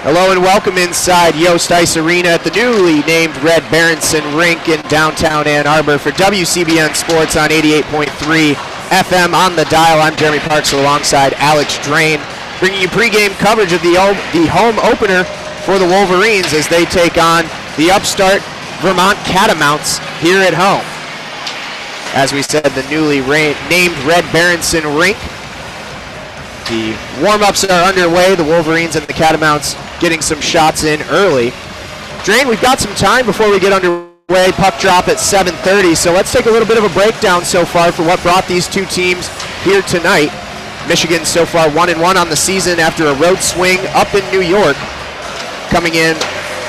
Hello and welcome inside Yost Ice Arena at the newly named Red Berenson Rink in downtown Ann Arbor for WCBN Sports on 88.3 FM on the dial. I'm Jeremy Parks alongside Alex Drain, bringing you pregame coverage of the home opener for the Wolverines as they take on the upstart Vermont Catamounts here at home. As we said, the newly named Red Berenson Rink. The warm-ups are underway. The Wolverines and the Catamounts getting some shots in early. Drain, we've got some time before we get underway. Puck drop at 7:30, so let's take a little bit of a breakdown so far for what brought these two teams here tonight. Michigan so far 1-1 on the season after a road swing up in New York, coming in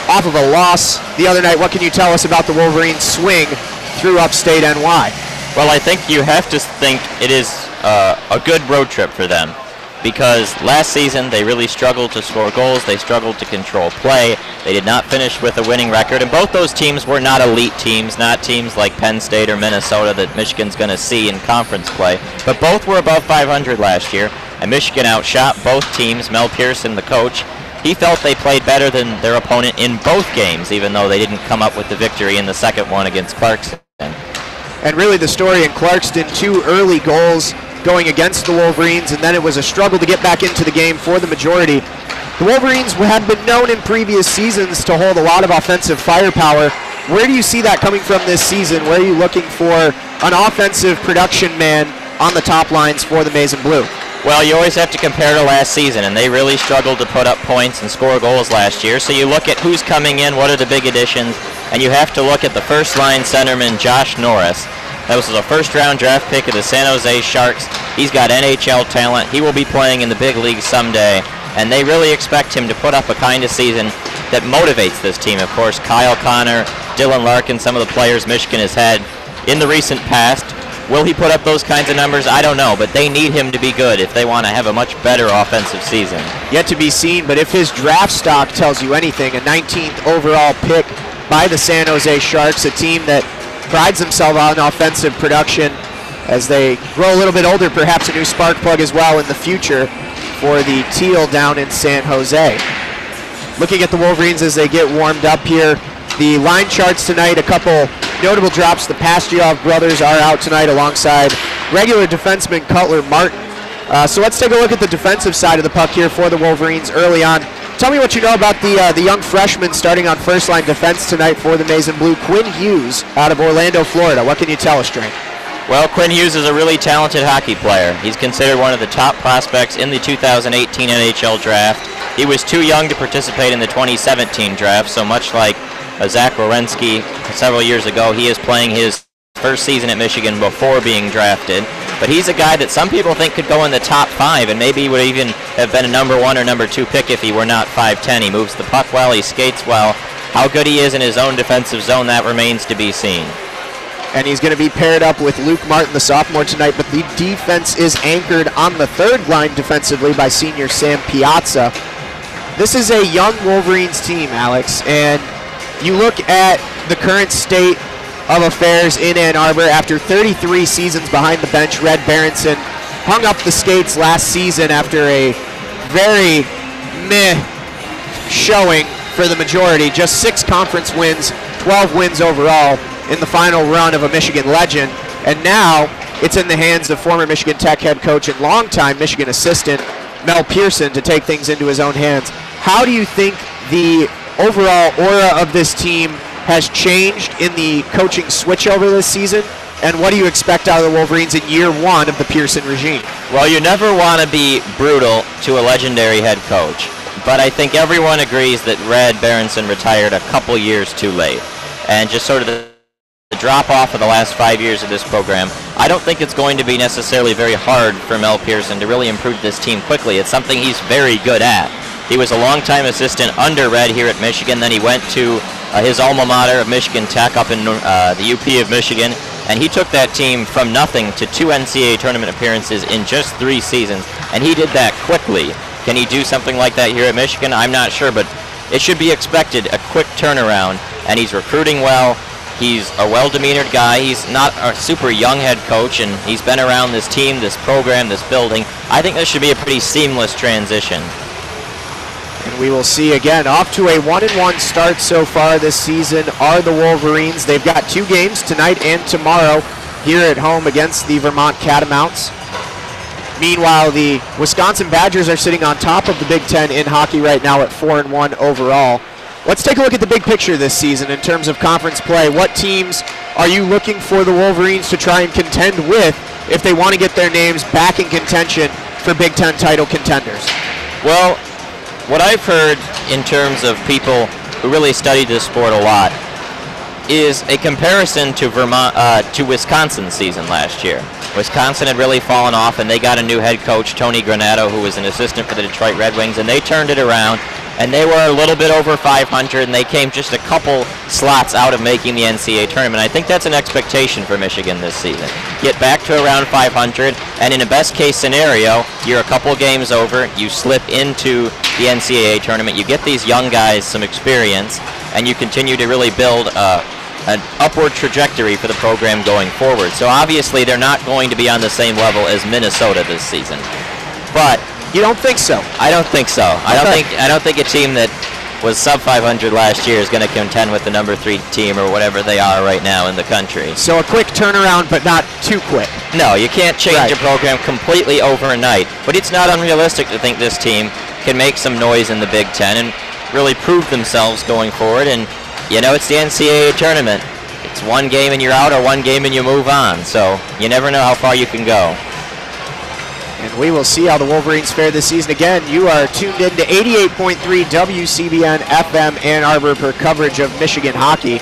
off of a loss the other night. What can you tell us about the Wolverines' swing through upstate NY? Well, I think you have to think it is a good road trip for them, because last season they really struggled to score goals, they struggled to control play, they did not finish with a winning record, and both those teams were not elite teams, not teams like Penn State or Minnesota that Michigan's going to see in conference play, but both were above 500 last year, and Michigan outshot both teams. Mel Pearson, the coach, he felt they played better than their opponent in both games, even though they didn't come up with the victory in the second one against Clarkston. And really the story in Clarkston, 2 early goals going against the Wolverines, and then it was a struggle to get back into the game for the majority. The Wolverines have been known in previous seasons to hold a lot of offensive firepower. Where do you see that coming from this season? Where are you looking for an offensive production man on the top lines for the Maize and Blue? Well, you always have to compare to last season, and they really struggled to put up points and score goals last year. So you look at who's coming in, what are the big additions, and you have to look at the first-line centerman, Josh Norris. That was a first-round draft pick of the San Jose Sharks. He's got NHL talent. He will be playing in the big leagues someday, and they really expect him to put up a kind of season that motivates this team. Of course, Kyle Connor, Dylan Larkin, some of the players Michigan has had in the recent past. Will he put up those kinds of numbers? I don't know, but they need him to be good if they want to have a much better offensive season. Yet to be seen, but if his draft stock tells you anything, a 19th overall pick by the San Jose Sharks, a team that prides themselves on offensive production as they grow a little bit older, perhaps a new spark plug as well in the future for the Teal down in San Jose. Looking at the Wolverines as they get warmed up here, the line charts tonight, a couple notable drops. The Pastujov brothers are out tonight alongside regular defenseman Cutler Martin. So let's take a look at the defensive side of the puck here for the Wolverines early on. Tell me what you know about the young freshman starting on first-line defense tonight for the Maize and Blue, Quinn Hughes out of Orlando, Florida. What can you tell us, Drain? Well, Quinn Hughes is a really talented hockey player. He's considered one of the top prospects in the 2018 NHL draft. He was too young to participate in the 2017 draft, so much like Zach Werenski several years ago, he is playing his first season at Michigan before being drafted. But he's a guy that some people think could go in the top 5, and maybe he would even have been a number 1 or number 2 pick if he were not 5'10". He moves the puck well, he skates well. How good he is in his own defensive zone, that remains to be seen. And he's going to be paired up with Luke Martin, the sophomore, tonight, but the defense is anchored on the third line defensively by senior Sam Piazza. This is a young Wolverines team, Alex, and you look at the current state of affairs in Ann Arbor. After 33 seasons behind the bench, Red Berenson hung up the skates last season after a very meh showing for the majority. Just 6 conference wins, 12 wins overall in the final run of a Michigan legend. And now it's in the hands of former Michigan Tech head coach and longtime Michigan assistant Mel Pearson to take things into his own hands. How do you think the overall aura of this team has changed in the coaching switchover this season, and what do you expect out of the Wolverines in year 1 of the Pearson regime? Well, you never want to be brutal to a legendary head coach, but I think everyone agrees that Red Berenson retired a couple years too late, and just sort of the drop-off of the last 5 years of this program, I don't think it's going to be necessarily very hard for Mel Pearson to really improve this team quickly. It's something he's very good at. He was a longtime assistant under Red here at Michigan, then he went to his alma mater of Michigan Tech up in the UP of Michigan, and he took that team from nothing to 2 NCAA tournament appearances in just 3 seasons, and he did that quickly. Can he do something like that here at Michigan? I'm not sure, but it should be expected, a quick turnaround, and he's recruiting well. He's a well-demeanored guy. He's not a super young head coach, and he's been around this team, this program, this building. I think this should be a pretty seamless transition. And we will see again, off to a 1-1 start so far this season are the Wolverines. They've got 2 games tonight and tomorrow here at home against the Vermont Catamounts. Meanwhile, the Wisconsin Badgers are sitting on top of the Big Ten in hockey right now at 4-1 overall. Let's take a look at the big picture this season in terms of conference play. What teams are you looking for the Wolverines to try and contend with if they want to get their names back in contention for Big Ten title contenders? Well, what I've heard in terms of people who really studied this sport a lot is a comparison to Wisconsin's season last year. Wisconsin had really fallen off, and they got a new head coach, Tony Granato, who was an assistant for the Detroit Red Wings, and they turned it around, and they were a little bit over 500, and they came just a couple slots out of making the NCAA tournament. I think that's an expectation for Michigan this season. Get back to around 500, and in a best-case scenario, you're a couple games over, you slip into the NCAA tournament, you get these young guys some experience, and you continue to really build an upward trajectory for the program going forward. So obviously they're not going to be on the same level as Minnesota this season. But you don't think so? I don't think so. I don't think a team that was sub 500 last year is going to contend with the number 3 team or whatever they are right now in the country. So a quick turnaround, but not too quick. No, you can't change a program completely overnight. But it's not unrealistic to think this team can make some noise in the Big Ten and really prove themselves going forward. And you know, it's the NCAA tournament. It's one game and you're out, or one game and you move on. So you never know how far you can go. And we will see how the Wolverines fare this season. Again, you are tuned in to 88.3 WCBN-FM Ann Arbor for coverage of Michigan hockey.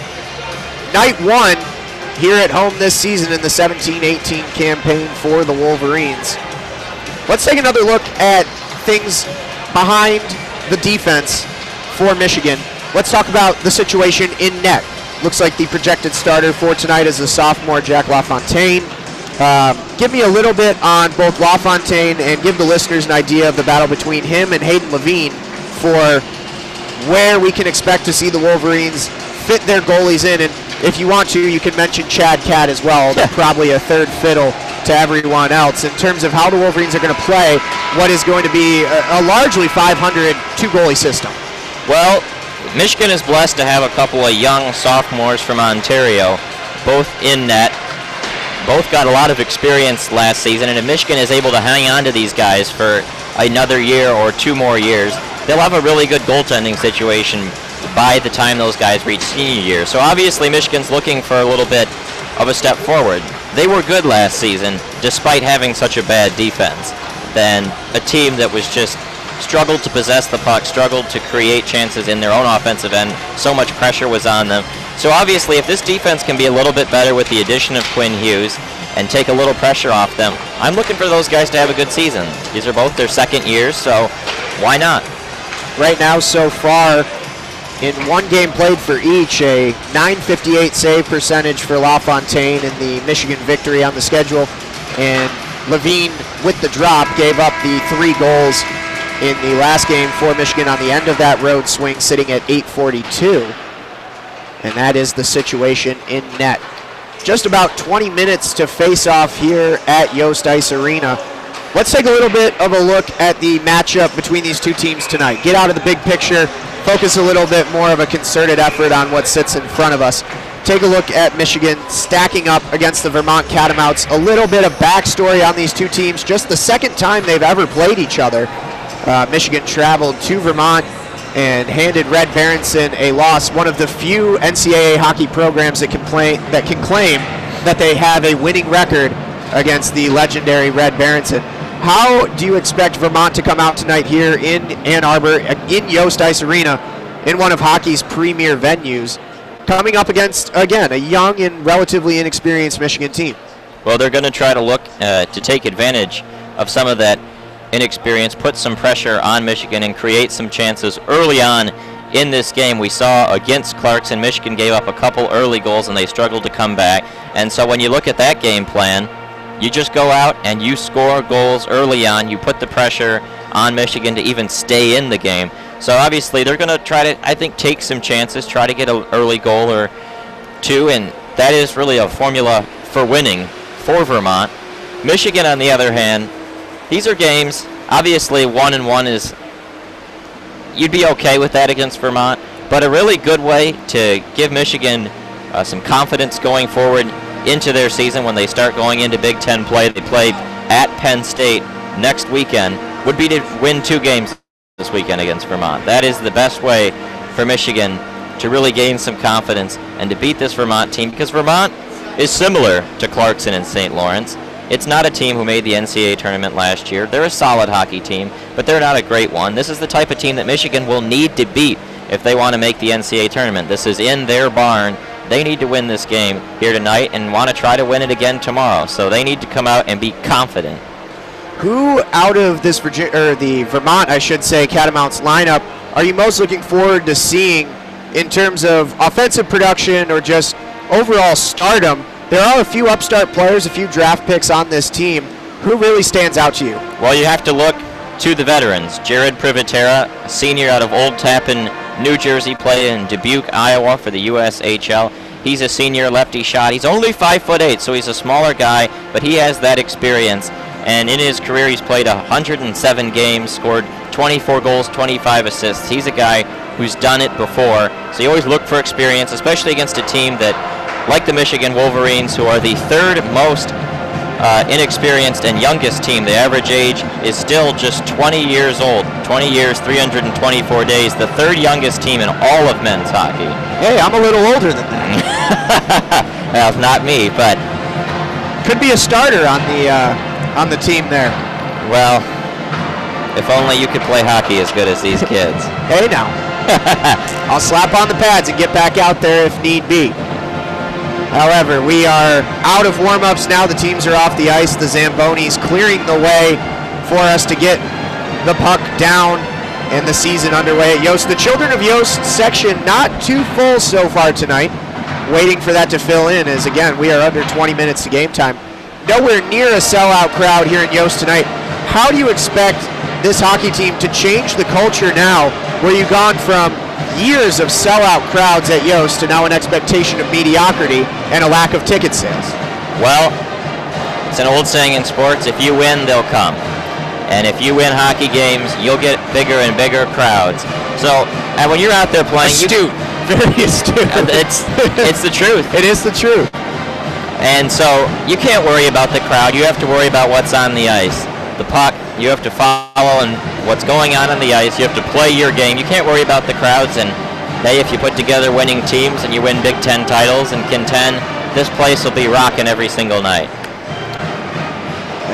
Night 1 here at home this season in the 17-18 campaign for the Wolverines. Let's take another look at things behind the defense for Michigan. Let's talk about the situation in net. Looks like the projected starter for tonight is the sophomore Jack LaFontaine. Give me a little bit on both LaFontaine and give the listeners an idea of the battle between him and Hayden Levine for where we can expect to see the Wolverines fit their goalies in. And if you want to, you can mention Chad Catt as well. They're probably a third fiddle to everyone else in terms of how the Wolverines are going to play what is going to be a largely 500 2-goalie system. Well, Michigan is blessed to have a couple of young sophomores from Ontario, both in net. Both got a lot of experience last season, and if Michigan is able to hang on to these guys for another year or 2 more years, they'll have a really good goaltending situation by the time those guys reach senior year. So obviously Michigan's looking for a little bit of a step forward. They were good last season, despite having such a bad defense. Then a team that was just struggled to possess the puck, struggled to create chances in their own offensive end. So much pressure was on them. So obviously, if this defense can be a little bit better with the addition of Quinn Hughes and take a little pressure off them, I'm looking for those guys to have a good season. These are both their second years, so why not? Right now, so far, in 1 game played for each, a .958 save percentage for LaFontaine in the Michigan victory on the schedule, and Levine, with the drop, gave up the 3 goals in the last game for Michigan on the end of that road swing, sitting at .842. And that is the situation in net. Just about 20 minutes to face off here at Yost Ice Arena. Let's take a little bit of a look at the matchup between these 2 teams tonight. Get out of the big picture, focus a little bit more of a concerted effort on what sits in front of us. Take a look at Michigan stacking up against the Vermont Catamounts. A little bit of backstory on these 2 teams. Just the second time they've ever played each other. Michigan traveled to Vermont and handed Red Berenson a loss, one of the few NCAA hockey programs that can claim that they have a winning record against the legendary Red Berenson. How do you expect Vermont to come out tonight here in Ann Arbor, in Yost Ice Arena, in one of hockey's premier venues, coming up against, again, a young and relatively inexperienced Michigan team? Well, they're going to try to look to take advantage of some of that inexperience, put some pressure on Michigan, and create some chances early on in this game. We saw against Clarkson, Michigan gave up a couple early goals and they struggled to come back. And so when you look at that game plan, you just go out and you score goals early on. You put the pressure on Michigan to even stay in the game. So obviously they're going to try to, I think, take some chances, try to get an early goal or 2, and that is really a formula for winning for Vermont. Michigan, on the other hand, these are games, obviously 1-1 is you'd be okay with that against Vermont. But a really good way to give Michigan some confidence going forward into their season when they start going into Big Ten play. They play at Penn State next weekend, would be to win 2 games this weekend against Vermont. That is the best way for Michigan to really gain some confidence and to beat this Vermont team, because Vermont is similar to Clarkson and St. Lawrence. It's not a team who made the NCAA tournament last year. They're a solid hockey team, but they're not a great one. This is the type of team that Michigan will need to beat if they want to make the NCAA tournament. This is in their barn. They need to win this game here tonight and want to try to win it again tomorrow. So they need to come out and be confident. Who out of this the Vermont, I should say, Catamounts lineup are you most looking forward to seeing in terms of offensive production or just overall stardom? There are a few upstart players, a few draft picks on this team. Who really stands out to you? Well, you have to look to the veterans. Jared Privatera, a senior out of Old Tappan, New Jersey, playing in Dubuque, Iowa for the USHL. He's a senior lefty shot. He's only 5'8", so he's a smaller guy, but he has that experience. And in his career, he's played 107 games, scored 24 goals, 25 assists. He's a guy who's done it before, so you always look for experience, especially against a team that, like the Michigan Wolverines, who are the 3rd most inexperienced and youngest team. The average age is still just 20 years old. 20 years, 324 days. The 3rd youngest team in all of men's hockey. Hey, I'm a little older than that. Well, not me, but could be a starter on the team there. Well, if only you could play hockey as good as these kids. Hey, now. I'll slap on the pads and get back out there if need be. However, we are out of warm-ups now. The teams are off the ice. The Zambonis clearing the way for us to get the puck down and the season underway at Yost. The Children of Yost section not too full so far tonight. Waiting for that to fill in as, again, we are under 20 minutes to game time. Nowhere near a sellout crowd here in Yost tonight. How do you expect this hockey team to change the culture now where you've gone from years of sellout crowds at Yost to now an expectation of mediocrity and a lack of ticket sales? Well, it's an old saying in sports, if you win, they'll come. And if you win hockey games, you'll get bigger and bigger crowds. So, and when you're out there playing... Astute. Very astute. It's the truth. It is the truth. And so, you can't worry about the crowd. You have to worry about what's on the ice. The puck, you have to follow and what's going on the ice. You have to play your game. You can't worry about the crowds. And hey, if you put together winning teams and you win Big Ten titles and contend, this place will be rocking every single night.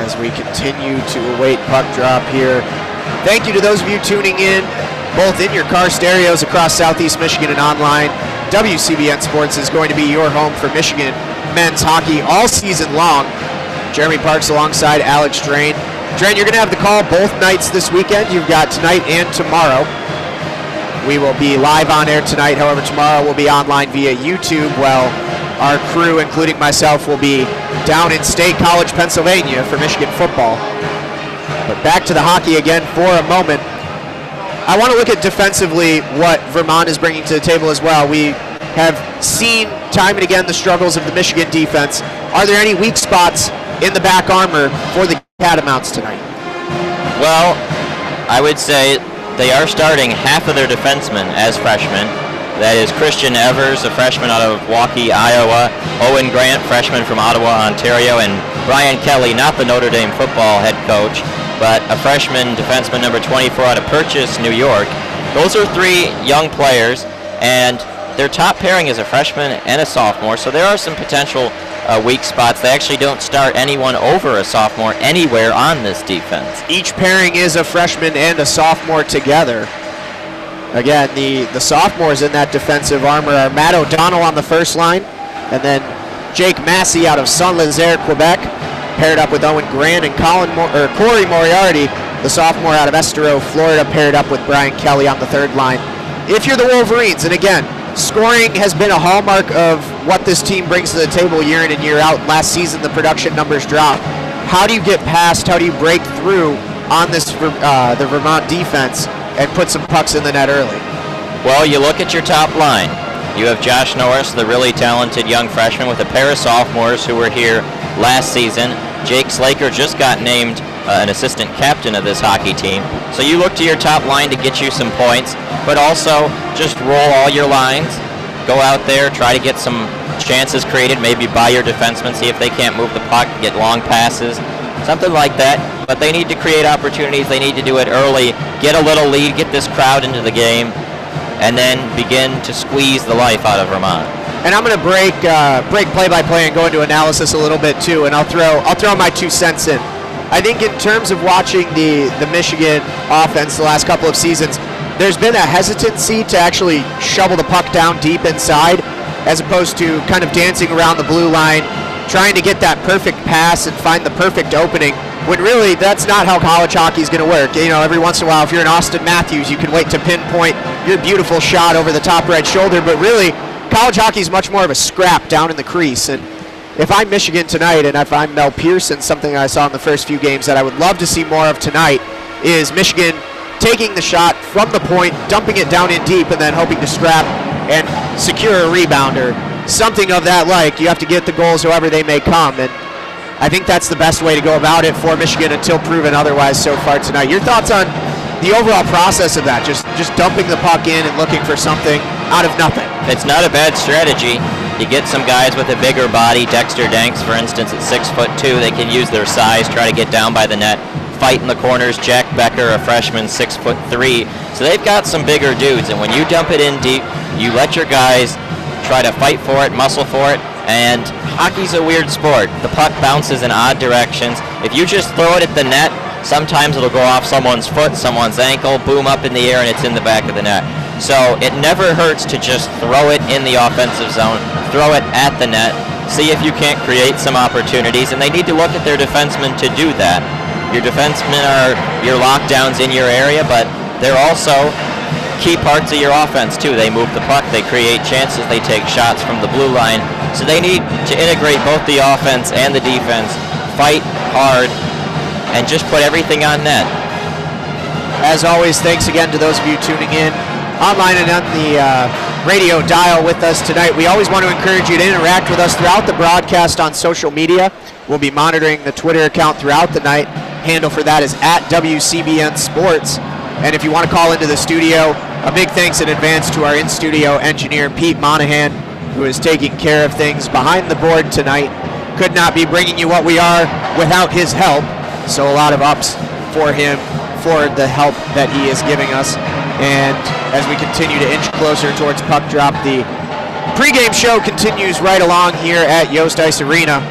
As we continue to await puck drop here, thank you to those of you tuning in, both in your car stereos across Southeast Michigan and online. WCBN Sports is going to be your home for Michigan men's hockey all season long. Jeremy Parks alongside Alex Drain. Drain, you're going to have the call both nights this weekend. You've got tonight and tomorrow. We will be live on air tonight. However, tomorrow we'll be online via YouTube. Well, our crew, including myself, will be down in State College, Pennsylvania for Michigan football. But back to the hockey again for a moment. I want to look at defensively what Vermont is bringing to the table as well. We have seen time and again the struggles of the Michigan defense. Are there any weak spots in the back armor for the Catamounts tonight? Well, I would say they are starting half of their defensemen as freshmen. That is Christian Evers, a freshman out of Waukee, Iowa, Owen Grant, freshman from Ottawa, Ontario, and Brian Kelly, not the Notre Dame football head coach, but a freshman defenseman number 24 out of Purchase, New York. Those are 3 young players, and their top pairing is a freshman and a sophomore, so there are some potential weak spots. They actually don't start anyone over a sophomore anywhere on this defense. Each pairing is a freshman and a sophomore together. Again, the sophomores in that defensive armor are Matt O'Donnell on the first line, and then Jake Massey out of Saint-Lazare, Quebec, paired up with Owen Grant, and Corey Moriarty, the sophomore out of Estero, Florida, paired up with Brian Kelly on the third line. If you're the Wolverines, and again, scoring has been a hallmark of what this team brings to the table year in and year out. Last season, the production numbers dropped. How do you get past, how do you break through on this the Vermont defense and put some pucks in the net early? Well, you look at your top line. You have Josh Norris, the really talented young freshman, with a pair of sophomores who were here last season. Jake Slaker just got named an assistant captain of this hockey team. So you look to your top line to get you some points, but also just roll all your lines. Go out there, try to get some chances created, maybe by your defensemen, see if they can't move the puck, get long passes, something like that. But they need to create opportunities. They need to do it early, get a little lead, get this crowd into the game, and then begin to squeeze the life out of Vermont. And I'm going to break play-by-play and go into analysis a little bit too, and I'll throw my 2 cents in. I think in terms of watching the Michigan offense the last couple of seasons, there's been a hesitancy to actually shovel the puck down deep inside, as opposed to kind of dancing around the blue line, trying to get that perfect pass and find the perfect opening, when really that's not how college hockey is going to work. You know, every once in a while, if you're an Austin Matthews, you can wait to pinpoint your beautiful shot over the top right shoulder, but really, college hockey is much more of a scrap down in the crease. And if I'm Michigan tonight, and if I'm Mel Pearson, something I saw in the first few games that I would love to see more of tonight is Michigan taking the shot from the point, dumping it down in deep, and then hoping to scrap and secure a rebound or something of that like. You have to get the goals however they may come, and I think that's the best way to go about it for Michigan until proven otherwise so far tonight. Your thoughts on the overall process of that, just dumping the puck in and looking for something out of nothing? It's not a bad strategy. You get some guys with a bigger body, Dexter Danks, for instance, at 6'2", they can use their size, try to get down by the net, fight in the corners. Jack Becker, a freshman, 6'3", so they've got some bigger dudes, and when you dump it in deep, you let your guys try to fight for it, muscle for it, and hockey's a weird sport. The puck bounces in odd directions. If you just throw it at the net, sometimes it'll go off someone's foot, someone's ankle, boom up in the air, and it's in the back of the net. So it never hurts to just throw it in the offensive zone, throw it at the net, see if you can't create some opportunities, and they need to look at their defensemen to do that. Your defensemen are your lockdowns in your area, but they're also key parts of your offense too. They move the puck, they create chances, they take shots from the blue line. So they need to integrate both the offense and the defense, fight hard, and just put everything on net. As always, thanks again to those of you tuning in online and on the radio dial with us tonight. We always want to encourage you to interact with us throughout the broadcast on social media. We'll be monitoring the Twitter account throughout the night. Handle for that is @WCBN Sports. And if you want to call into the studio, a big thanks in advance to our in-studio engineer, Pete Monahan, who is taking care of things behind the board tonight. Could not be bringing you what we are without his help. So a lot of ups for him for the help that he is giving us. And as we continue to inch closer towards puck drop, the pregame show continues right along here at Yost Ice Arena.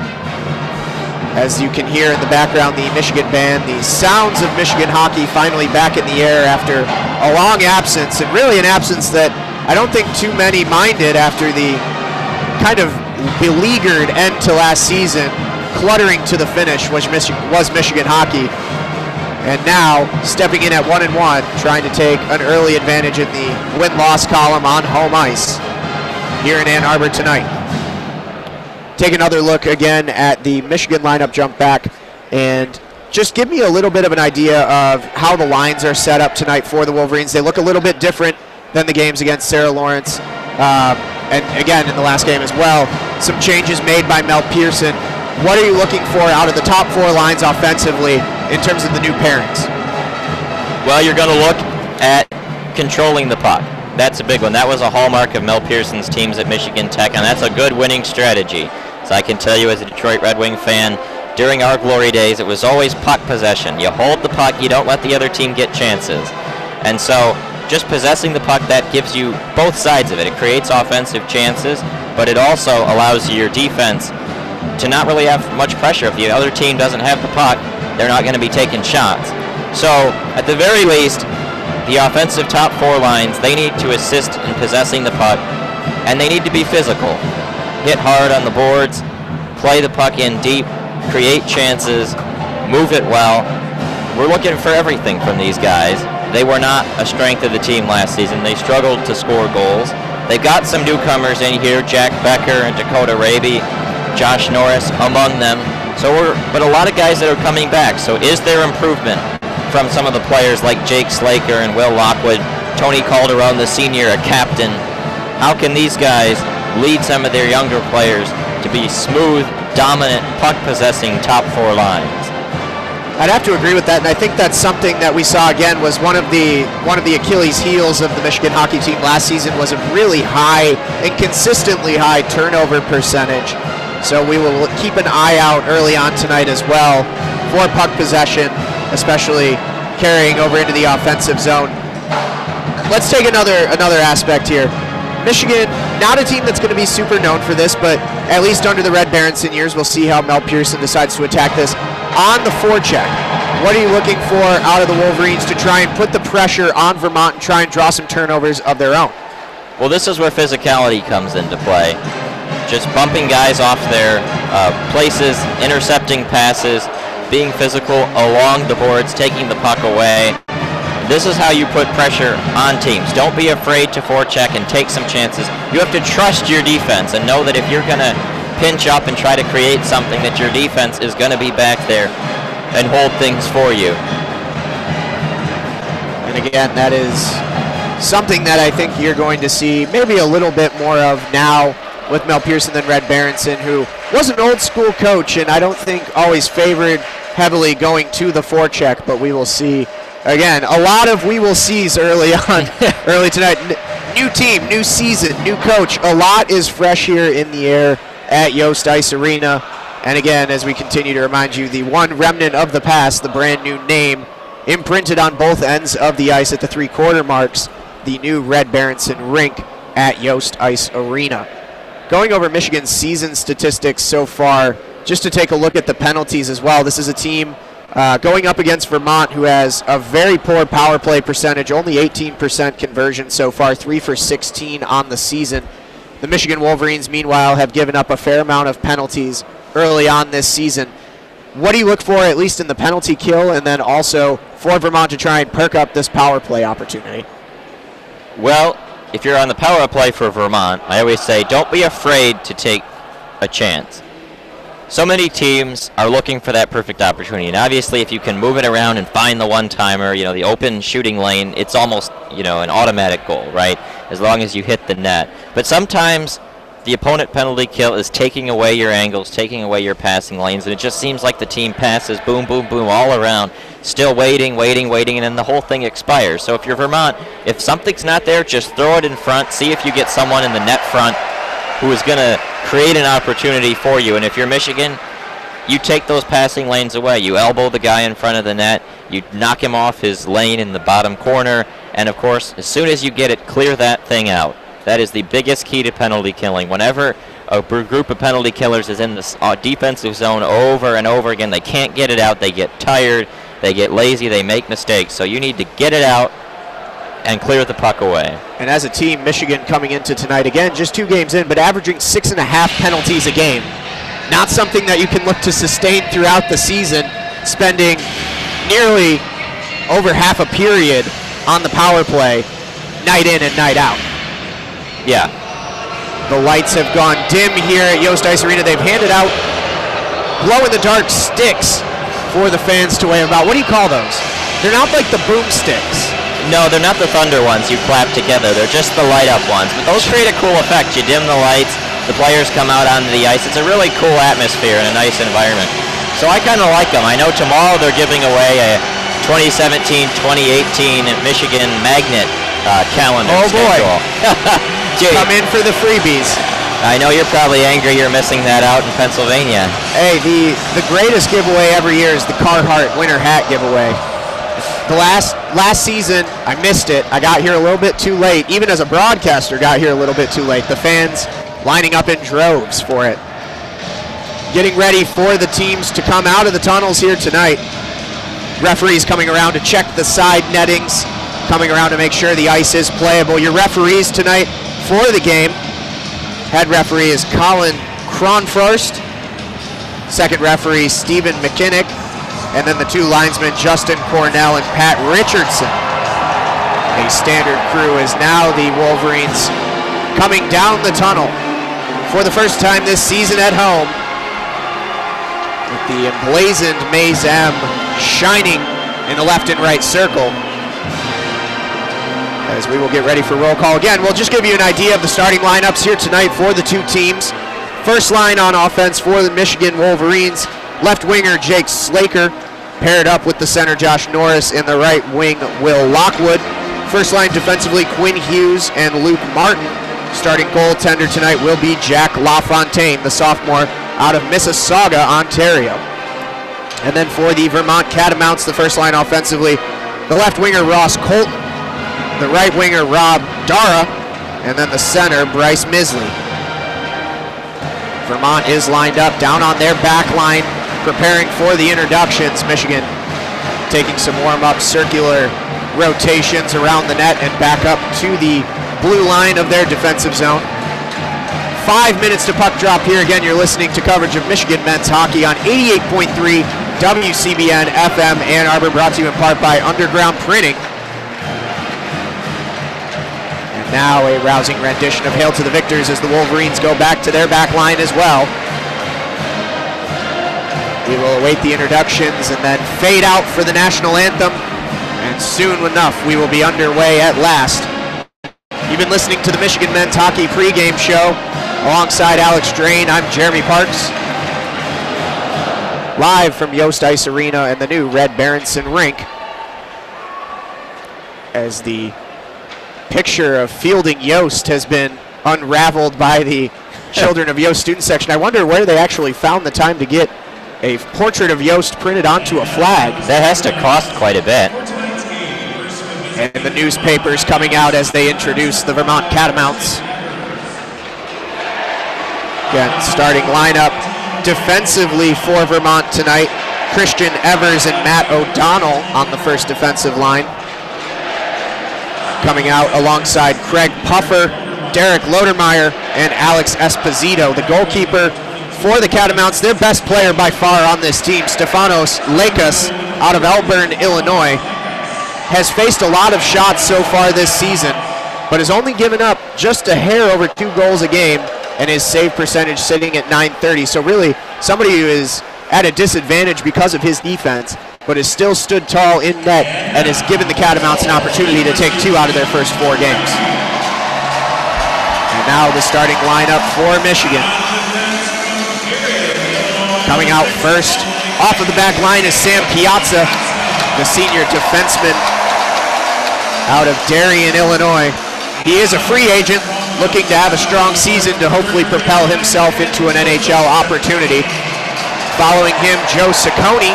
As you can hear in the background, the Michigan band, the sounds of Michigan hockey finally back in the air after a long absence, and really an absence that I don't think too many minded after the kind of beleaguered end to last season. Cluttering to the finish was Michigan hockey. And now, stepping in at 1-1, trying to take an early advantage in the win-loss column on home ice here in Ann Arbor tonight. Take another look again at the Michigan lineup, jump back, and just give me a little bit of an idea of how the lines are set up tonight for the Wolverines. They look a little bit different than the games against Sarah Lawrence, and again in the last game as well. Some changes made by Mel Pearson. What are you looking for out of the top 4 lines offensively in terms of the new pairings? Well, you're going to look at controlling the puck. That's a big one. That was a hallmark of Mel Pearson's teams at Michigan Tech, and that's a good winning strategy. So I can tell you as a Detroit Red Wing fan, during our glory days, it was always puck possession. You hold the puck, you don't let the other team get chances. And so just possessing the puck, that gives you both sides of it. It creates offensive chances, but it also allows your defense to not really have much pressure. If the other team doesn't have the puck, they're not going to be taking shots. So at the very least, the offensive top 4 lines, they need to assist in possessing the puck, and they need to be physical. Hit hard on the boards, play the puck in deep, create chances, move it well. We're looking for everything from these guys. They were not a strength of the team last season. They struggled to score goals. They've got some newcomers in here, Jack Becker and Dakota Raby, Josh Norris among them. But a lot of guys that are coming back. So is there improvement from some of the players like Jake Slaker and Will Lockwood, Tony Calderon, the senior, a captain? How can these guys lead some of their younger players to be smooth, dominant, puck-possessing top 4 lines? I'd have to agree with that, and I think that's something that we saw again was one of the Achilles heels of the Michigan hockey team last season was a really high and consistently high turnover percentage. So we will keep an eye out early on tonight as well for puck possession, especially carrying over into the offensive zone. Let's take another aspect here. Michigan, not a team that's going to be super known for this, but at least under the Red Berenson years, we'll see how Mel Pearson decides to attack this. On the forecheck, what are you looking for out of the Wolverines to try and put the pressure on Vermont and try and draw some turnovers of their own? Well, this is where physicality comes into play. Just bumping guys off their places, intercepting passes, being physical along the boards, taking the puck away. This is how you put pressure on teams. Don't be afraid to forecheck and take some chances. You have to trust your defense and know that if you're going to pinch up and try to create something, that your defense is going to be back there and hold things for you. And again, that is something that I think you're going to see maybe a little bit more of now with Mel Pearson than Red Berenson, who was an old school coach and I don't think always favored heavily going to the forecheck, but we will see. Again, a lot of we will sees early on, early tonight. New team, new season, new coach. A lot is fresh here in the air at Yost Ice Arena. And again, as we continue to remind you, the one remnant of the past, the brand new name, imprinted on both ends of the ice at the three-quarter marks, the new Red Berenson rink at Yost Ice Arena. Going over Michigan's season statistics so far, just to take a look at the penalties as well. This is a team going up against Vermont, who has a very poor power play percentage, only 18% conversion so far, 3 for 16 on the season. The Michigan Wolverines, meanwhile, have given up a fair amount of penalties early on this season. What do you look for, at least in the penalty kill, and then also for Vermont to try and perk up this power play opportunity? Well, if you're on the power play for Vermont, I always say don't be afraid to take a chance. So many teams are looking for that perfect opportunity, and obviously if you can move it around and find the one-timer, you know, the open shooting lane, it's almost, you know, an automatic goal, right, as long as you hit the net. But sometimes the opponent penalty kill is taking away your angles, taking away your passing lanes, and it just seems like the team passes boom, boom, boom all around, still waiting, and then the whole thing expires. So if you're Vermont, if something's not there, just throw it in front, see if you get someone in the net front who is going to create an opportunity for you. And if you're Michigan, you take those passing lanes away. You elbow the guy in front of the net, you knock him off his lane in the bottom corner, and of course, as soon as you get it, clear that thing out. That is the biggest key to penalty killing. Whenever a group of penalty killers is in the defensive zone over and over again, they can't get it out, they get tired, they get lazy, they make mistakes. So you need to get it out and clear the puck away. And as a team, Michigan coming into tonight, again, just 2 games in, but averaging 6.5 penalties a game. Not something that you can look to sustain throughout the season, spending nearly over half a period on the power play, night in and night out. Yeah. The lights have gone dim here at Yost Ice Arena. They've handed out glow-in-the-dark sticks for the fans to wave about. What do you call those? They're not like the boomsticks. No, they're not the thunder ones you clap together. They're just the light-up ones. But those create a cool effect. You dim the lights, the players come out onto the ice. It's a really cool atmosphere and a nice environment. So I kind of like them. I know tomorrow they're giving away a 2017-2018 Michigan Magnet calendar schedule. Come in for the freebies. I know you're probably angry you're missing that out in Pennsylvania. Hey, the greatest giveaway every year is the Carhartt winter hat giveaway. The last season, I missed it. I got here a little bit too late. Even as a broadcaster, got here a little bit too late. The fans lining up in droves for it. Getting ready for the teams to come out of the tunnels here tonight. Referees coming around to check the side nettings, coming around to make sure the ice is playable. Your referees tonight for the game. Head referee is Colin Cronfirst. Second referee, Stephen McKinnick. And then the 2 linesmen, Justin Cornell and Pat Richardson. A standard crew is now the Wolverines coming down the tunnel for the first time this season at home, with the emblazoned Maze M shining in the left and right circle. As we will get ready for roll call. Again, we'll just give you an idea of the starting lineups here tonight for the 2 teams. First line on offense for the Michigan Wolverines. Left winger Jake Slaker. paired up with the center Josh Norris, in the right wing Will Lockwood. First line defensively Quinn Hughes and Luke Martin. Starting goaltender tonight will be Jack LaFontaine, the sophomore out of Mississauga, Ontario. And then for the Vermont Catamounts, the first line offensively, the left winger Ross Colton, the right winger Rob Dara, and then the center Bryce Misley. Vermont is lined up down on their back line, preparing for the introductions. Michigan taking some warm-up circular rotations around the net and back up to the blue line of their defensive zone. 5 minutes to puck drop here. Again, you're listening to coverage of Michigan men's hockey on 88.3 WCBN-FM Ann Arbor, brought to you in part by Underground Printing. And now a rousing rendition of Hail to the Victors as the Wolverines go back to their back line as well. We will await the introductions and then fade out for the national anthem. And soon enough, we will be underway at last. You've been listening to the Michigan men's hockey pregame show. Alongside Alex Drain, I'm Jeremy Parks. Live from Yost Ice Arena and the new Red Berenson rink. As the picture of fielding Yost has been unraveled by the Children of Yost student section. I wonder where they actually found the time to get a portrait of Yost printed onto a flag. That has to cost quite a bit. And the newspapers coming out as they introduce the Vermont Catamounts. Again, starting lineup defensively for Vermont tonight. Christian Evers and Matt O'Donnell on the first defensive line. Coming out alongside Craig Puffer, Derek Lodermeyer, and Alex Esposito. The goalkeeper for the Catamounts, their best player by far on this team, Stefanos Lekas out of Elburn, Illinois, has faced a lot of shots so far this season, but has only given up just a hair over 2 goals a game, and his save percentage sitting at .930. So really, somebody who is at a disadvantage because of his defense, but has still stood tall in net and has given the Catamounts an opportunity to take 2 out of their first 4 games. And now the starting lineup for Michigan. Coming out first, off of the back line is Sam Piazza, the senior defenseman out of Darien, Illinois. He is a free agent, looking to have a strong season to hopefully propel himself into an NHL opportunity. Following him, Joe Ciccone,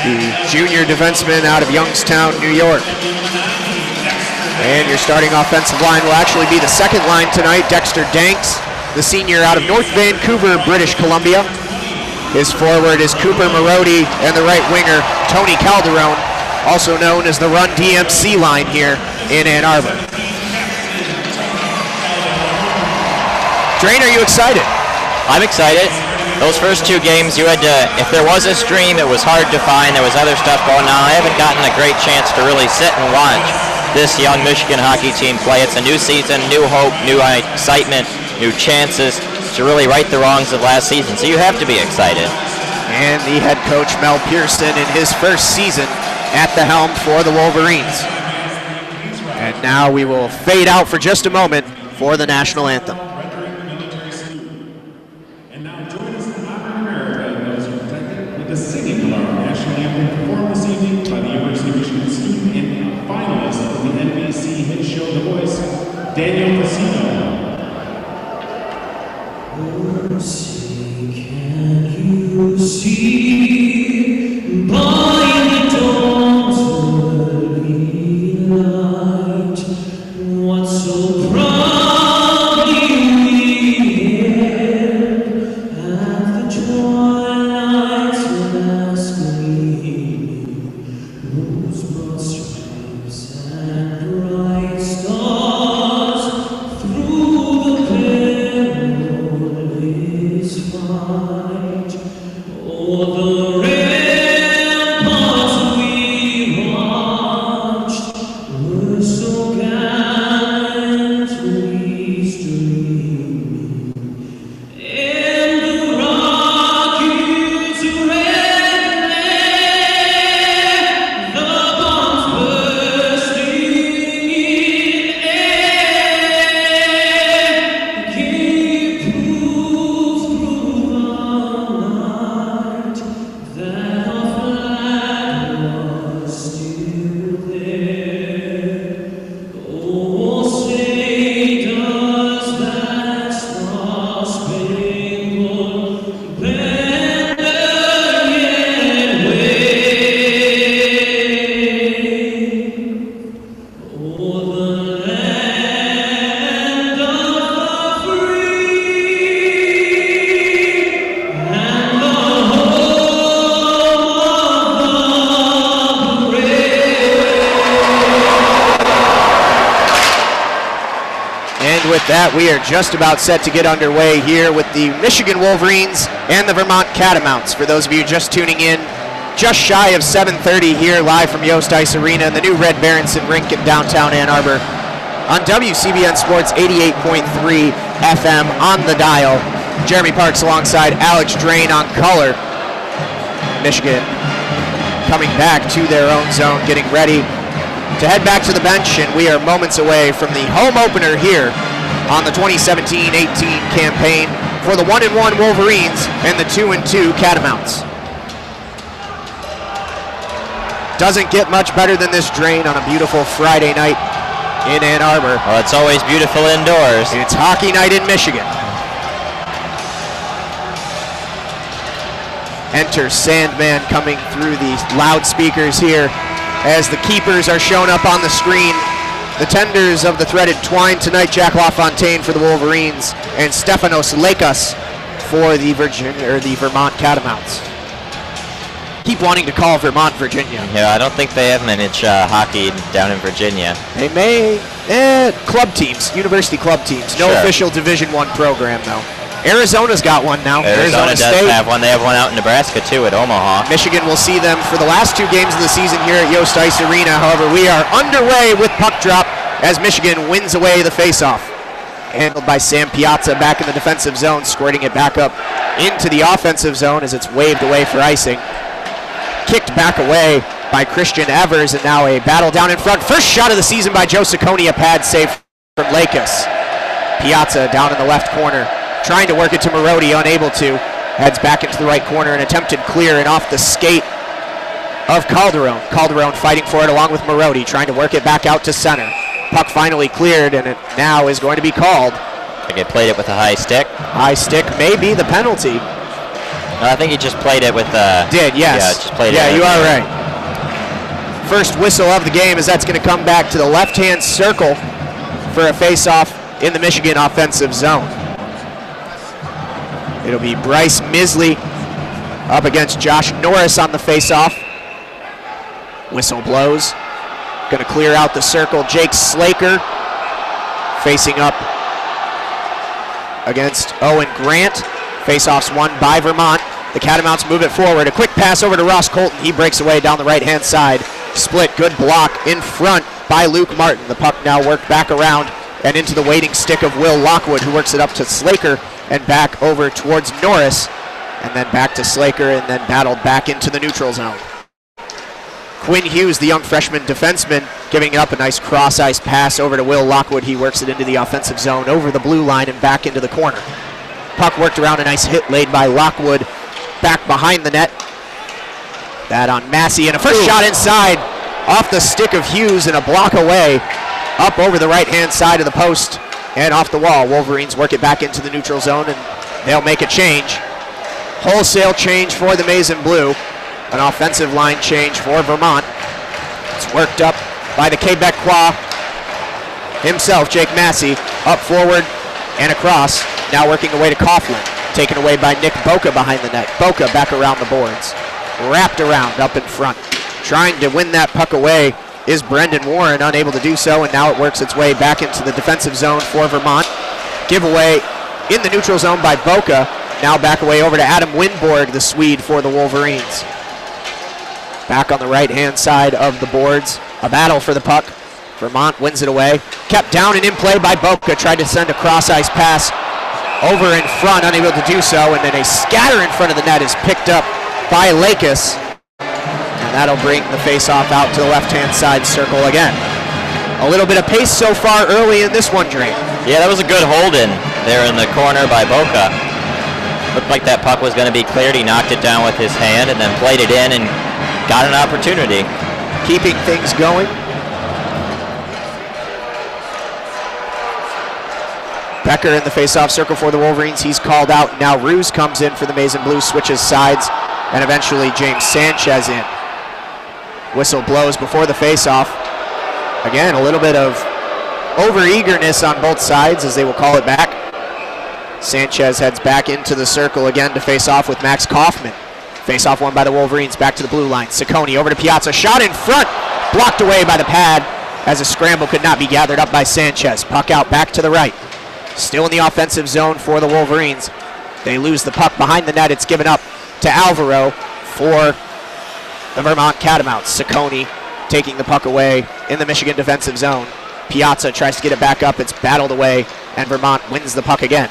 the junior defenseman out of Youngstown, New York. And your starting offensive line will actually be the second line tonight. Dexter Danks, the senior out of North Vancouver, British Columbia. His forward is Cooper Marody, and the right winger, Tony Calderon, also known as the Run DMC line here in Ann Arbor. Drain, are you excited? I'm excited. Those first 2 games, you had to, if there was a stream, it was hard to find. There was other stuff going on. I haven't gotten a great chance to really sit and watch this young Michigan hockey team play. It's a new season, new hope, new excitement, new chances to really right the wrongs of last season. So you have to be excited. And the head coach, Mel Pearson, in his first season at the helm for the Wolverines. And now we will fade out for just a moment for the national anthem. And now join us in Latin America and those who protected with the singing of our national anthem performed this evening by the University of Michigan student and finalist of the NBC hit show The Voice, Daniel Casino. Oh, say, can you see by the dawn's early light what so proudly And with that, we are just about set to get underway here with the Michigan Wolverines and the Vermont Catamounts. For those of you just tuning in, just shy of 7:30 here live from Yost Ice Arena in the new Red Berenson rink in downtown Ann Arbor on WCBN Sports 88.3 FM on the dial. Jeremy Parks alongside Alex Drain on color. Michigan coming back to their own zone, getting ready to head back to the bench, and we are moments away from the home opener here on the 2017-18 campaign for the 1-1 Wolverines and the 2-2 Catamounts. Doesn't get much better than this Drain on a beautiful Friday night in Ann Arbor. Well, it's always beautiful indoors. It's hockey night in Michigan. Enter Sandman coming through the loudspeakers here as the keepers are shown up on the screen. The tenders of the threaded twine tonight, Jack LaFontaine for the Wolverines and Stefanos Lekas for the Vermont Catamounts. Keep wanting to call Vermont, Virginia. Yeah, I don't think they have managed hockey down in Virginia. They may, club teams, university club teams. No official Division I program though. Arizona's got one now. Arizona does State have one. They have one out in Nebraska too at Omaha. Michigan will see them for the last two games of the season here at Yost Ice Arena. However, we are underway with puck drop as Michigan wins away the faceoff. Handled by Sam Piazza back in the defensive zone, squirting it back up into the offensive zone as it's waved away for icing. Kicked back away by Christian Evers, and now a battle down in front. First shot of the season by Joe Ciccone, a pad save from Lekas. Piazza down in the left corner, trying to work it to Marodi, unable to. Heads back into the right corner, an attempted clear and off the skate of Calderon. Calderon fighting for it along with Marodi, trying to work it back out to center. Puck finally cleared, and it now is going to be called. I think it played it with a high stick. High stick may be the penalty. No, I think he just played it with Did, yes. Yeah, just played it. Yeah, you are right. First whistle of the game as that's going to come back to the left-hand circle for a face-off in the Michigan offensive zone. It'll be Bryce Misley up against Josh Norris on the face-off. Whistle blows. Going to clear out the circle. Jake Slaker facing up against Owen Grant. Face-offs won by Vermont. The Catamounts move it forward. A quick pass over to Ross Colton. He breaks away down the right-hand side. Split, good block in front by Luke Martin. The puck now worked back around and into the waiting stick of Will Lockwood, who works it up to Slaker and back over towards Norris, and then back to Slaker, and then battled back into the neutral zone. Quinn Hughes, the young freshman defenseman, giving up a nice cross-ice pass over to Will Lockwood. He works it into the offensive zone, over the blue line and back into the corner. Puck worked around, a nice hit laid by Lockwood, back behind the net. That on Massey, and a first shot inside, off the stick of Hughes and a block away, up over the right-hand side of the post and off the wall. Wolverines work it back into the neutral zone, and they'll make a change. Wholesale change for the Maize and Blue. An offensive line change for Vermont. It's worked up by the Quebecois himself, Jake Massey, up forward and across. Now working away to Coughlin. Taken away by Nick Boca behind the net. Boca back around the boards. Wrapped around up in front. Trying to win that puck away is Brendan Warren, unable to do so, and now it works its way back into the defensive zone for Vermont. Giveaway in the neutral zone by Boca. Now back away over to Adam Winborg, the Swede, for the Wolverines. Back on the right-hand side of the boards. A battle for the puck. Vermont wins it away. Kept down and in play by Boca. Tried to send a cross-ice pass over in front, unable to do so, and then a scatter in front of the net is picked up by Lekas. And that'll bring the face-off out to the left-hand side circle again. A little bit of pace so far early in this one, Drain. Yeah, that was a good hold-in there in the corner by Boca. Looked like that puck was going to be cleared. He knocked it down with his hand and then played it in and got an opportunity. Keeping things going. Becker in the face-off circle for the Wolverines. He's called out. Now Ruse comes in for the Maize and Blue, switches sides, and eventually James Sanchez in. Whistle blows before the face-off. Again, a little bit of over-eagerness on both sides as they will call it back. Sanchez heads back into the circle again to face off with Max Kaufman. Face-off won by the Wolverines, back to the blue line. Ciccone over to Piazza, shot in front, blocked away by the pad as a scramble could not be gathered up by Sanchez. Puck out back to the right. Still in the offensive zone for the Wolverines. They lose the puck behind the net. It's given up to Alvaro for the Vermont Catamounts. Ciccone taking the puck away in the Michigan defensive zone. Piazza tries to get it back up. It's battled away, and Vermont wins the puck again.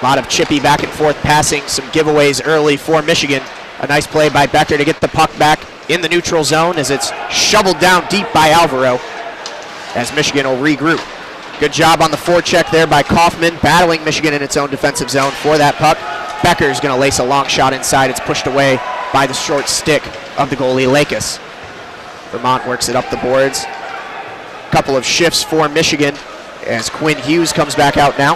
A lot of chippy back and forth passing, some giveaways early for Michigan. A nice play by Becker to get the puck back in the neutral zone as it's shoveled down deep by Alvaro as Michigan will regroup. Good job on the forecheck there by Kaufman, battling Michigan in its own defensive zone for that puck. Becker's going to lace a long shot inside. It's pushed away by the short stick of the goalie, Lakis. Vermont works it up the boards. Couple of shifts for Michigan as Quinn Hughes comes back out now.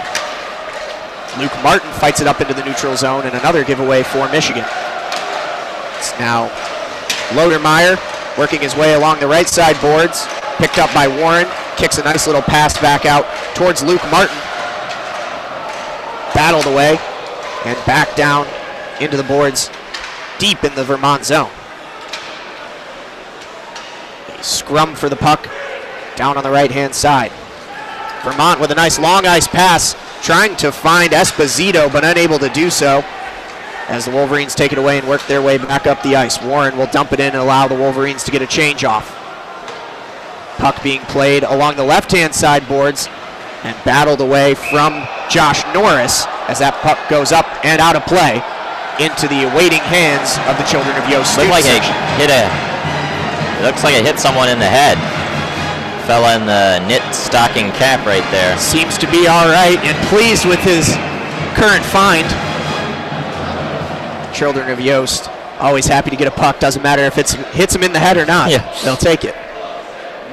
Luke Martin fights it up into the neutral zone, and another giveaway for Michigan. It's now Lodermeyer working his way along the right side boards. Picked up by Warren. Kicks a nice little pass back out towards Luke Martin. Battled away and back down into the boards deep in the Vermont zone. A scrum for the puck down on the right-hand side. Vermont with a nice long ice pass, trying to find Esposito, but unable to do so as the Wolverines take it away and work their way back up the ice. Warren will dump it in and allow the Wolverines to get a change off. Puck being played along the left-hand side boards and battled away from Josh Norris as that puck goes up and out of play into the awaiting hands of the children of Yost. Looks like it hit someone in the head. Fella in the knit stocking cap right there. Seems to be all right and pleased with his current find. Children of Yost always happy to get a puck. Doesn't matter if it hits him in the head or not. Yeah. They'll take it.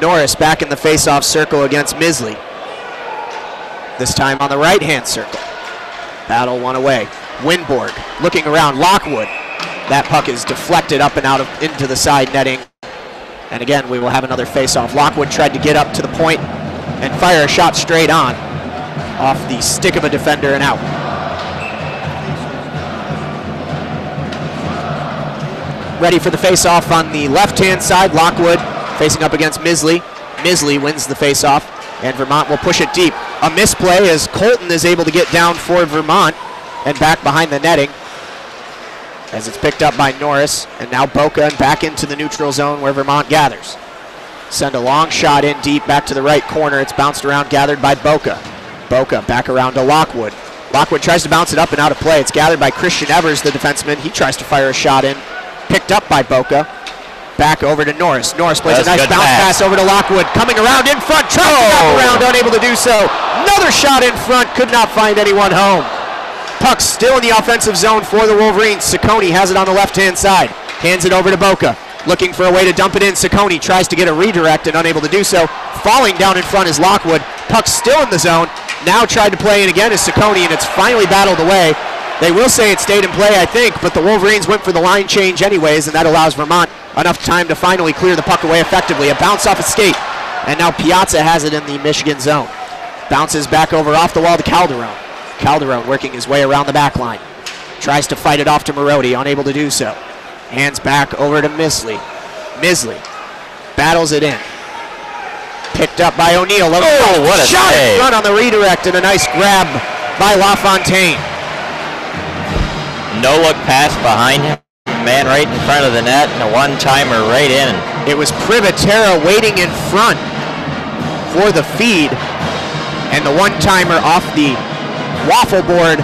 Norris back in the face-off circle against Misley. This time on the right-hand circle. Battle one away. Winborg looking around. Lockwood. That puck is deflected up and out into the side netting. And again, we will have another face-off. Lockwood tried to get up to the point and fire a shot straight on off the stick of a defender and out. Ready for the face-off on the left-hand side. Lockwood facing up against Misley. Misley wins the face-off, and Vermont will push it deep. A misplay as Colton is able to get down for Vermont and back behind the netting as it's picked up by Norris, and now Boca and back into the neutral zone where Vermont gathers. Send a long shot in deep back to the right corner. It's bounced around, gathered by Boca. Boca back around to Lockwood. Lockwood tries to bounce it up and out of play. It's gathered by Christian Evers, the defenseman. He tries to fire a shot in. Picked up by Boca. Back over to Norris. Norris plays a nice bounce pass over to Lockwood. Coming around in front, trying to wrap around, unable to do so. Another shot in front, could not find anyone home. Puck still in the offensive zone for the Wolverines. Ciccone has it on the left-hand side. Hands it over to Boca. Looking for a way to dump it in. Ciccone tries to get a redirect and unable to do so. Falling down in front is Lockwood. Puck still in the zone. Now tried to play it again is Ciccone, and it's finally battled away. They will say it stayed in play, I think, but the Wolverines went for the line change anyways, and that allows Vermont enough time to finally clear the puck away effectively. A bounce off a skate, and now Piazza has it in the Michigan zone. Bounces back over off the wall to Calderon. Calderon working his way around the back line. Tries to fight it off to Marodi, unable to do so. Hands back over to Misley. Misley battles it in. Picked up by O'Neill. Oh, what a shot save. in front on the redirect, and a nice grab by LaFontaine. No look pass behind him. Man right in front of the net, and a one-timer right in. It was Privatera waiting in front for the feed, and the one-timer off the waffle board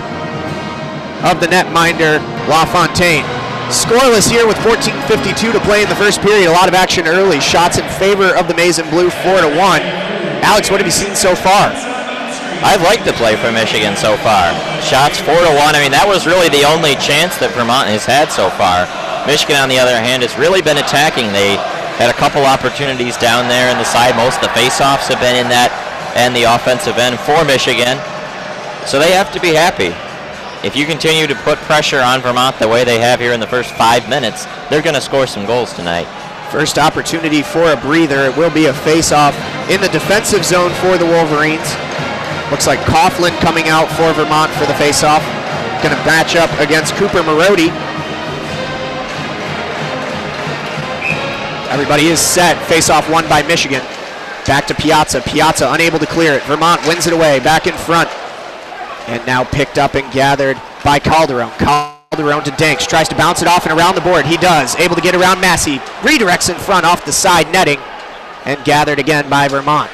of the netminder LaFontaine. Scoreless here with 14:52 to play in the first period. A lot of action early. Shots in favor of the Maize and Blue, 4-1. Alex, what have you seen so far? I've liked the play for Michigan so far. Shots 4-1. I mean, that was really the only chance that Vermont has had so far. Michigan, on the other hand, has really been attacking. They had a couple opportunities down there in the side. Most of the face-offs have been in that and the offensive end for Michigan. So they have to be happy. If you continue to put pressure on Vermont the way they have here in the first 5 minutes, they're going to score some goals tonight. First opportunity for a breather. It will be a face-off in the defensive zone for the Wolverines. Looks like Coughlin coming out for Vermont for the face-off. Going to match up against Cooper Marodi. Everybody is set. Face-off won by Michigan. Back to Piazza. Piazza unable to clear it. Vermont wins it away. Back in front. And now picked up and gathered by Calderon. Calderon to Danks, tries to bounce it off and around the board. He does, able to get around Massey. Redirects in front off the side netting and gathered again by Vermont.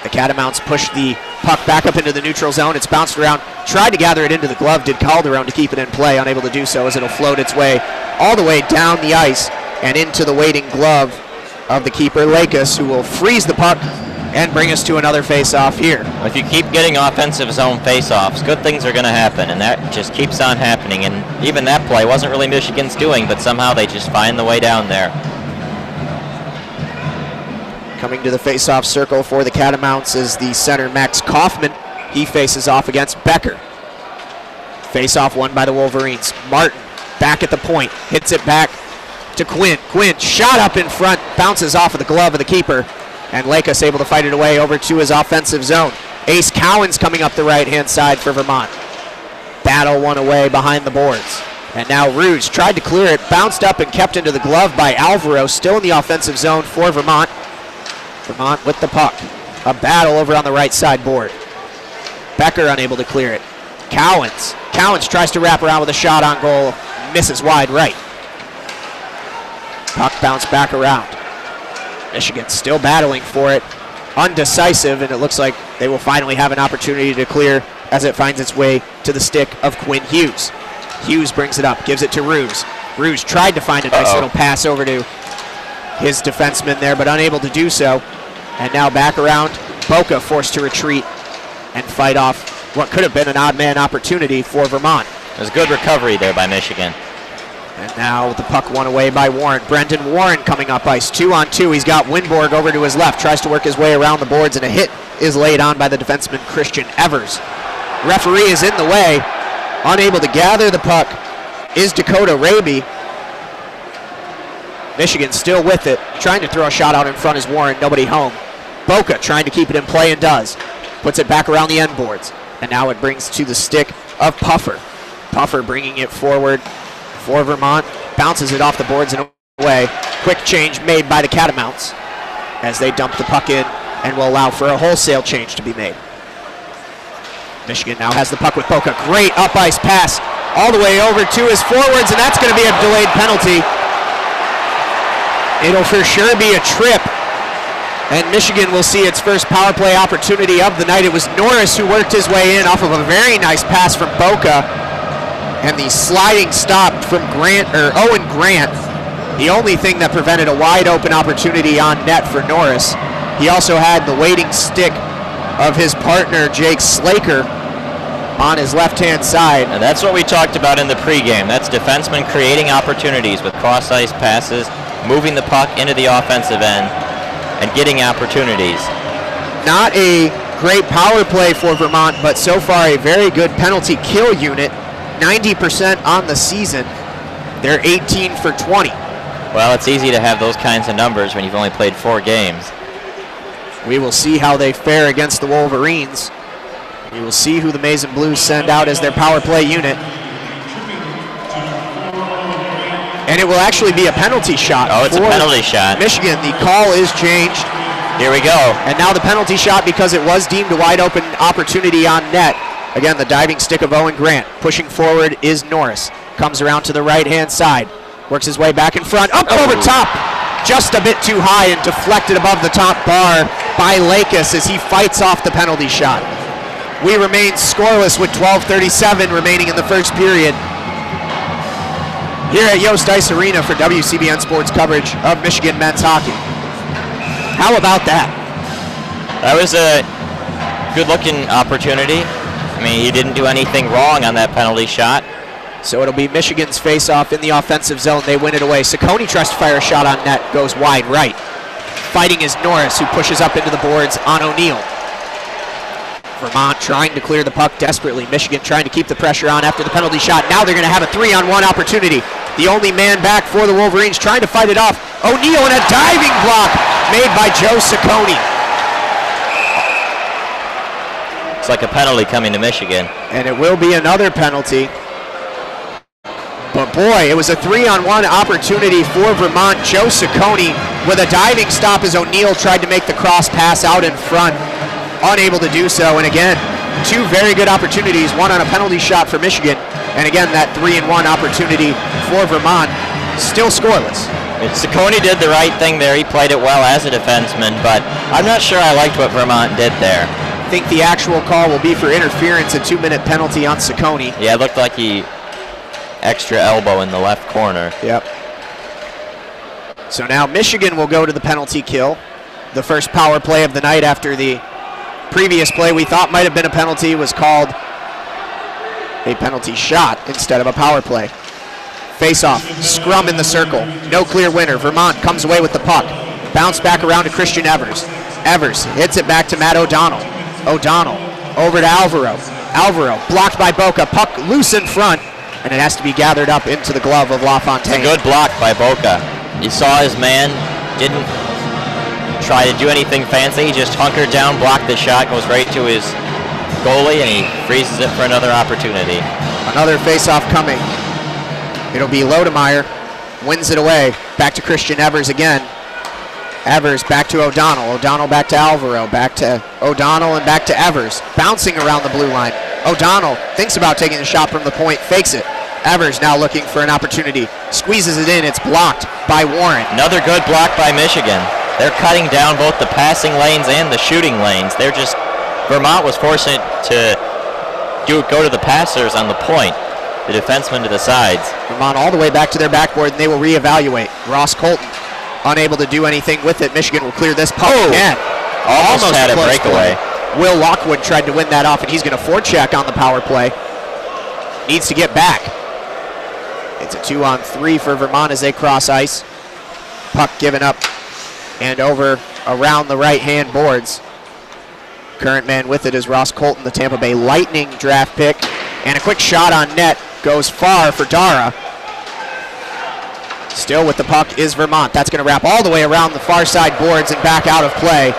The Catamounts push the puck back up into the neutral zone. It's bounced around, tried to gather it into the glove, did Calderon to keep it in play, unable to do so as it'll float its way all the way down the ice and into the waiting glove of the keeper, Lakis, who will freeze the puck and bring us to another face-off here. If you keep getting offensive zone face-offs, good things are going to happen, and that just keeps on happening. And even that play wasn't really Michigan's doing, but somehow they just find the way down there. Coming to the face-off circle for the Catamounts is the center, Max Kaufman. He faces off against Becker. Face-off won by the Wolverines. Martin back at the point, hits it back to Quinn. Quinn shot up in front, bounces off of the glove of the keeper, and Lakis able to fight it away over to his offensive zone. Ace Cowan's coming up the right-hand side for Vermont. Battle one away behind the boards. And now Rouge tried to clear it, bounced up and kept into the glove by Alvaro, still in the offensive zone for Vermont. Vermont with the puck. A battle over on the right side board. Becker unable to clear it. Cowens tries to wrap around with a shot on goal. Misses wide right. Puck bounced back around. Michigan still battling for it. Undecisive, and it looks like they will finally have an opportunity to clear as it finds its way to the stick of Quinn Hughes. Hughes brings it up, gives it to Rouge. Rouge tried to find a nice little pass over to his defenseman there, but unable to do so. And now back around, Boca forced to retreat and fight off what could have been an odd man opportunity for Vermont. It was good recovery there by Michigan. And now the puck won away by Warren. Brendan Warren coming up ice, 2-on-2. He's got Winborg over to his left, tries to work his way around the boards, and a hit is laid on by the defenseman Christian Evers. Referee is in the way, unable to gather the puck is Dakota Raby. Michigan still with it, trying to throw a shot out in front is Warren, nobody home. Boca trying to keep it in play and does. Puts it back around the end boards. And now it brings to the stick of Puffer. Puffer bringing it forward for Vermont. Bounces it off the boards and away. Quick change made by the Catamounts as they dump the puck in and will allow for a wholesale change to be made. Michigan now has the puck with Boca. Great up ice pass all the way over to his forwards, and that's going to be a delayed penalty. It'll for sure be a trip, and Michigan will see its first power play opportunity of the night. It was Norris who worked his way in off of a very nice pass from Boca, and the sliding stop from Owen Grant, the only thing that prevented a wide open opportunity on net for Norris. He also had the waiting stick of his partner Jake Slaker on his left-hand side. And that's what we talked about in the pregame. That's defensemen creating opportunities with cross-ice passes, moving the puck into the offensive end, and getting opportunities. Not a great power play for Vermont, but so far a very good penalty kill unit. 90% on the season. They're 18 for 20. Well, it's easy to have those kinds of numbers when you've only played 4 games. We will see how they fare against the Wolverines. We will see who the Maize and Blues send out as their power play unit. And it will actually be a penalty shot. Oh, it's a penalty shot. Michigan, the call is changed. Here we go. And now the penalty shot, because it was deemed a wide open opportunity on net. Again, the diving stick of Owen Grant. Pushing forward is Norris. Comes around to the right-hand side. Works his way back in front. Up over top. Just a bit too high and deflected above the top bar by Lakis as he fights off the penalty shot. We remain scoreless with 12:37 remaining in the first period here at Yost Ice Arena for WCBN Sports coverage of Michigan men's hockey. How about that? That was a good-looking opportunity. I mean, he didn't do anything wrong on that penalty shot. So it'll be Michigan's face-off in the offensive zone. They win it away. Ciccone tries to fire a shot on net, goes wide right. Fighting is Norris, who pushes up into the boards on O'Neill. Vermont trying to clear the puck desperately. Michigan trying to keep the pressure on after the penalty shot. Now they're going to have a 3-on-1 opportunity. The only man back for the Wolverines trying to fight it off. O'Neill and a diving block made by Joe Ciccone. It's like a penalty coming to Michigan. And it will be another penalty. But boy, it was a 3-on-1 opportunity for Vermont. Joe Ciccone with a diving stop as O'Neill tried to make the cross pass out in front. Unable to do so, and again, two very good opportunities, one on a penalty shot for Michigan, and again, that 3-and-1 opportunity for Vermont, still scoreless. Ciccone did the right thing there. He played it well as a defenseman, but I'm not sure I liked what Vermont did there. I think the actual call will be for interference, a 2-minute penalty on Ciccone. Yeah, it looked like he extra elbow in the left corner. Yep. So now Michigan will go to the penalty kill. The first power play of the night after the previous play we thought might have been a penalty was called a penalty shot instead of a power play. Face-off, scrum in the circle, no clear winner. Vermont comes away with the puck. Bounce back around to Christian Evers. Evers hits it back to Matt O'Donnell. O'Donnell over to Alvaro. Alvaro blocked by Boca, puck loose in front, and it has to be gathered up into the glove of LaFontaine. A good block by Boca. He saw his man, didn't try to do anything fancy, he just hunkered down, blocked the shot, goes right to his goalie, and he freezes it for another opportunity. Another face-off coming. It'll be Lodemeyer, wins it away, back to Christian Evers again. Evers back to O'Donnell, O'Donnell back to Alvaro, back to O'Donnell and back to Evers, bouncing around the blue line. O'Donnell thinks about taking the shot from the point, fakes it. Evers now looking for an opportunity, squeezes it in, it's blocked by Warren. Another good block by Michigan. They're cutting down both the passing lanes and the shooting lanes. Vermont was forced to go to the passers on the point, the defensemen to the sides. Vermont all the way back to their backboard, and they will reevaluate. Ross Colton unable to do anything with it. Michigan will clear this puck again. Almost had a breakaway. Will Lockwood tried to win that off, and he's going to forecheck on the power play. Needs to get back. It's a 2-on-3 for Vermont as they cross ice. Puck given up and over around the right-hand boards. Current man with it is Ross Colton, the Tampa Bay Lightning draft pick. And a quick shot on net goes far for Dara. Still with the puck is Vermont. That's going to wrap all the way around the far side boards and back out of play.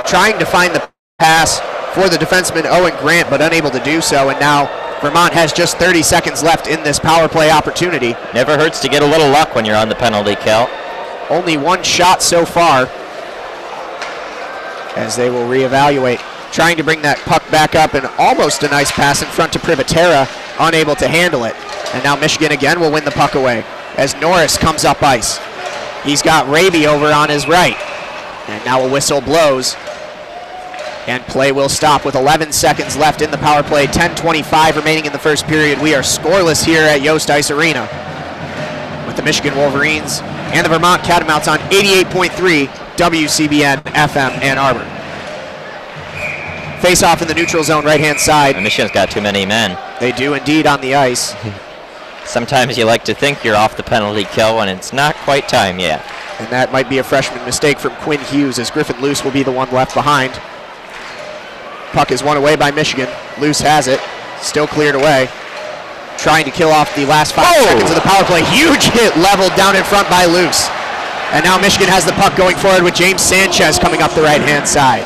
Trying to find the pass for the defenseman Owen Grant, but unable to do so. And now Vermont has just 30 seconds left in this power play opportunity. Never hurts to get a little luck when you're on the penalty kill. Only one shot so far as they will reevaluate. Trying to bring that puck back up, and almost a nice pass in front to Privatera, unable to handle it. And now Michigan again will win the puck away as Norris comes up ice. He's got Raby over on his right. And now a whistle blows. And play will stop with 11 seconds left in the power play. 10:25 remaining in the first period. We are scoreless here at Yost Ice Arena with the Michigan Wolverines and the Vermont Catamounts on 88.3 WCBN-FM Ann Arbor. Face off in the neutral zone, right-hand side. And Michigan's got too many men. They do indeed on the ice. Sometimes you like to think you're off the penalty kill when it's not quite time yet. And that might be a freshman mistake from Quinn Hughes, as Griffin Luce will be the one left behind. Puck is won away by Michigan. Luce has it, still cleared away. Trying to kill off the last 5 seconds of the power play. Huge hit leveled down in front by Luce. And now Michigan has the puck going forward with James Sanchez coming up the right-hand side.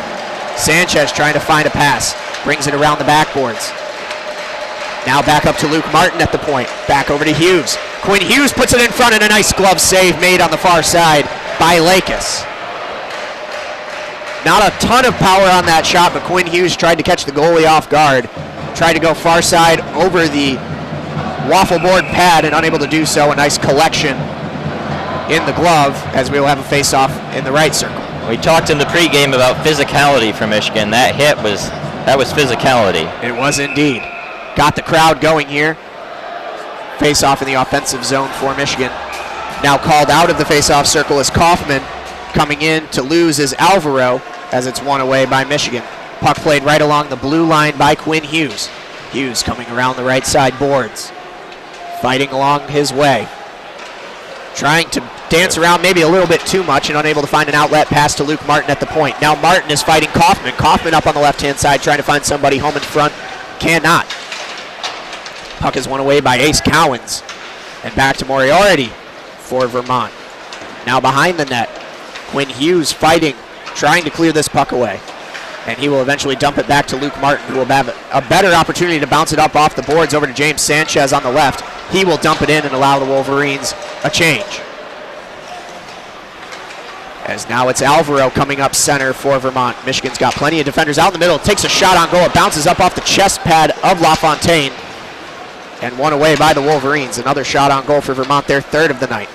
Sanchez trying to find a pass, brings it around the backboards. Now back up to Luke Martin at the point, back over to Hughes. Quinn Hughes puts it in front, and a nice glove save made on the far side by Lakis. Not a ton of power on that shot, but Quinn Hughes tried to catch the goalie off guard. Tried to go far side over the waffle board pad and unable to do so. A nice collection in the glove as we will have a face-off in the right circle. We talked in the pregame about physicality for Michigan. That hit was physicality. It was indeed. Got the crowd going here. Face-off in the offensive zone for Michigan. Now called out of the face-off circle is Kaufman. Coming in to lose is Alvaro as it's won away by Michigan. Puck played right along the blue line by Quinn Hughes. Hughes coming around the right side boards. Fighting along his way. Trying to dance around maybe a little bit too much and unable to find an outlet pass to Luke Martin at the point. Now Martin is fighting Kaufman. Kaufman up on the left-hand side trying to find somebody home in front. Cannot. Puck is won away by Ace Cowens. And back to Moriarty for Vermont. Now behind the net. Quinn Hughes fighting, trying to clear this puck away. And he will eventually dump it back to Luke Martin, who will have a better opportunity to bounce it up off the boards over to James Sanchez on the left. He will dump it in and allow the Wolverines a change. As now it's Alvaro coming up center for Vermont. Michigan's got plenty of defenders out in the middle. Takes a shot on goal. It bounces up off the chest pad of LaFontaine. And one away by the Wolverines. Another shot on goal for Vermont, their third of the night.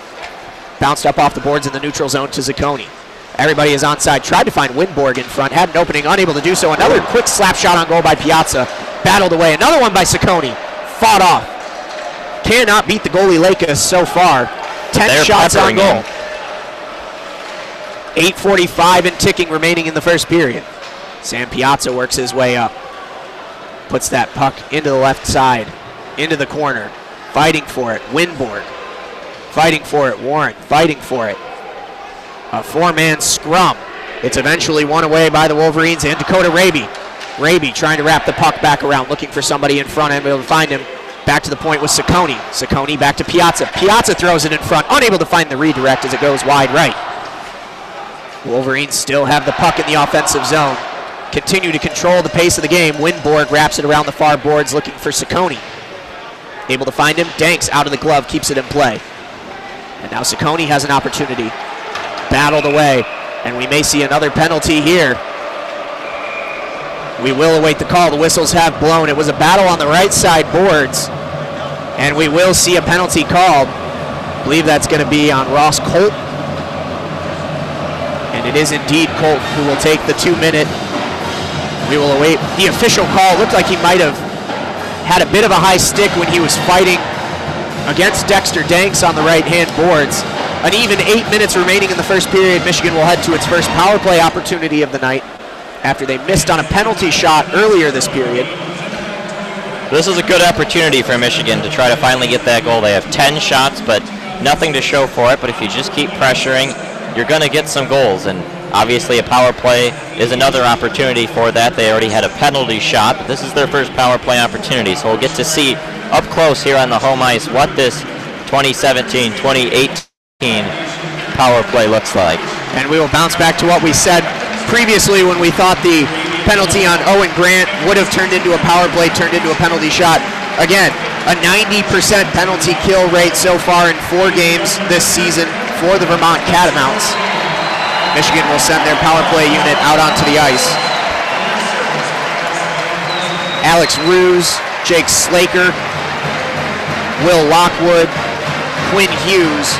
Bounced up off the boards in the neutral zone to Zacconi. Everybody is onside. Tried to find Winborg in front. Had an opening, unable to do so. Another quick slap shot on goal by Piazza. Battled away. Another one by Zacconi. Fought off. Cannot beat the goalie Lakers so far. 10 shots on goal. 8:45 and ticking remaining in the first period. Sam Piazza works his way up. Puts that puck into the left side. Into the corner. Fighting for it. Winborg. Fighting for it. Warren. Fighting for it. A four-man scrum. It's eventually won away by the Wolverines and Dakota Raby. Raby trying to wrap the puck back around, looking for somebody in front, unable to find him. Back to the point with Zacconi. Zacconi back to Piazza. Piazza throws it in front, unable to find the redirect as it goes wide right. Wolverines still have the puck in the offensive zone. Continue to control the pace of the game. Winborg wraps it around the far boards looking for Zacconi. Able to find him. Danks out of the glove, keeps it in play. And now Zacconi has an opportunity. Battled away, and we may see another penalty here. We will await the call. The whistles have blown. It was a battle on the right side boards, and we will see a penalty called. I believe that's going to be on Ross Colt. And it is indeed Colt who will take the 2-minute. We will await the official call. Looked like he might have had a bit of a high stick when he was fighting against Dexter Danks on the right-hand boards. An even 8 minutes remaining in the first period. Michigan will head to its first power play opportunity of the night after they missed on a penalty shot earlier this period. This is a good opportunity for Michigan to try to finally get that goal. They have 10 shots, but nothing to show for it. But if you just keep pressuring, you're going to get some goals. And obviously a power play is another opportunity for that. They already had a penalty shot, but this is their first power play opportunity. So we'll get to see up close here on the home ice what this 2017-2018 power play looks like. And we will bounce back to what we said previously when we thought the penalty on Owen Grant would have turned into a power play, turned into a penalty shot. Again, a 90% penalty kill rate so far in 4 games this season for the Vermont Catamounts. Michigan will send their power play unit out onto the ice. Alex Ruse, Jake Slaker, Will Lockwood, Quinn Hughes,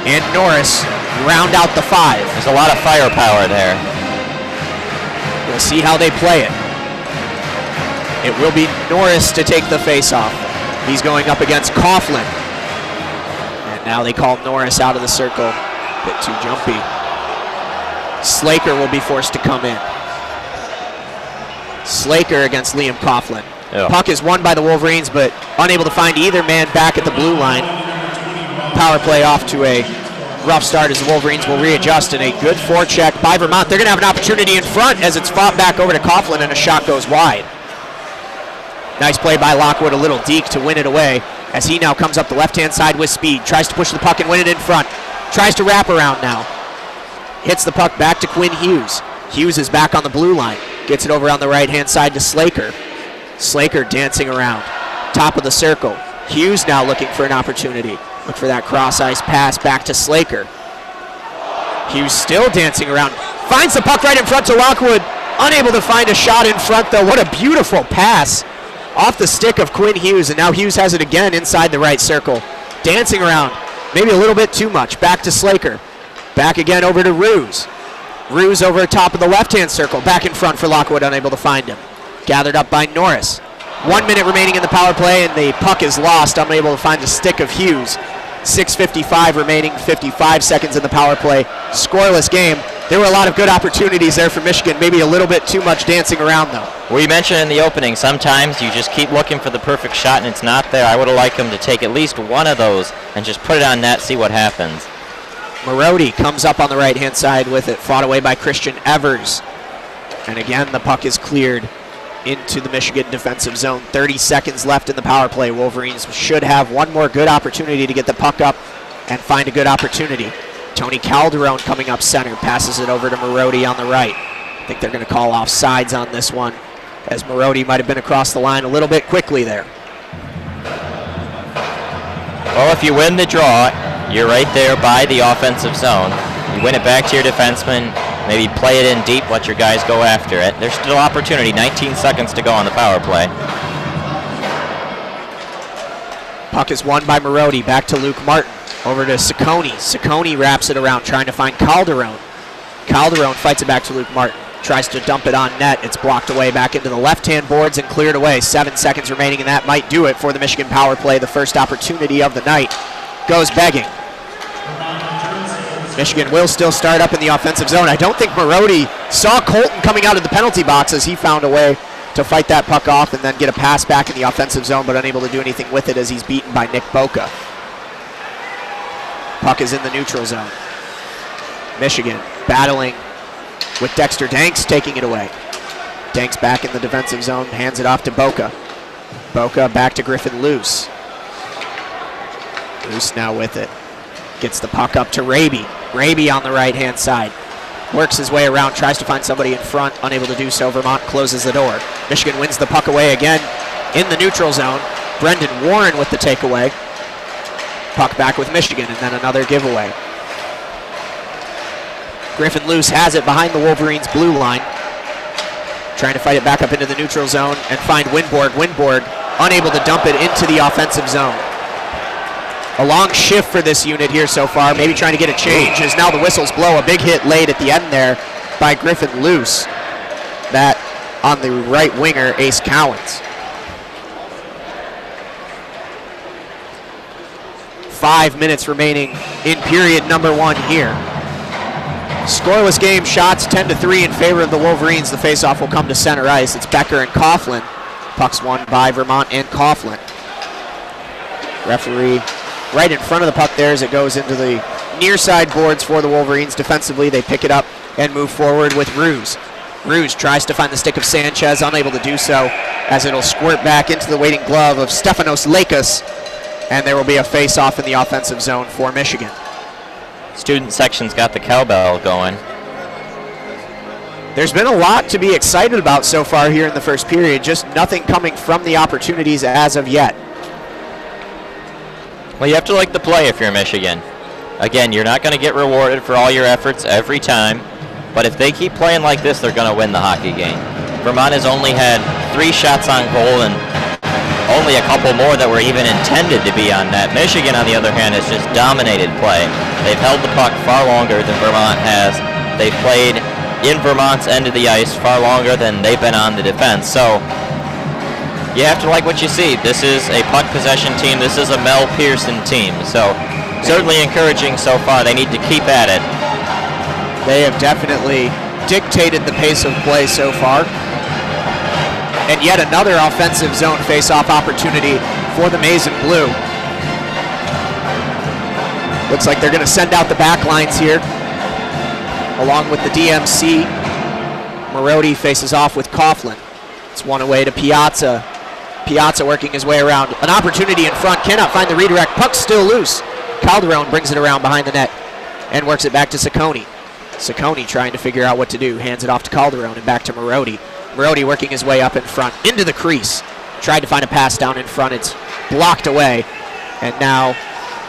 and Norris round out the 5. There's a lot of firepower there. We'll see how they play it. It will be Norris to take the face-off. He's going up against Coughlin. And now they call Norris out of the circle. A bit too jumpy. Slaker will be forced to come in. Slaker against Liam Coughlin. Yeah. Puck is won by the Wolverines, but unable to find either man back at the blue line. Power play off to a rough start as the Wolverines will readjust, and a good forecheck by Vermont. They're going to have an opportunity in front as it's fought back over to Coughlin, and a shot goes wide. Nice play by Lockwood, a little deke to win it away as he now comes up the left-hand side with speed. Tries to push the puck and win it in front. Tries to wrap around now. Hits the puck back to Quinn Hughes. Hughes is back on the blue line. Gets it over on the right-hand side to Slaker. Slaker dancing around. Top of the circle. Hughes now looking for an opportunity. Look for that cross-ice pass back to Slaker. Hughes still dancing around. Finds the puck right in front to Lockwood. Unable to find a shot in front, though. What a beautiful pass off the stick of Quinn Hughes, and now Hughes has it again inside the right circle. Dancing around. Maybe a little bit too much. Back to Slaker. Back again over to Ruse. Ruse over top of the left-hand circle. Back in front for Lockwood, unable to find him. Gathered up by Norris. 1 minute remaining in the power play, and the puck is lost. Unable to find the stick of Hughes. 6:55 remaining, 55 seconds in the power play. Scoreless game. There were a lot of good opportunities there for Michigan. Maybe a little bit too much dancing around, though. We mentioned in the opening, sometimes you just keep looking for the perfect shot and it's not there. I would have liked him to take at least one of those and just put it on net, see what happens. Marodi comes up on the right-hand side with it, fought away by Christian Evers. And again, the puck is cleared into the Michigan defensive zone. 30 seconds left in the power play. Wolverines should have one more good opportunity to get the puck up and find a good opportunity. Tony Calderon coming up center, passes it over to Marodi on the right. I think they're going to call off sides on this one, as Marodi might have been across the line a little bit quickly there. Well, if you win the draw, you're right there by the offensive zone. You win it back to your defenseman, maybe play it in deep, let your guys go after it. There's still opportunity, 19 seconds to go on the power play. Puck is won by Marodi, back to Luke Martin, over to Ciccone. Ciccone wraps it around, trying to find Calderon. Calderon fights it back to Luke Martin, tries to dump it on net. It's blocked away back into the left-hand boards and cleared away. 7 seconds remaining, and that might do it for the Michigan power play. The first opportunity of the night goes begging. Michigan will still start up in the offensive zone. I don't think Marodi saw Colton coming out of the penalty box as he found a way to fight that puck off and then get a pass back in the offensive zone, but unable to do anything with it as he's beaten by Nick Boca. Puck is in the neutral zone. Michigan battling with Dexter Danks, taking it away. Danks back in the defensive zone, hands it off to Boca. Boca back to Griffin Luce. Luce now with it. Gets the puck up to Raby. Raby on the right-hand side. Works his way around, tries to find somebody in front, unable to do so. Vermont closes the door. Michigan wins the puck away again in the neutral zone. Brendan Warren with the takeaway. Puck back with Michigan, and then another giveaway. Griffin Luce has it behind the Wolverines' blue line. Trying to fight it back up into the neutral zone and find Winborg. Winborg unable to dump it into the offensive zone. A long shift for this unit here so far, maybe trying to get a change as now the whistles blow. A big hit late at the end there by Griffin Luce. That on the right winger, Ace Cowens. 5 minutes remaining in period number 1 here. Scoreless game, shots 10-3 in favor of the Wolverines. The faceoff will come to center ice. It's Becker and Coughlin. Puck's won by Vermont and Coughlin. Referee right in front of the puck there as it goes into the near side boards for the Wolverines. Defensively, they pick it up and move forward with Ruse. Ruse tries to find the stick of Sanchez, unable to do so, as it'll squirt back into the waiting glove of Stefanos Lakis, and there will be a face-off in the offensive zone for Michigan. Student section's got the cowbell going. There's been a lot to be excited about so far here in the first period, just nothing coming from the opportunities as of yet. Well, you have to like the play if you're Michigan. Again, you're not going to get rewarded for all your efforts every time, but if they keep playing like this, they're going to win the hockey game. Vermont has only had 3 shots on goal and only a couple more that were even intended to be on net. Michigan, on the other hand, has just dominated play. They've held the puck far longer than Vermont has. They've played in Vermont's end of the ice far longer than they've been on the defense. So you have to like what you see. This is a puck possession team. This is a Mel Pearson team. So certainly encouraging so far. They need to keep at it. They have definitely dictated the pace of play so far. And yet another offensive zone face-off opportunity for the Maize and Blue. Looks like they're going to send out the back lines here, along with the DMC. Marodi faces off with Coughlin. It's one away to Piazza. Piazza working his way around. An opportunity in front, cannot find the redirect. Puck's still loose. Calderon brings it around behind the net and works it back to Ciccone. Ciccone trying to figure out what to do. Hands it off to Calderon and back to Marodi. Marodi working his way up in front, into the crease. Tried to find a pass down in front. It's blocked away. And now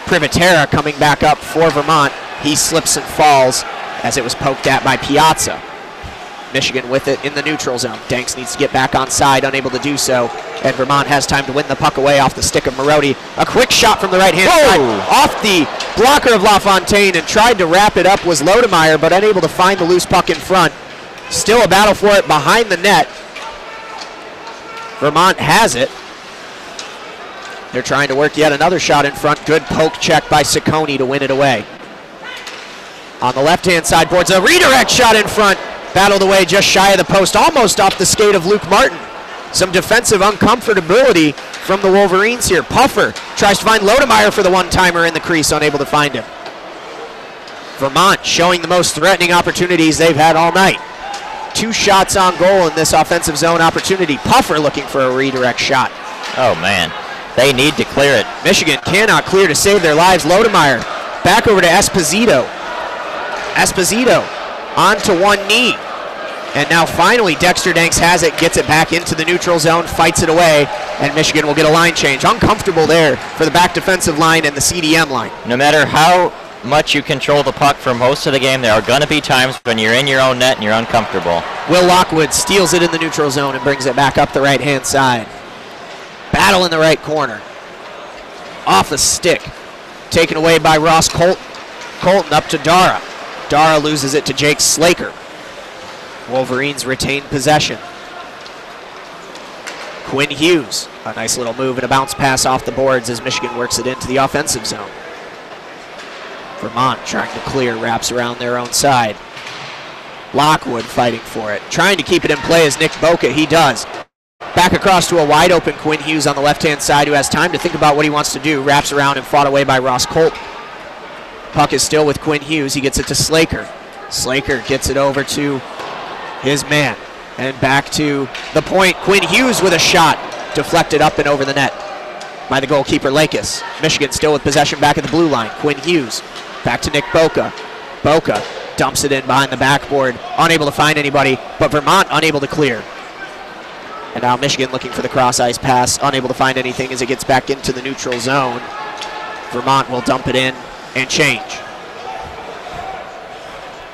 Privatera coming back up for Vermont. He slips and falls as it was poked at by Piazza. Michigan with it in the neutral zone. Danks needs to get back on side, unable to do so. And Vermont has time to win the puck away off the stick of Marodi. A quick shot from the right-hand side. Off the blocker of LaFontaine and tried to wrap it up was Lodemeyer, but unable to find the loose puck in front. Still a battle for it behind the net. Vermont has it. They're trying to work yet another shot in front. Good poke check by Ciccone to win it away. On the left-hand side boards, a redirect shot in front. Battled away just shy of the post, almost off the skate of Luke Martin. Some defensive uncomfortability from the Wolverines here. Puffer tries to find Lodemeyer for the one-timer in the crease, unable to find him. Vermont showing the most threatening opportunities they've had all night. 2 shots on goal in this offensive zone opportunity. Puffer looking for a redirect shot. Oh, man. They need to clear it. Michigan cannot clear to save their lives. Lodemeyer back over to Esposito. Esposito onto one knee. And now finally Dexter Danks has it, gets it back into the neutral zone, fights it away, and Michigan will get a line change. Uncomfortable there for the back defensive line and the CDM line. No matter how much you control the puck for most of the game, there are going to be times when you're in your own net and you're uncomfortable. Will Lockwood steals it in the neutral zone and brings it back up the right-hand side. Battle in the right corner. Off the stick. Taken away by Ross Colton. Colton up to Dara. Dara loses it to Jake Slaker. Wolverines retain possession. Quinn Hughes. A nice little move and a bounce pass off the boards as Michigan works it into the offensive zone. Vermont trying to clear, wraps around their own side. Lockwood fighting for it. Trying to keep it in play as Nick Boca, he does. Back across to a wide open Quinn Hughes on the left-hand side who has time to think about what he wants to do. Wraps around and fought away by Ross Colton. Puck is still with Quinn Hughes. He gets it to Slaker. Slaker gets it over to his man. And back to the point. Quinn Hughes with a shot. Deflected up and over the net by the goalkeeper Lakis. Michigan still with possession back at the blue line. Quinn Hughes back to Nick Boca. Boca dumps it in behind the backboard. Unable to find anybody, but Vermont unable to clear. And now Michigan looking for the cross-ice pass. Unable to find anything as it gets back into the neutral zone. Vermont will dump it in and change.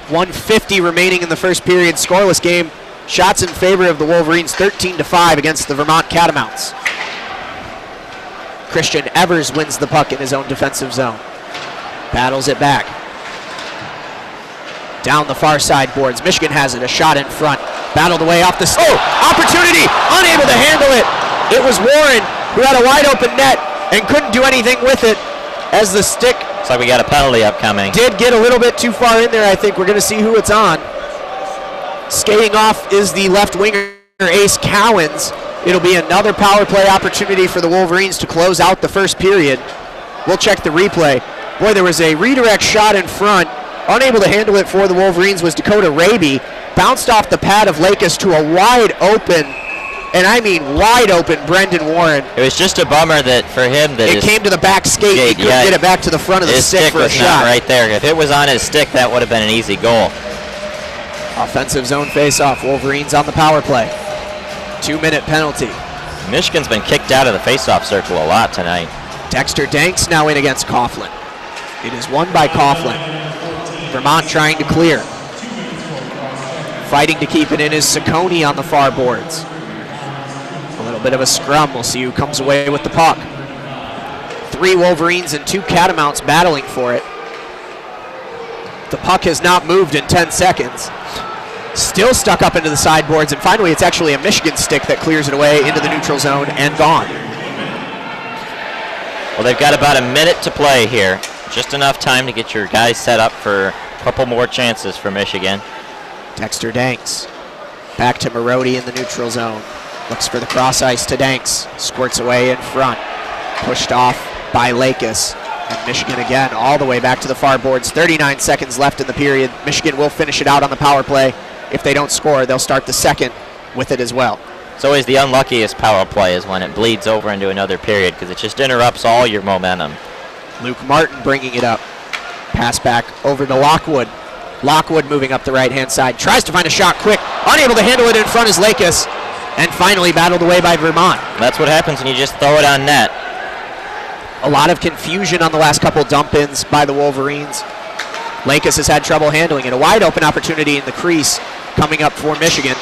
1:50 remaining in the first period. Scoreless game. Shots in favor of the Wolverines, 13-5 against the Vermont Catamounts. Christian Evers wins the puck in his own defensive zone. Battles it back. Down the far side boards. Michigan has it, a shot in front. Battled away off the stick. Oh, opportunity! Unable to handle it. It was Warren who had a wide open net and couldn't do anything with it as the stick. Looks like we got a penalty upcoming. Did get a little bit too far in there, I think. We're going to see who it's on. Skating off is the left winger, Ace Cowens. It'll be another power play opportunity for the Wolverines to close out the first period. We'll check the replay. Boy, there was a redirect shot in front. Unable to handle it for the Wolverines was Dakota Raby. Bounced off the pad of Lakis to a wide open, and I mean wide open, Brendan Warren. It was just a bummer that for him that it came to the back skate. He couldn't get it back to the front of the stick for a shot. Right there. If it was on his stick, that would have been an easy goal. Offensive zone face-off. Wolverines on the power play. 2-minute penalty. Michigan's been kicked out of the face-off circle a lot tonight. Dexter Danks now in against Coughlin. It is won by Coughlin. Vermont trying to clear. Fighting to keep it in is Saccone on the far boards. A little bit of a scrum. We'll see who comes away with the puck. 3 Wolverines and 2 Catamounts battling for it. The puck has not moved in 10 seconds. Still stuck up into the sideboards, and finally it's actually a Michigan stick that clears it away into the neutral zone and gone. Well, they've got about a minute to play here. Just enough time to get your guys set up for a couple more chances for Michigan. Dexter Danks. Back to Marody in the neutral zone. Looks for the cross ice to Danks. Squirts away in front. Pushed off by Lakis. And Michigan again all the way back to the far boards. 39 seconds left in the period. Michigan will finish it out on the power play. If they don't score, they'll start the second with it as well. It's always the unluckiest power play is when it bleeds over into another period because it just interrupts all your momentum. Luke Martin bringing it up. Pass back over to Lockwood. Lockwood moving up the right-hand side. Tries to find a shot quick. Unable to handle it in front is Lakis. And finally battled away by Vermont. That's what happens when you just throw it on net. A lot of confusion on the last couple dump-ins by the Wolverines. Lakis has had trouble handling it. A wide open opportunity in the crease coming up for Michigan.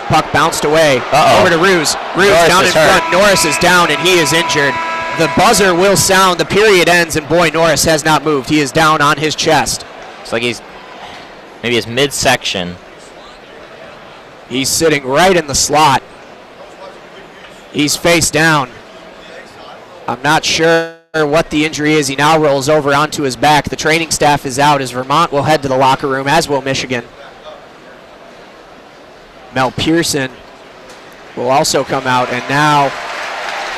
Puck bounced away. Over to Ruse. Ruse down in front. Norris is down and he is injured. The buzzer will sound. The period ends and boy, Norris has not moved. He is down on his chest. It's like he's maybe his midsection. He's sitting right in the slot. He's face down. I'm not sure what the injury is. He now rolls over onto his back. The training staff is out as Vermont will head to the locker room, as will Michigan. Mel Pearson will also come out, and now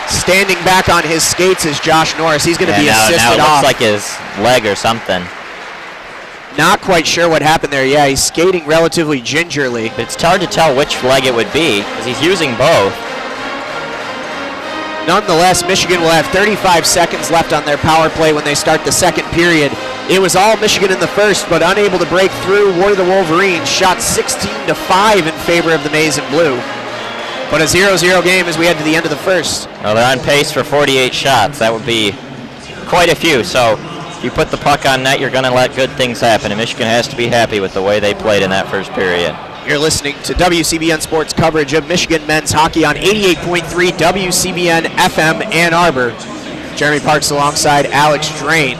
standing back on his skates is Josh Norris. He's going to be assisted off. Now it looks like his leg or something. Not quite sure what happened there. Yeah, he's skating relatively gingerly. It's hard to tell which leg it would be because he's using both. Nonetheless, Michigan will have 35 seconds left on their power play when they start the second period. It was all Michigan in the first, but unable to break through were the Wolverines. Shot 16-5 in favor of the Maize and Blue. But a 0-0 game as we head to the end of the first. Well, they're on pace for 48 shots. That would be quite a few. So you put the puck on net, you're going to let good things happen, and Michigan has to be happy with the way they played in that first period. You're listening to WCBN Sports coverage of Michigan men's hockey on 88.3 WCBN-FM Ann Arbor. Jeremy Parks alongside Alex Drain.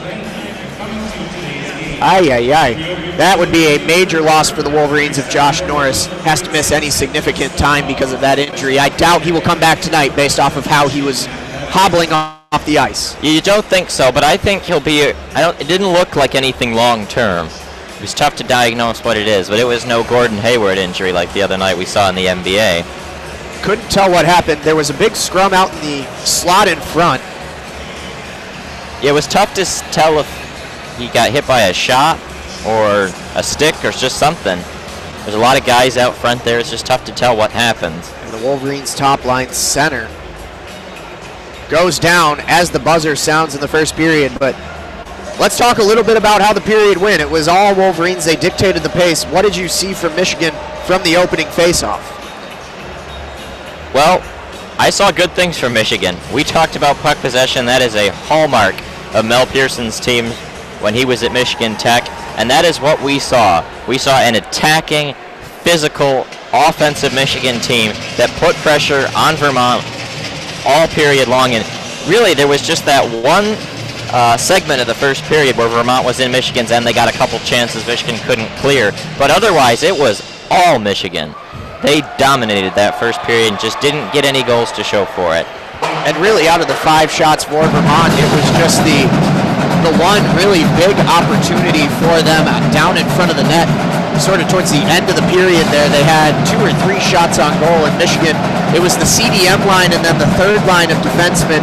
That would be a major loss for the Wolverines if Josh Norris has to miss any significant time because of that injury. I doubt he will come back tonight based off of how he was hobbling off the ice. You don't think so, but I think he'll be, it didn't look like anything long term. It was tough to diagnose what it is, but it was no Gordon Hayward injury like the other night we saw in the NBA. Couldn't tell what happened. There was a big scrum out in the slot in front. Yeah, it was tough to tell if he got hit by a shot or a stick or just something. There's a lot of guys out front there. It's just tough to tell what happens. And the Wolverines top line center goes down as the buzzer sounds in the first period, but let's talk a little bit about how the period went. It was all Wolverines. They dictated the pace. What did you see from Michigan from the opening faceoff? Well, I saw good things from Michigan. We talked about puck possession. That is a hallmark of Mel Pearson's team when he was at Michigan Tech, and that is what we saw. We saw an attacking, physical, offensive Michigan team that put pressure on Vermont all period long, and really there was just that one segment of the first period where Vermont was in Michigan's end. They got a couple chances Michigan couldn't clear, but otherwise it was all Michigan. They dominated that first period and just didn't get any goals to show for it. And really out of the 5 shots for Vermont, it was just the one really big opportunity for them down in front of the net. Sort of towards the end of the period there, they had 2 or 3 shots on goal in Michigan. It was the CDM line and then the third line of defensemen,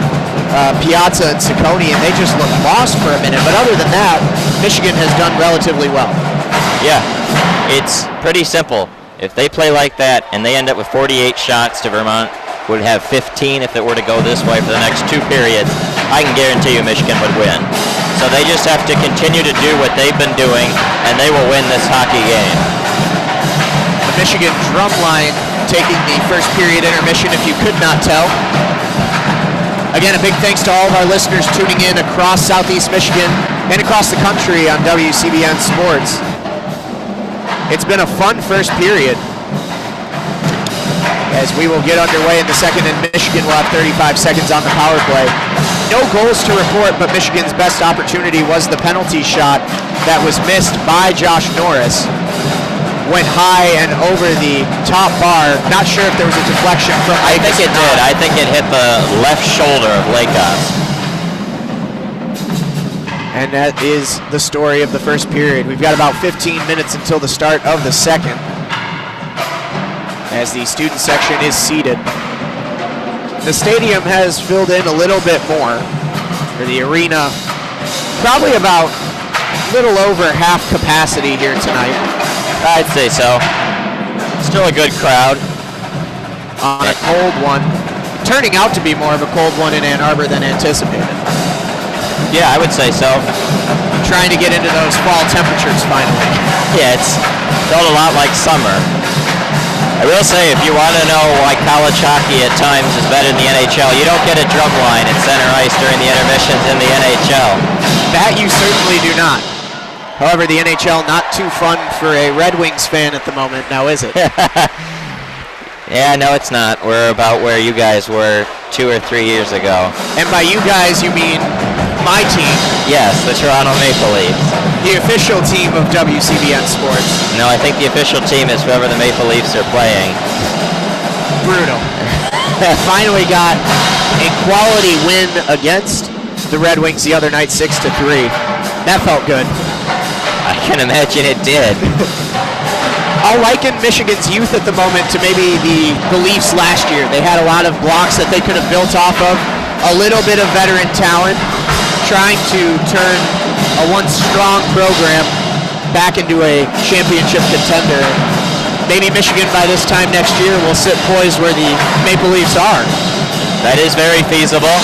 Piazza and Ciccone, and they just looked lost for a minute. But other than that, Michigan has done relatively well. Yeah, it's pretty simple. If they play like that and they end up with 48 shots to Vermont, would have 15 if it were to go this way for the next 2 periods, I can guarantee you Michigan would win. So they just have to continue to do what they've been doing, and they will win this hockey game. The Michigan drum line taking the first period intermission, if you could not tell. Again, a big thanks to all of our listeners tuning in across Southeast Michigan and across the country on WCBN Sports. It's been a fun first period, as we will get underway in the second, and Michigan will have 35 seconds on the power play. No goals to report, but Michigan's best opportunity was the penalty shot that was missed by Josh Norris. Went high and over the top bar. Not sure if there was a deflection from Lakos. I think it did. I think it hit the left shoulder of Lakos. And that is the story of the first period. We've got about 15 minutes until the start of the second, as the student section is seated. The stadium has filled in a little bit more, for the arena probably about a little over half capacity here tonight. I'd say so. Still a good crowd. On a cold one, turning out to be more of a cold one in Ann Arbor than anticipated. Yeah, I would say so. Trying to get into those fall temperatures finally. Yeah, it's felt a lot like summer. I will say, if you want to know why college hockey at times is better than the NHL, you don't get a drum line at center ice during the intermissions in the NHL. That you certainly do not. However, the NHL not too fun for a Red Wings fan at the moment, now is it? Yeah, no, it's not. We're about where you guys were 2 or 3 years ago. And by you guys, you mean my team. Yes, the Toronto Maple Leafs. The official team of WCBN Sports. No, I think the official team is whoever the Maple Leafs are playing. Brutal. Finally got a quality win against the Red Wings the other night, 6-3. That felt good. I can imagine it did. I'll liken Michigan's youth at the moment to maybe the Leafs last year. They had a lot of blocks that they could have built off of, a little bit of veteran talent, trying to turn a once strong program back into a championship contender. Maybe Michigan by this time next year will sit poised where the Maple Leafs are. That is very feasible.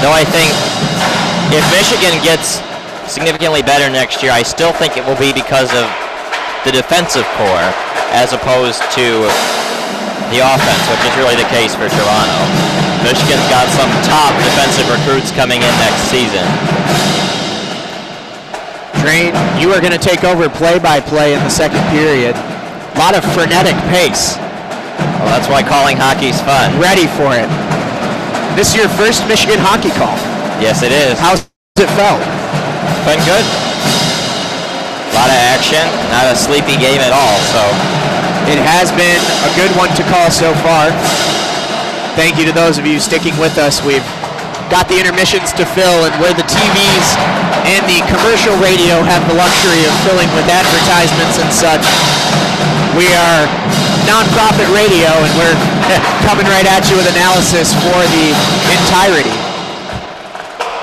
Though I think if Michigan gets significantly better next year, I still think it will be because of the defensive core as opposed to the offense, which is really the case for Toronto. Michigan's got some top defensive recruits coming in next season. Drain, you are going to take over play-by-play in the second period. A lot of frenetic pace. Well, that's why calling hockey's fun. Ready for it. This is your first Michigan hockey call. Yes, it is. How's it felt? It's been good. A lot of action, not a sleepy game at all, so. It has been a good one to call so far. Thank you to those of you sticking with us. We've got the intermissions to fill, and where the TVs and the commercial radio have the luxury of filling with advertisements and such, we are nonprofit radio, and we're coming right at you with analysis for the entirety.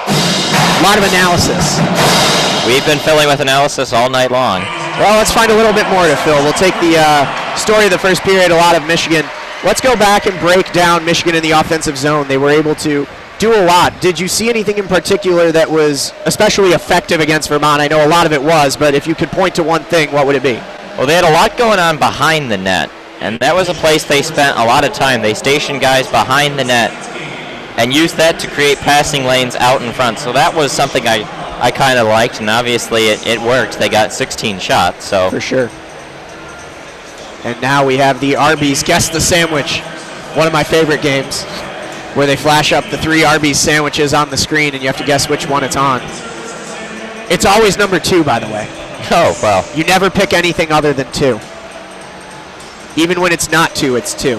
A lot of analysis. We've been filling with analysis all night long. Well, let's find a little bit more to fill. We'll take the story of the first period, a lot of Michigan. Let's go back and break down Michigan in the offensive zone. They were able to do a lot. Did you see anything in particular that was especially effective against Vermont? I know a lot of it was, but if you could point to one thing, what would it be? Well, they had a lot going on behind the net, and that was a place they spent a lot of time. They stationed guys behind the net and used that to create passing lanes out in front. So that was something I kind of liked, and obviously it worked. They got 16 shots. So for sure. And now we have the Arby's Guess the Sandwich, one of my favorite games, where they flash up the 3 Arby's sandwiches on the screen and you have to guess which one it's on. It's always number 2, by the way. Oh, well. You never pick anything other than 2. Even when it's not 2, it's 2.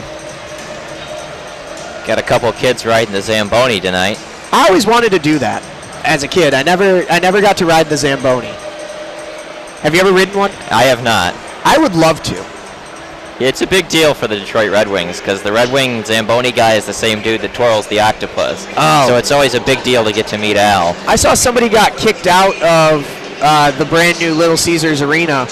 Got a couple kids riding the Zamboni tonight. I always wanted to do that as a kid. I never got to ride the Zamboni. Have you ever ridden one? I have not. I would love to. It's a big deal for the Detroit Red Wings because the Red Wing Zamboni guy is the same dude that twirls the octopus. Oh. So it's always a big deal to get to meet Al. I saw somebody got kicked out of the brand new Little Caesars Arena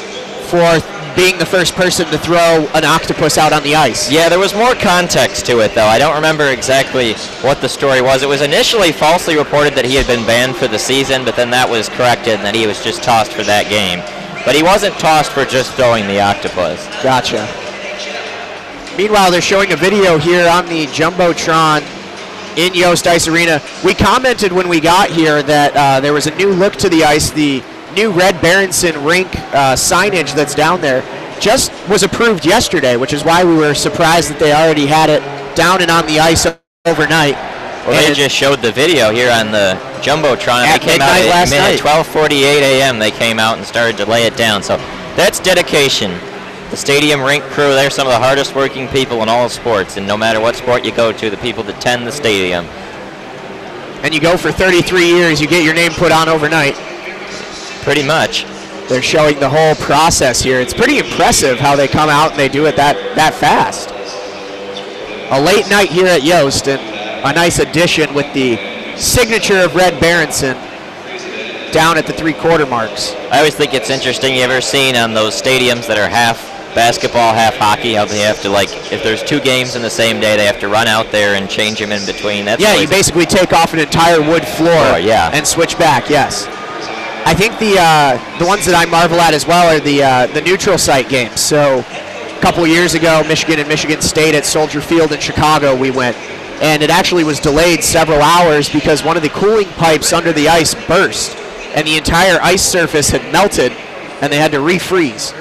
for being the first person to throw an octopus out on the ice. Yeah, there was more context to it, though. I don't remember exactly what the story was. It was initially falsely reported that he had been banned for the season, but then that was corrected and that he was just tossed for that game. But he wasn't tossed for just throwing the octopus. Gotcha. Meanwhile, they're showing a video here on the Jumbotron in Yost Ice Arena. We commented when we got here that there was a new look to the ice. The new Red Berenson rink signage that's down there just was approved yesterday, which is why we were surprised that they already had it down and on the ice overnight. Well, they just showed the video here on the Jumbotron. At they came midnight out last night. 12:48 a.m. They came out and started to lay it down. So that's dedication. The stadium rink crew, they're some of the hardest working people in all sports, and no matter what sport you go to, the people that tend the stadium. And you go for 33 years, you get your name put on overnight. Pretty much. They're showing the whole process here. It's pretty impressive how they come out and they do it that fast. A late night here at Yost, and a nice addition with the signature of Red Berenson down at the 3/4 marks. I always think it's interesting. You ever seen on those stadiums that are half basketball, half hockey, how they have to, like, if there's 2 games in the same day, they have to run out there and change them in between. That's yeah, you basically take off an entire wood floor and switch back, yes. I think the ones that I marvel at as well are the neutral site games. So a couple years ago, Michigan and Michigan State at Soldier Field in Chicago, we went. And it actually was delayed several hours because one of the cooling pipes under the ice burst, and the entire ice surface had melted, and they had to refreeze.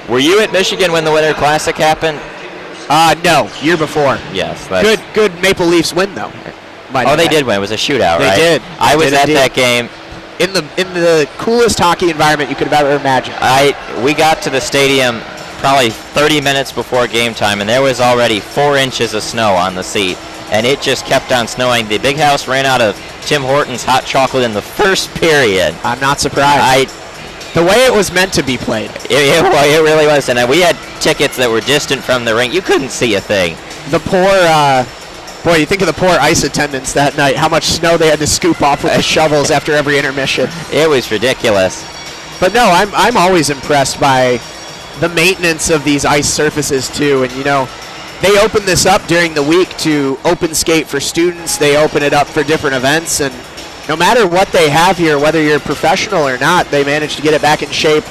Were you at Michigan when the Winter Classic happened? No, year before. Yes. Good Maple Leafs win, though. Oh, they did win. It was a shootout, right? They did. I was at that game. In the coolest hockey environment you could have ever imagined. We got to the stadium probably 30 minutes before game time, and there was already 4 inches of snow on the seat, and it just kept on snowing. The Big House ran out of Tim Hortons hot chocolate in the first period. I'm not surprised. The way it was meant to be played. It really was, and we had tickets that were distant from the rink. You couldn't see a thing. The poor... Boy, you think of the poor ice attendants that night, how much snow they had to scoop off with the shovels after every intermission. It was ridiculous. But no, I'm always impressed by the maintenance of these ice surfaces too. And you know, they open this up during the week to open skate for students. They open it up for different events, and no matter what they have here, whether you're professional or not, they manage to get it back in shape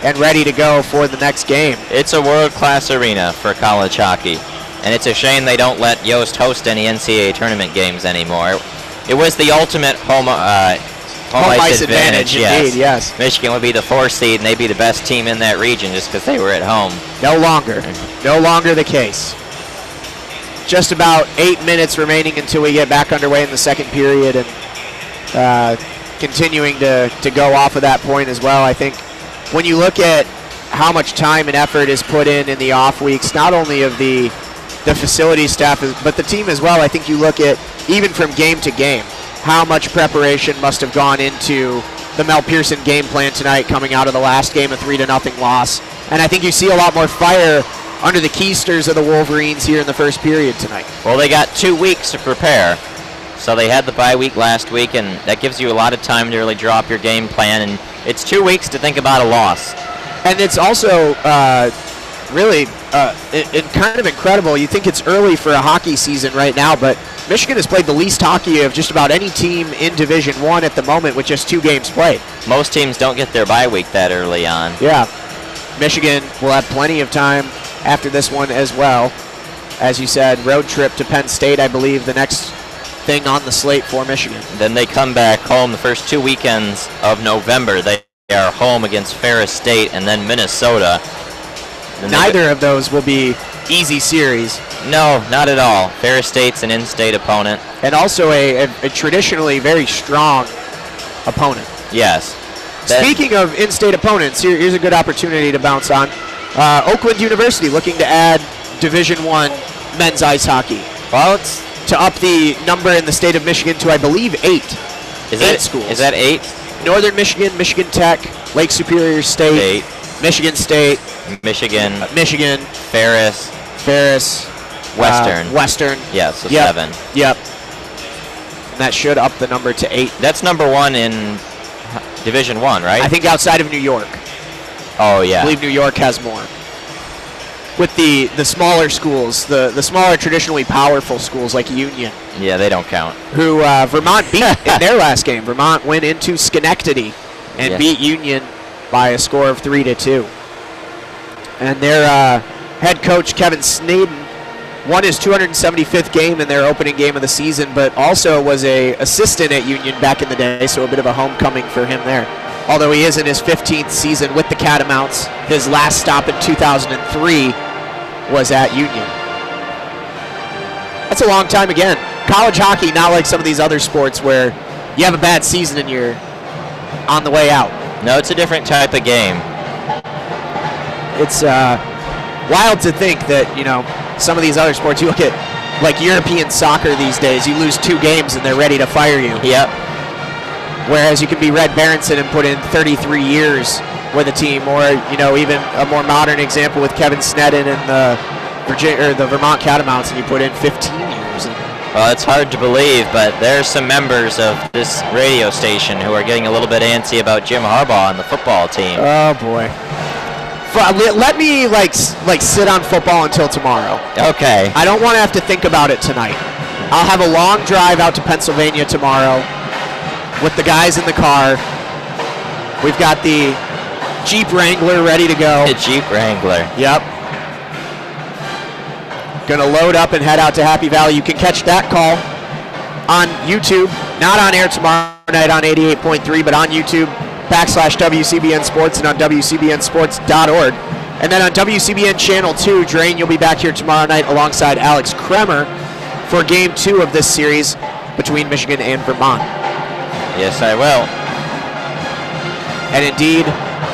and ready to go for the next game. It's a world-class arena for college hockey. And it's a shame they don't let Yost host any NCAA tournament games anymore. It was the ultimate home Home ice advantage, indeed, yes. Michigan would be the 4 seed, and they'd be the best team in that region just because they were at home. No longer the case. Just about 8 minutes remaining until we get back underway in the second period, and continuing to go off of that point as well. I think when you look at how much time and effort is put in the off weeks, not only of the facility staff, but the team as well, I think you look at, even from game to game, how much preparation must have gone into the Mel Pearson game plan tonight coming out of the last game, a 3-0 loss. And I think you see a lot more fire under the keysters of the Wolverines here in the first period tonight. Well, they got 2 weeks to prepare. So they had the bye week last week, and that gives you a lot of time to really draw up your game plan. And it's 2 weeks to think about a loss. And it's also really kind of incredible. You think it's early for a hockey season right now, but Michigan has played the least hockey of just about any team in Division I at the moment with just 2 games played. Most teams don't get their bye week that early on. Yeah. Michigan will have plenty of time after this one as well. As you said, road trip to Penn State, I believe, the next thing on the slate for Michigan. Then they come back home the first 2 weekends of November. They are home against Ferris State and then Minnesota. Neither of those will be easy series. No, not at all. Ferris State's an in-state opponent. And also a traditionally very strong opponent. Yes. Speaking of in-state opponents, here's a good opportunity to bounce on. Oakland University looking to add Division I men's ice hockey. Well, it's to up the number in the state of Michigan to, I believe, 8. Eight schools. Is that 8? Northern Michigan, Michigan Tech, Lake Superior State, Michigan State, Michigan, Ferris, Western. Yeah, so 7. Yep. And that should up the number to 8. That's number 1 in Division I, right? I think outside of New York. Oh, yeah. I believe New York has more. With the smaller schools, the smaller traditionally powerful schools like Union. Yeah, they don't count. Who Vermont beat in their last game. Vermont went into Schenectady and beat Union by a score of 3-2. And their head coach, Kevin Snaden, won his 275th game in their opening game of the season, but also was a assistant at Union back in the day, so a bit of a homecoming for him there. Although he is in his 15th season with the Catamounts, his last stop in 2003 was at Union. That's a long time again. College hockey, not like some of these other sports where you have a bad season and you're on the way out. No, it's a different type of game. It's wild to think that, some of these other sports, you look at like European soccer these days, you lose 2 games and they're ready to fire you. Yep. Whereas you can be Red Berenson and put in 33 years with a team, or even a more modern example with Kevin Sneddon and the Vermont Catamounts, and you put in 15 years. Well, it's hard to believe, but there's some members of this radio station who are getting a little bit antsy about Jim Harbaugh and the football team. Oh boy. Let me sit on football until tomorrow. Okay. I don't want to have to think about it tonight. I'll have a long drive out to Pennsylvania tomorrow with the guys in the car. We've got the Jeep Wrangler ready to go. The Jeep Wrangler. Yep. Gonna load up and head out to Happy Valley. You can catch that call on YouTube. Not on air tomorrow night on 88.3, but on YouTube /WCBN Sports and on WCBNsports.org. And then on WCBN Channel 2, Drain, you'll be back here tomorrow night alongside Alex Kremer for Game 2 of this series between Michigan and Vermont. Yes, I will. And indeed,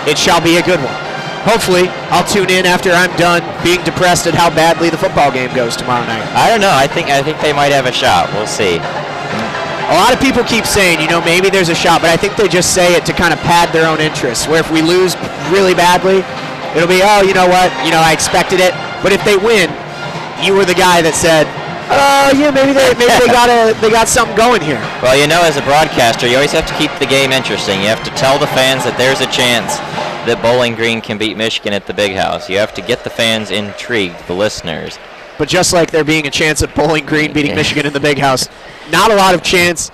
it shall be a good one. Hopefully, I'll tune in after I'm done being depressed at how badly the football game goes tomorrow night. I don't know. I think they might have a shot. We'll see. A lot of people keep saying, maybe there's a shot, but I think they just say it to kind of pad their own interests, where if we lose really badly, it'll be, oh, you know what, I expected it. But if they win, you were the guy that said, oh, yeah, maybe they got something going here. Well, as a broadcaster, you always have to keep the game interesting. You have to tell the fans that there's a chance that Bowling Green can beat Michigan at the Big House. You have to get the fans intrigued, the listeners. But just like there being a chance of Bowling Green beating Michigan in the Big House, not a lot of chance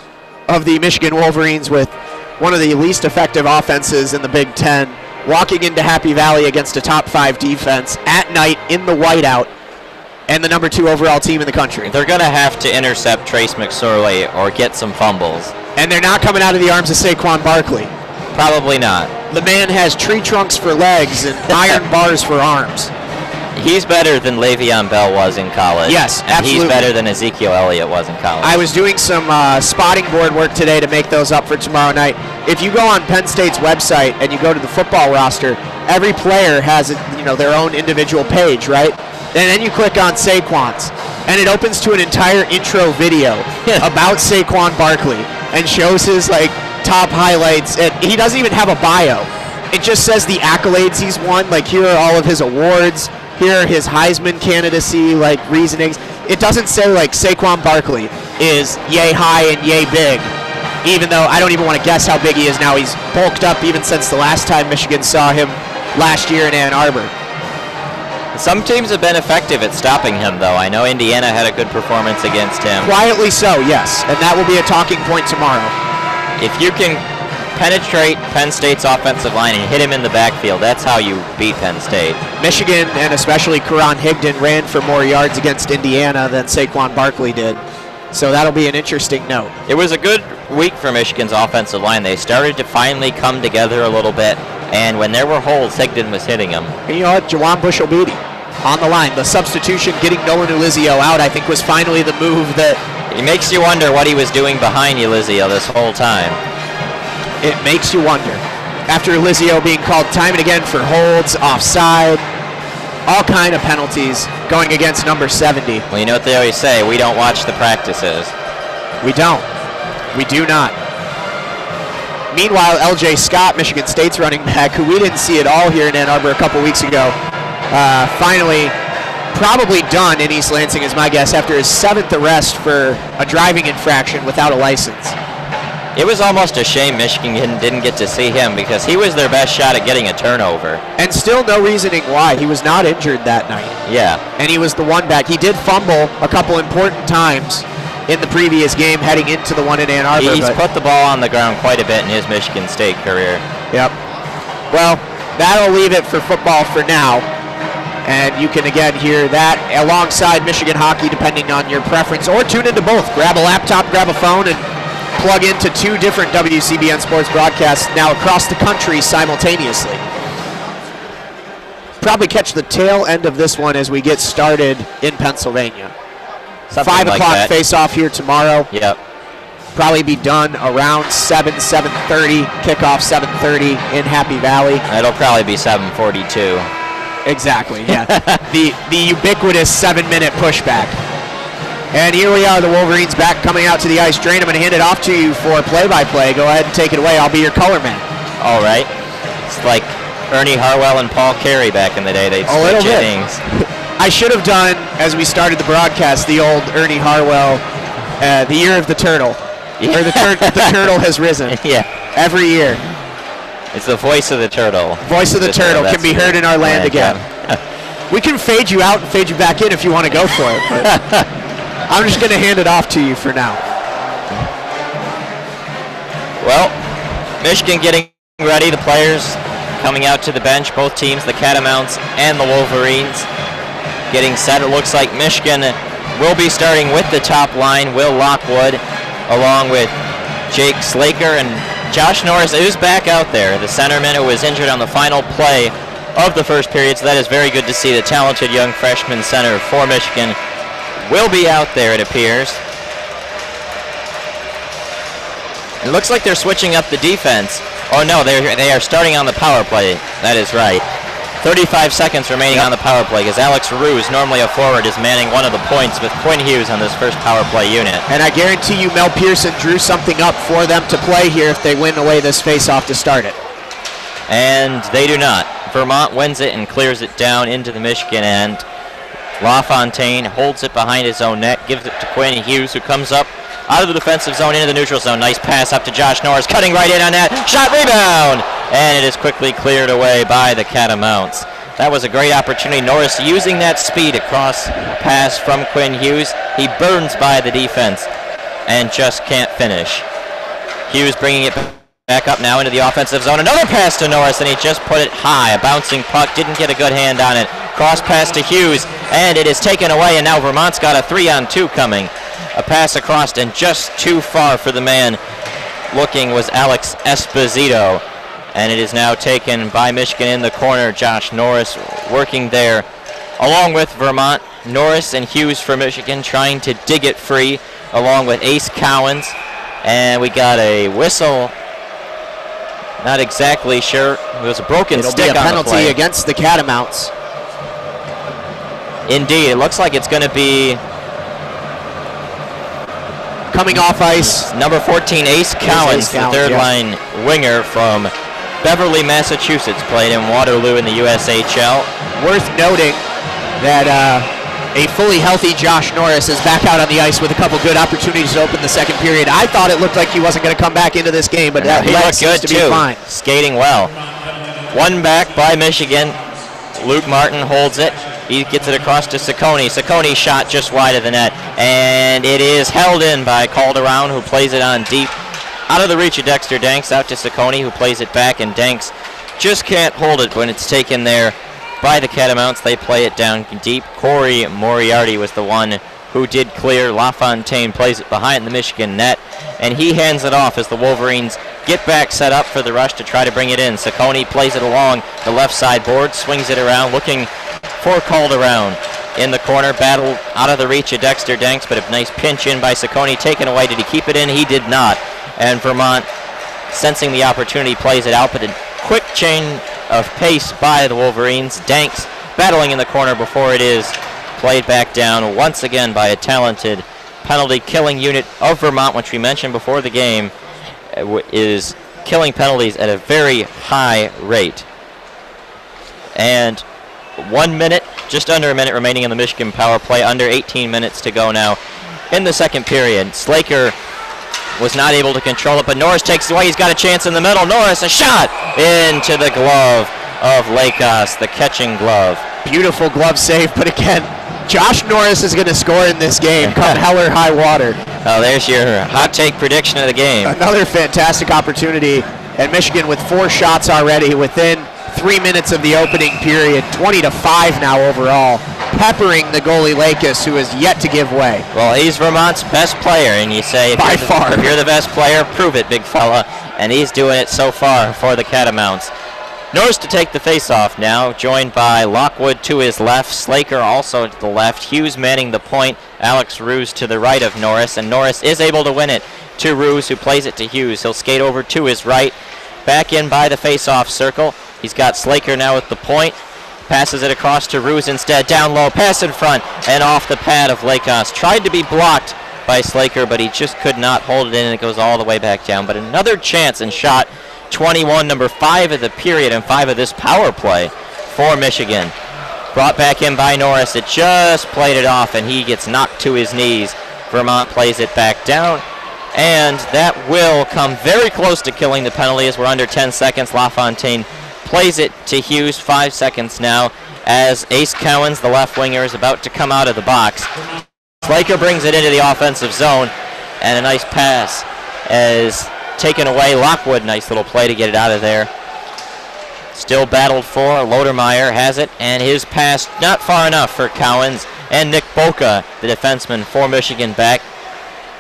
of the Michigan Wolverines, with one of the least effective offenses in the Big Ten, walking into Happy Valley against a top 5 defense at night in the whiteout and the number 2 overall team in the country. They're going to have to intercept Trace McSorley or get some fumbles. And they're not coming out of the arms of Saquon Barkley. Probably not. The man has tree trunks for legs and iron bars for arms. He's better than Le'Veon Bell was in college. Yes, and absolutely. He's better than Ezekiel Elliott was in college. I was doing some spotting board work today to make those up for tomorrow night. If you go on Penn State's website and you go to the football roster, every player has their own individual page, right? And then you click on Saquon's, and it opens to an entire intro video about Saquon Barkley and shows his top highlights. And he doesn't even have a bio. It just says the accolades he's won. Here are all of his awards. Here are his Heisman candidacy reasonings. It doesn't say Saquon Barkley is yay high and yay big, even though I don't even want to guess how big he is now. He's bulked up even since the last time Michigan saw him last year in Ann Arbor. Some teams have been effective at stopping him, though. I know Indiana had a good performance against him. Quietly so, yes, and that will be a talking point tomorrow. If you can penetrate Penn State's offensive line and hit him in the backfield, that's how you beat Penn State. Michigan, and especially Karan Higdon, ran for more yards against Indiana than Saquon Barkley did. So that'll be an interesting note. It was a good week for Michigan's offensive line. They started to finally come together a little bit, and when there were holes, Higdon was hitting them. And you know what? Jawan Bushell-Beatty on the line. The substitution, getting Nolan Ulizio out, I think was finally the move that... It makes you wonder what he was doing behind Ulizio this whole time. It makes you wonder. After Ulizio being called time and again for holds, offside, all kind of penalties going against number 70. Well, you know what they always say, we don't watch the practices. We don't. We do not. Meanwhile, LJ Scott, Michigan State's running back, who we didn't see at all here in Ann Arbor a couple weeks ago, finally probably done in East Lansing is my guess, after his 7th arrest for a driving infraction without a license. It was almost a shame Michigan didn't get to see him because he was their best shot at getting a turnover. And still no reasoning why. He was not injured that night. Yeah. And he was the one back. He did fumble a couple important times in the previous game heading into the one in Ann Arbor. He's put the ball on the ground quite a bit in his Michigan State career. Yep. Well, that'll leave it for football for now. And you can again hear that alongside Michigan hockey depending on your preference, or tune into both. Grab a laptop, grab a phone, and plug into 2 different WCBN sports broadcasts now across the country simultaneously. Probably catch the tail end of this one as we get started in Pennsylvania. Something 5 like o'clock that. face-off here tomorrow. Yep. Probably be done around 7:30, kickoff 7:30 in Happy Valley. It'll probably be 7:42. Exactly, yeah. the ubiquitous 7-minute pushback. And here we are, the Wolverines back coming out to the ice drain. I'm going to hand it off to you for play-by-play. Go ahead and take it away. I'll be your color man. All right. It's like Ernie Harwell and Paul Carey back in the day. They'd switch innings. I should have done, as we started the broadcast, the old Ernie Harwell, the year of the turtle. Yeah. Or the turtle has risen. Yeah. Every year. It's the voice of the turtle. Voice of the turtle can be heard in our land again. We can fade you out and fade you back in if you want to go for it. But I'm just going to hand it off to you for now. Well, Michigan getting ready. The players coming out to the bench. Both teams, the Catamounts and the Wolverines, getting set. It looks like Michigan will be starting with the top line. Will Lockwood, along with Jake Slaker and Josh Norris, who's back out there. The centerman who was injured on the final play of the first period. So that is very good to see. The talented young freshman center for Michigan will be out there, it appears. It looks like they're switching up the defense. Oh no, they are starting on the power play. That is right. 35 seconds remaining on the power play because Alex Ruse, normally a forward, is manning one of the points with Quinn Hughes on this first power play unit. And I guarantee you Mel Pearson drew something up for them to play here if they win away this face-off to start it. And they do not. Vermont wins it and clears it down into the Michigan end. LaFontaine holds it behind his own net, gives it to Quinn Hughes, who comes up out of the defensive zone into the neutral zone. Nice pass up to Josh Norris, cutting right in on that. Shot, rebound! And it is quickly cleared away by the Catamounts. That was a great opportunity. Norris using that speed across pass from Quinn Hughes. He burns by the defense and just can't finish. Hughes bringing it back up now into the offensive zone. Another pass to Norris, and he just put it high. A bouncing puck, didn't get a good hand on it. Cross pass to Hughes, and it is taken away, and now Vermont's got a 3-on-2 coming. A pass across, and just too far for the man looking was Alex Esposito. And it is now taken by Michigan in the corner. Josh Norris working there along with Vermont. Norris and Hughes for Michigan trying to dig it free along with Ace Cowens. And we got a whistle. Not exactly sure. It was a broken stick on the play. It'll be a penalty against the Catamounts. Indeed, it looks like it's going to be coming off ice. Number 14, Ace Cowens, the third-line winger from Beverly, Massachusetts, played in Waterloo in the USHL. Worth noting that a fully healthy Josh Norris is back out on the ice with a couple good opportunities to open the second period. I thought it looked like he wasn't going to come back into this game, but that looked good to be fine. Skating well. One back by Michigan. Luke Martin holds it. He gets it across to Ciccone. Ciccone shot just wide of the net, and it is held in by Calderon, who plays it on deep. Out of the reach of Dexter Danks, out to Ciccone, who plays it back, and Danks just can't hold it when it's taken there by the Catamounts. They play it down deep. Corey Moriarty was the one who did clear. LaFontaine plays it behind the Michigan net, and he hands it off as the Wolverines get back set up for the rush to try to bring it in. Ciccone plays it along the left side board, swings it around, looking for Calderon in the corner. Battle out of the reach of Dexter Danks, but a nice pinch in by Ciccone, taken away. Did he keep it in? He did not. And Vermont, sensing the opportunity, plays it out, but a quick change of pace by the Wolverines. Danks battling in the corner before it is played back down once again by a talented penalty killing unit of Vermont, which we mentioned before the game is killing penalties at a very high rate. And 1 minute, just under a minute remaining in the Michigan power play, under 18 minutes to go now in the second period. Slaker was not able to control it, but Norris takes it away. He's got a chance in the middle. Norris, a shot into the glove of Lakos, the catching glove. Beautiful glove save, but again, Josh Norris is going to score in this game, come hell or high water. Oh, there's your hot take prediction of the game. Another fantastic opportunity, and Michigan with 4 shots already within 3 minutes of the opening period, 20-5 now overall, peppering the goalie Lakos, who has yet to give way. Well, he's Vermont's best player, and you say if you're the best player, prove it, big fella, and he's doing it so far for the Catamounts. Norris to take the face-off now, joined by Lockwood to his left, Slaker also to the left, Hughes manning the point, Alex Roos to the right of Norris, and Norris is able to win it to Roos, who plays it to Hughes. He'll skate over to his right, back in by the face-off circle. He's got Slaker now at the point, passes it across to Roos instead, down low, pass in front, and off the pad of Lakos. Tried to be blocked by Slaker, but he just could not hold it in, and it goes all the way back down. But another chance and shot, 21, number 5 of the period and 5 of this power play for Michigan. Brought back in by Norris. It just played it off, and he gets knocked to his knees. Vermont plays it back down, and that will come very close to killing the penalty as we're under 10 seconds. LaFontaine plays it to Hughes, 5 seconds now, as Ace Cowens, the left winger, is about to come out of the box. Slaker brings it into the offensive zone, and a nice pass as taken away. Lockwood, nice little play to get it out of there. Still battled for. Lodermeyer has it, and his pass not far enough for Cowens, and Nick Boca, the defenseman for Michigan, back.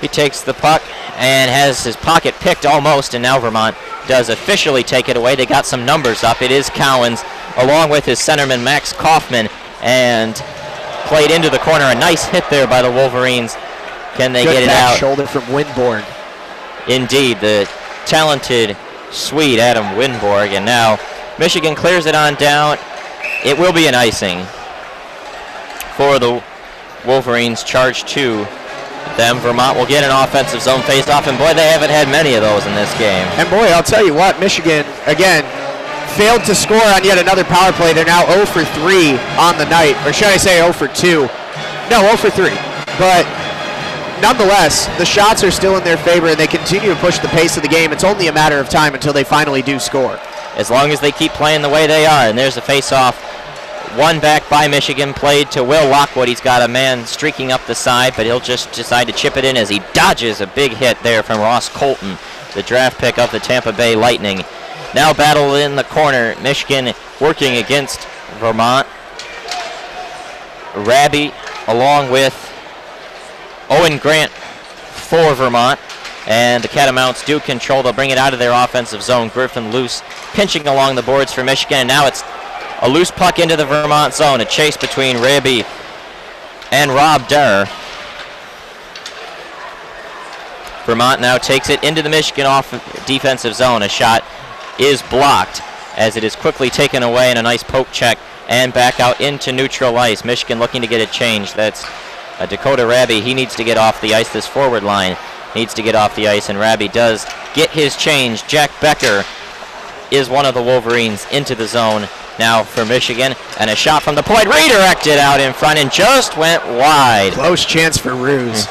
He takes the puck and has his pocket picked almost, and now Vermont does officially take it away. They got some numbers up. It is Cowens along with his centerman Max Kaufman, and played into the corner. A nice hit there by the Wolverines. Can they get it out? Shoulder from Winborg. Indeed, the talented Swede Adam Winborg, and now Michigan clears it on down. It will be an icing for the Wolverines. Charge to them. Vermont will get an offensive zone face-off, and boy, they haven't had many of those in this game. And boy, I'll tell you what, Michigan, again, failed to score on yet another power play. They're now 0 for 3 on the night, or should I say 0 for 2? No, 0 for 3. But nonetheless, the shots are still in their favor, and they continue to push the pace of the game. It's only a matter of time until they finally do score. As long as they keep playing the way they are. And there's a face-off. One back by Michigan, played to Will Lockwood. He's got a man streaking up the side, but he'll just decide to chip it in as he dodges a big hit there from Ross Colton, the draft pick of the Tampa Bay Lightning. Now battle in the corner. Michigan working against Vermont. Raby along with Owen Grant for Vermont. And the Catamounts do control. They'll bring it out of their offensive zone. Griffin loose, pinching along the boards for Michigan. And now it's a loose puck into the Vermont zone. A chase between Raby and Rob Durr. Vermont now takes it into the Michigan defensive zone. A shot is blocked as it is quickly taken away in a nice poke check and back out into neutral ice. Michigan looking to get it changed. That's Dakota Raby. He needs to get off the ice. This forward line needs to get off the ice, and Raby does get his change. Jack Becker is one of the Wolverines into the zone now for Michigan, and a shot from the point redirected out in front and just went wide. Close chance for Ruse.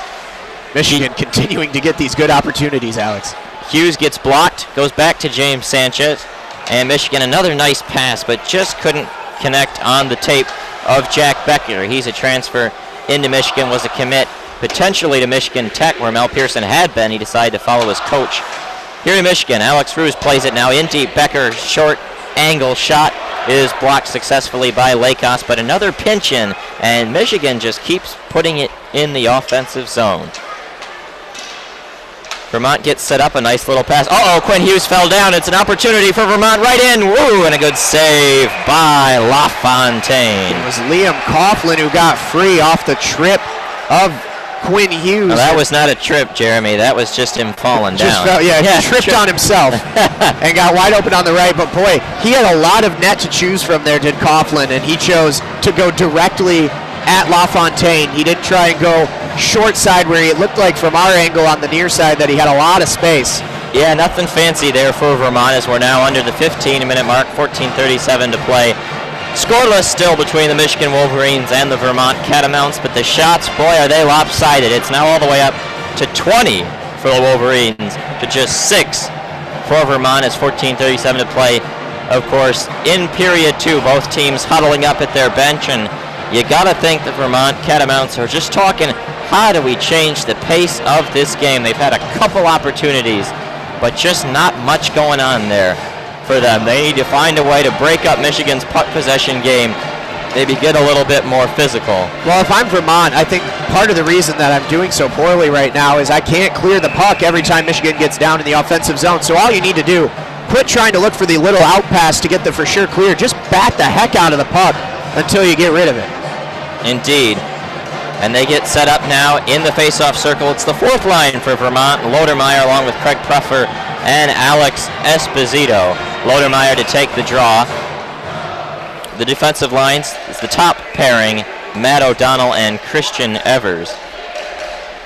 Michigan continuing to get these good opportunities, Alex. Hughes gets blocked, goes back to James Sanchez, and Michigan another nice pass, but just couldn't connect on the tape of Jack Becker. He's a transfer into Michigan, was a commit potentially to Michigan Tech, where Mel Pearson had been. He decided to follow his coach. Here in Michigan, Alex Ruse plays it now in deep. Becker, short angle shot is blocked successfully by Lakos, but another pinch in, and Michigan just keeps putting it in the offensive zone. Vermont gets set up, a nice little pass. Quinn Hughes fell down. It's an opportunity for Vermont right in. Woo, and a good save by LaFontaine. It was Liam Coughlin who got free off the trip of Quinn Hughes. Well, that was not a trip, Jeremy. That was just him falling down. He tripped on himself and got wide open on the right. But, boy, he had a lot of net to choose from there, did Coughlin, and he chose to go directly at LaFontaine. He didn't try and go short side where it looked like from our angle on the near side that he had a lot of space. Yeah, nothing fancy there for Vermont as we're now under the 15-minute mark, 14:37 to play. Scoreless still between the Michigan Wolverines and the Vermont Catamounts, but the shots, boy, are they lopsided. It's now all the way up to 20 for the Wolverines to just 6 for Vermont as 14:37 to play. Of course, in period 2, both teams huddling up at their bench, and you got to think the Vermont Catamounts are just talking, how do we change the pace of this game? They've had a couple opportunities, but just not much going on there for them. They need to find a way to break up Michigan's puck possession game, maybe get a little bit more physical. Well, if I'm Vermont, I think part of the reason that I'm doing so poorly right now is I can't clear the puck every time Michigan gets down in the offensive zone. So all you need to do, quit trying to look for the little out pass to get the for sure clear. Just bat the heck out of the puck until you get rid of it. Indeed. And they get set up now in the face-off circle. It's the fourth line for Vermont. Lodermeyer along with Craig Pruffer and Alex Esposito. Lodermeyer to take the draw. The defensive lines is the top pairing, Matt O'Donnell and Christian Evers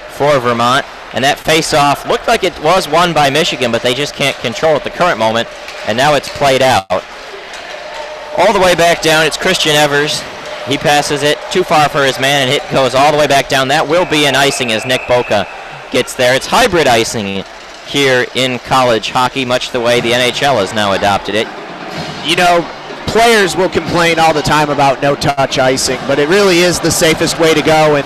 for Vermont. And that face-off looked like it was won by Michigan, but they just can't control at the current moment. And now it's played out. All the way back down, it's Christian Evers. He passes it too far for his man, and it goes all the way back down. That will be an icing as Nick Boca gets there. It's hybrid icing here in college hockey, much the way the NHL has now adopted it. You know, players will complain all the time about no-touch icing, but it really is the safest way to go, and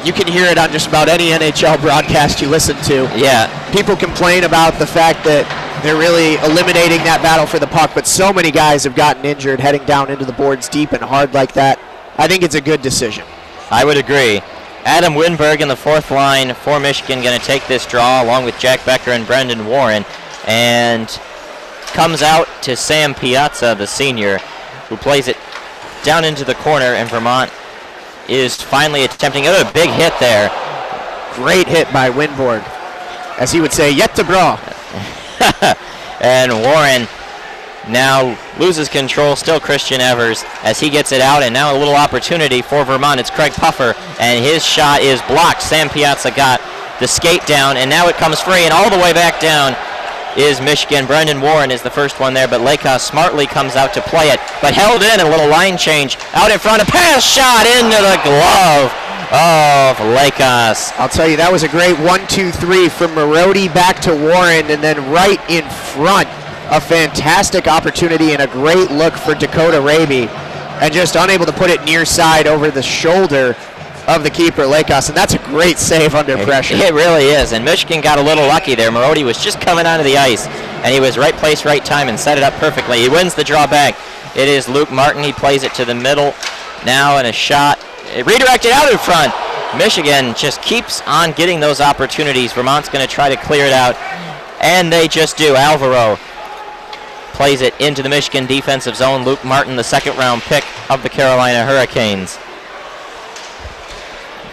you can hear it on just about any NHL broadcast you listen to. Yeah. People complain about the fact that they're really eliminating that battle for the puck, but so many guys have gotten injured heading down into the boards deep and hard like that. I think it's a good decision. I would agree. Adam Winberg in the fourth line for Michigan going to take this draw along with Jack Becker and Brendan Warren, and comes out to Sam Piazza, the senior, who plays it down into the corner, and Vermont is finally attempting a big hit there. Great hit by Winborg. As he would say, jättebra. And Warren now loses control, still Christian Evers as he gets it out, and now a little opportunity for Vermont. It's Craig Puffer, and his shot is blocked. Sam Piazza got the skate down, and now it comes free, and all the way back down is Michigan. Brendan Warren is the first one there, but Lakos smartly comes out to play it, but held in, a little line change out in front, a pass shot into the glove of Lakos. I'll tell you, that was a great 1-2-3 from Marody back to Warren, and then right in front, a fantastic opportunity and a great look for Dakota Raby, and just unable to put it near side over the shoulder of the keeper, Lakos, and that's a great save under pressure. It really is, and Michigan got a little lucky there. Marody was just coming onto the ice, and he was right place, right time, and set it up perfectly. He wins the draw back. It is Luke Martin. He plays it to the middle now, and a shot redirected out in front, Michigan just keeps on getting those opportunities. Vermont's going to try to clear it out, and they just do. Alvaro plays it into the Michigan defensive zone. Luke Martin, the second-round pick of the Carolina Hurricanes,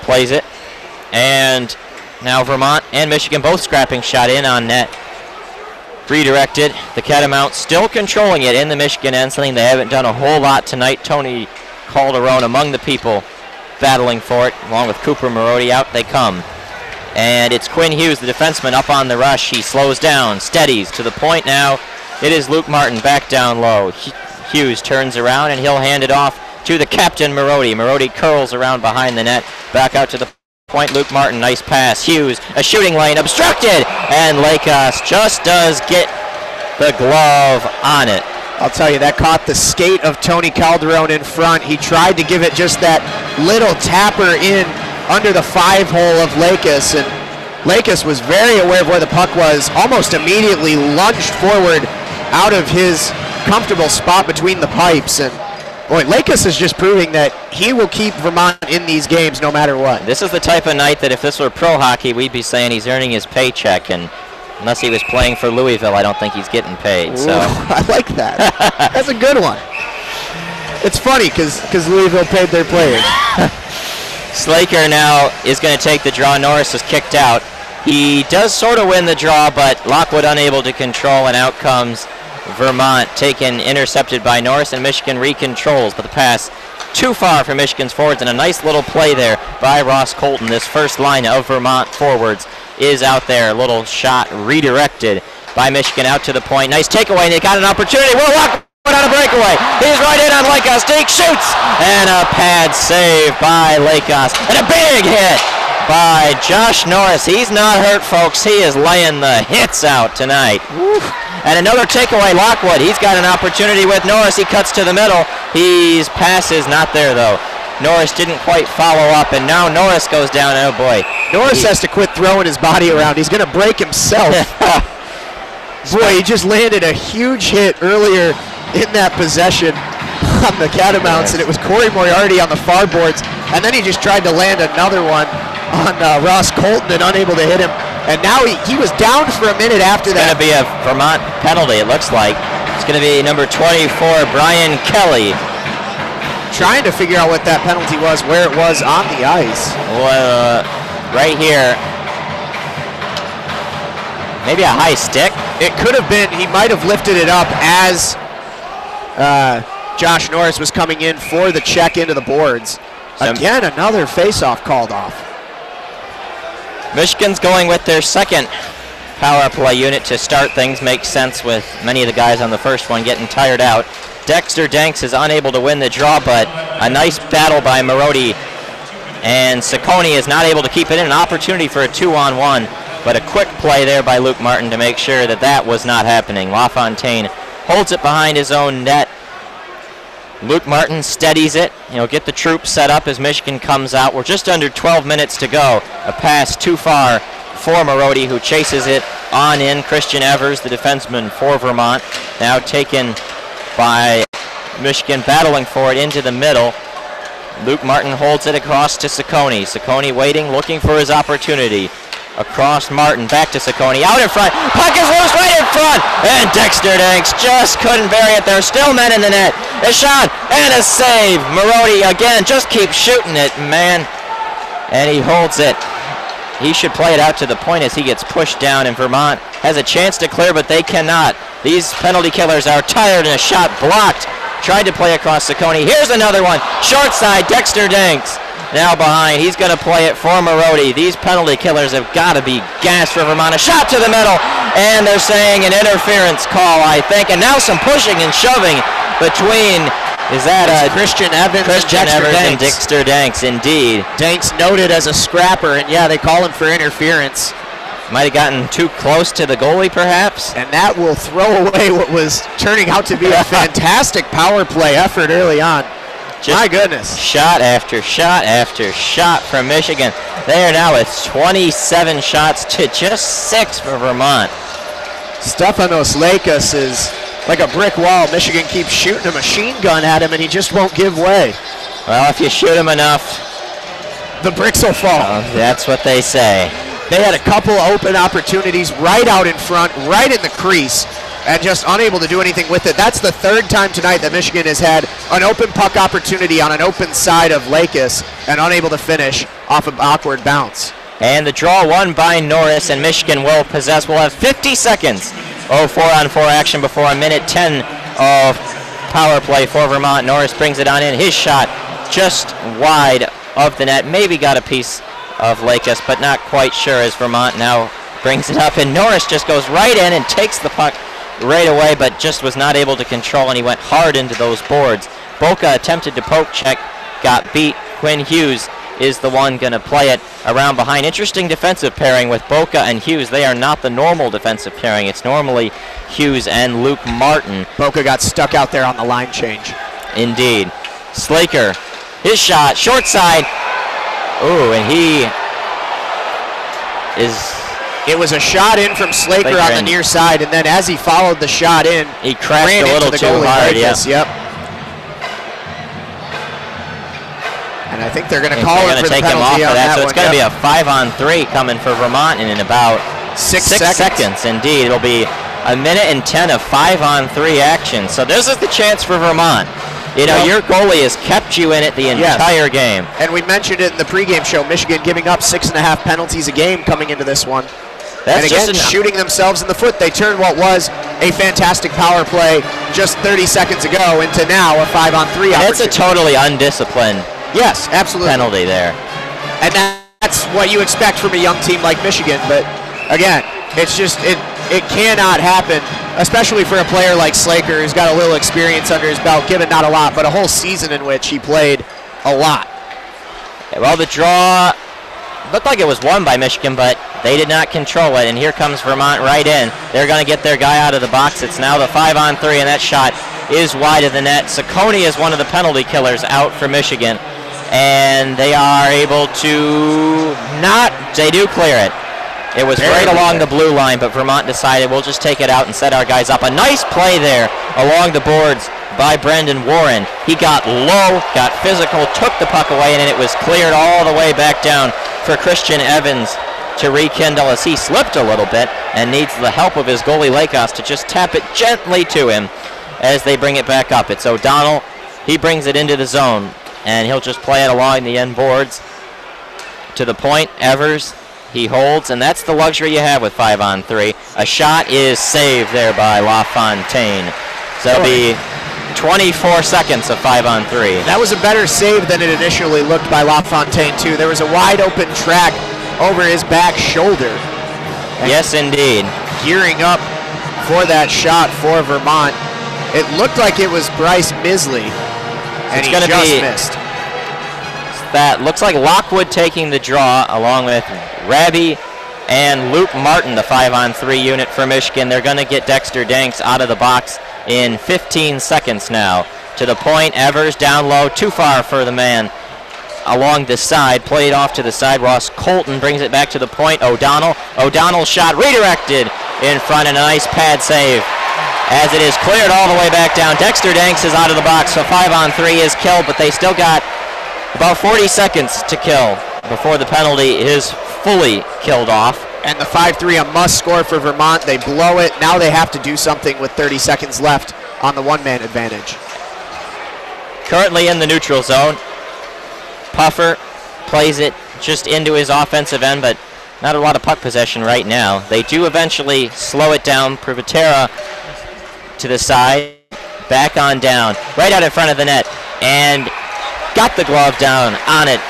plays it. And now Vermont and Michigan both scrapping shot in on net. Redirected. The Catamounts still controlling it in the Michigan end, something they haven't done a whole lot tonight. Tony Calderon among the people battling for it, along with Cooper Marody. Out they come. And it's Quinn Hughes, the defenseman, up on the rush. He slows down, steadies to the point now. It is Luke Martin back down low. Hughes turns around, and he'll hand it off to the captain, Marody. Marody curls around behind the net, back out to the point. Luke Martin, nice pass. Hughes, a shooting lane, obstructed, and Lakos just does get the glove on it. I'll tell you, that caught the skate of Tony Calderon in front. He tried to give it just that little tapper in under the 5-hole of Lakos, and Lakos was very aware of where the puck was, almost immediately lunged forward out of his comfortable spot between the pipes. And boy, Lakos is just proving that he will keep Vermont in these games no matter what. This is the type of night that if this were pro hockey, we'd be saying he's earning his paycheck, and unless he was playing for Louisville, I don't think he's getting paid. So I like that. That's a good one. It's funny because Louisville paid their players. Slaker now is going to take the draw. Norris is kicked out. He does sort of win the draw, but Lockwood unable to control, and out comes Vermont, taken, intercepted by Norris, and Michigan recontrols, but the pass too far for Michigan's forwards, and a nice little play there by Ross Colton. This first line of Vermont forwards is out there. A little shot redirected by Michigan out to the point. Nice takeaway, and they got an opportunity. Will Lockwood on a breakaway. He's right in on Lakos. Deke shoots, and a pad save by Lakos, and a big hit by Josh Norris. He's not hurt, folks. He is laying the hits out tonight. Woof. And another takeaway, Lockwood. He's got an opportunity with Norris. He cuts to the middle. His pass is not there, though. Norris didn't quite follow up, and now Norris goes down. Oh, boy. Norris has to quit throwing his body around. He's going to break himself. Boy, he just landed a huge hit earlier in that possession on the Catamounts, and it was Corey Moriarty on the far boards, and then he just tried to land another one on Ross Colton and unable to hit him. And now he was down for a minute after that. It's going to be a Vermont penalty, it looks like. It's going to be number 24, Brian Kelly. Trying to figure out what that penalty was, where it was on the ice. Well, right here. Maybe a high stick? It could have been. He might have lifted it up as Josh Norris was coming in for the check into the boards. Again, another face-off called off. Michigan's going with their second power play unit to start things. Makes sense with many of the guys on the first one getting tired out. Dexter Danks is unable to win the draw, but a nice battle by Marody. And Ciccone is not able to keep it in. An opportunity for a 2-on-1, but a quick play there by Luke Martin to make sure that that was not happening. LaFontaine holds it behind his own net. Luke Martin steadies it. He'll get the troops set up as Michigan comes out. We're just under 12 minutes to go. A pass too far for Marody, who chases it on in. Christian Evers, the defenseman for Vermont, now taken by Michigan, battling for it into the middle. Luke Martin holds it across to Ciccone. Ciccone waiting, looking for his opportunity. Across Martin, back to Ciccone, out in front. Puck is loose right in front, and Dexter Danks just couldn't bury it. There's still men in the net. A shot and a save. Marody again just keeps shooting it, man. And he holds it. He should play it out to the point as he gets pushed down, and Vermont has a chance to clear, but they cannot. These penalty killers are tired, and a shot blocked. Tried to play across Ciccone. Here's another one. Short side, Dexter Danks. Now behind, he's going to play it for Marody. These penalty killers have got to be gassed for Vermont. A shot to the middle, and they're saying an interference call, I think. And now some pushing and shoving between, is that Christian Evans and Dexter Danks, indeed. Danks noted as a scrapper, and yeah, they call him for interference. Might have gotten too close to the goalie, perhaps. And that will throw away what was turning out to be a fantastic power play effort early on. Just my goodness. Shot after shot after shot from Michigan. They are now at 27 shots to just 6 for Vermont. Stefanos Lakos is like a brick wall. Michigan keeps shooting a machine gun at him, and he just won't give way. Well, if you shoot him enough, the bricks will fall. That's what they say. They had a couple open opportunities right out in front, right in the crease, and just unable to do anything with it. That's the third time tonight that Michigan has had an open puck opportunity on an open side of Lakis and unable to finish off an awkward bounce. And the draw won by Norris, and Michigan will possess. We'll have 50 seconds of 4-on-4 action before a minute 10 of power play for Vermont. Norris brings it on in. His shot just wide of the net. Maybe got a piece of Lakis, but not quite sure, as Vermont now brings it up. And Norris just goes right in and takes the puck right away, but just was not able to control, and he went hard into those boards. Boca attempted to poke check, got beat. Quinn Hughes is the one going to play it around behind. Interesting defensive pairing with Boca and Hughes. They are not the normal defensive pairing. It's normally Hughes and Luke Martin. Boca got stuck out there on the line change. Indeed. Slaker, his shot, short side. Ooh, and he is... It was a shot in from Slaker on the near side, and then as he followed the shot in, he crashed a little too hard. Yep. And I think they're going to call it for the penalty on that one. So it's going to be a 5-on-3 coming for Vermont in about 6 seconds. Indeed, it'll be a minute and 10 of 5-on-3 action. So this is the chance for Vermont. You know, your goalie has kept you in it the entire game. And we mentioned it in the pregame show, Michigan giving up 6.5 penalties a game coming into this one. And again, shooting themselves in the foot. They turned what was a fantastic power play just 30 seconds ago into now a 5-on-3 opportunity. It's a totally undisciplined penalty there. And that's what you expect from a young team like Michigan. But again, it's just, it cannot happen, especially for a player like Slaker, who's got a little experience under his belt, given not a lot, but a whole season in which he played a lot. Well, the draw looked like it was won by Michigan, but they did not control it, and here comes Vermont right in. They're going to get their guy out of the box. It's now the 5-on-3, and that shot is wide of the net. Saccone is one of the penalty killers out for Michigan, and they are able to they do clear it. It was right along the blue line, but Vermont decided we'll just take it out and set our guys up. A nice play there along the boards by Brendan Warren. He got low, got physical, took the puck away, and it was cleared all the way back down for Christian Evans to rekindle, as he slipped a little bit and needs the help of his goalie Lakos to just tap it gently to him as they bring it back up. It's O'Donnell. He brings it into the zone, and he'll just play it along the end boards to the point. Evers, he holds, and that's the luxury you have with 5-on-3. A shot is saved there by LaFontaine. So it'll be 24 seconds of 5-on-3. That was a better save than it initially looked by LaFontaine, too. There was a wide open track over his back shoulder. Yes, indeed. Gearing up for that shot for Vermont. It looked like it was Bryce Misley, and he just missed. That looks like Lockwood taking the draw, along with Raby and Luke Martin, the 5-on-3 unit for Michigan. They're going to get Dexter Danks out of the box in 15 seconds now. To the point, Evers down low, too far for the man along the side, played off to the side. Ross Colton brings it back to the point. O'Donnell's shot redirected in front, and a nice pad save as it is cleared all the way back down. Dexter Danks is out of the box, so 5-on-3 is killed, but they still got about 40 seconds to kill before the penalty is fully killed off. And the 5-3, a must score for Vermont. They blow it. Now they have to do something with 30 seconds left on the one-man advantage. Currently in the neutral zone. Puffer plays it just into his offensive end, but not a lot of puck possession right now. They do eventually slow it down. Privatera to the side, back on down, right out in front of the net, and got the glove down on it.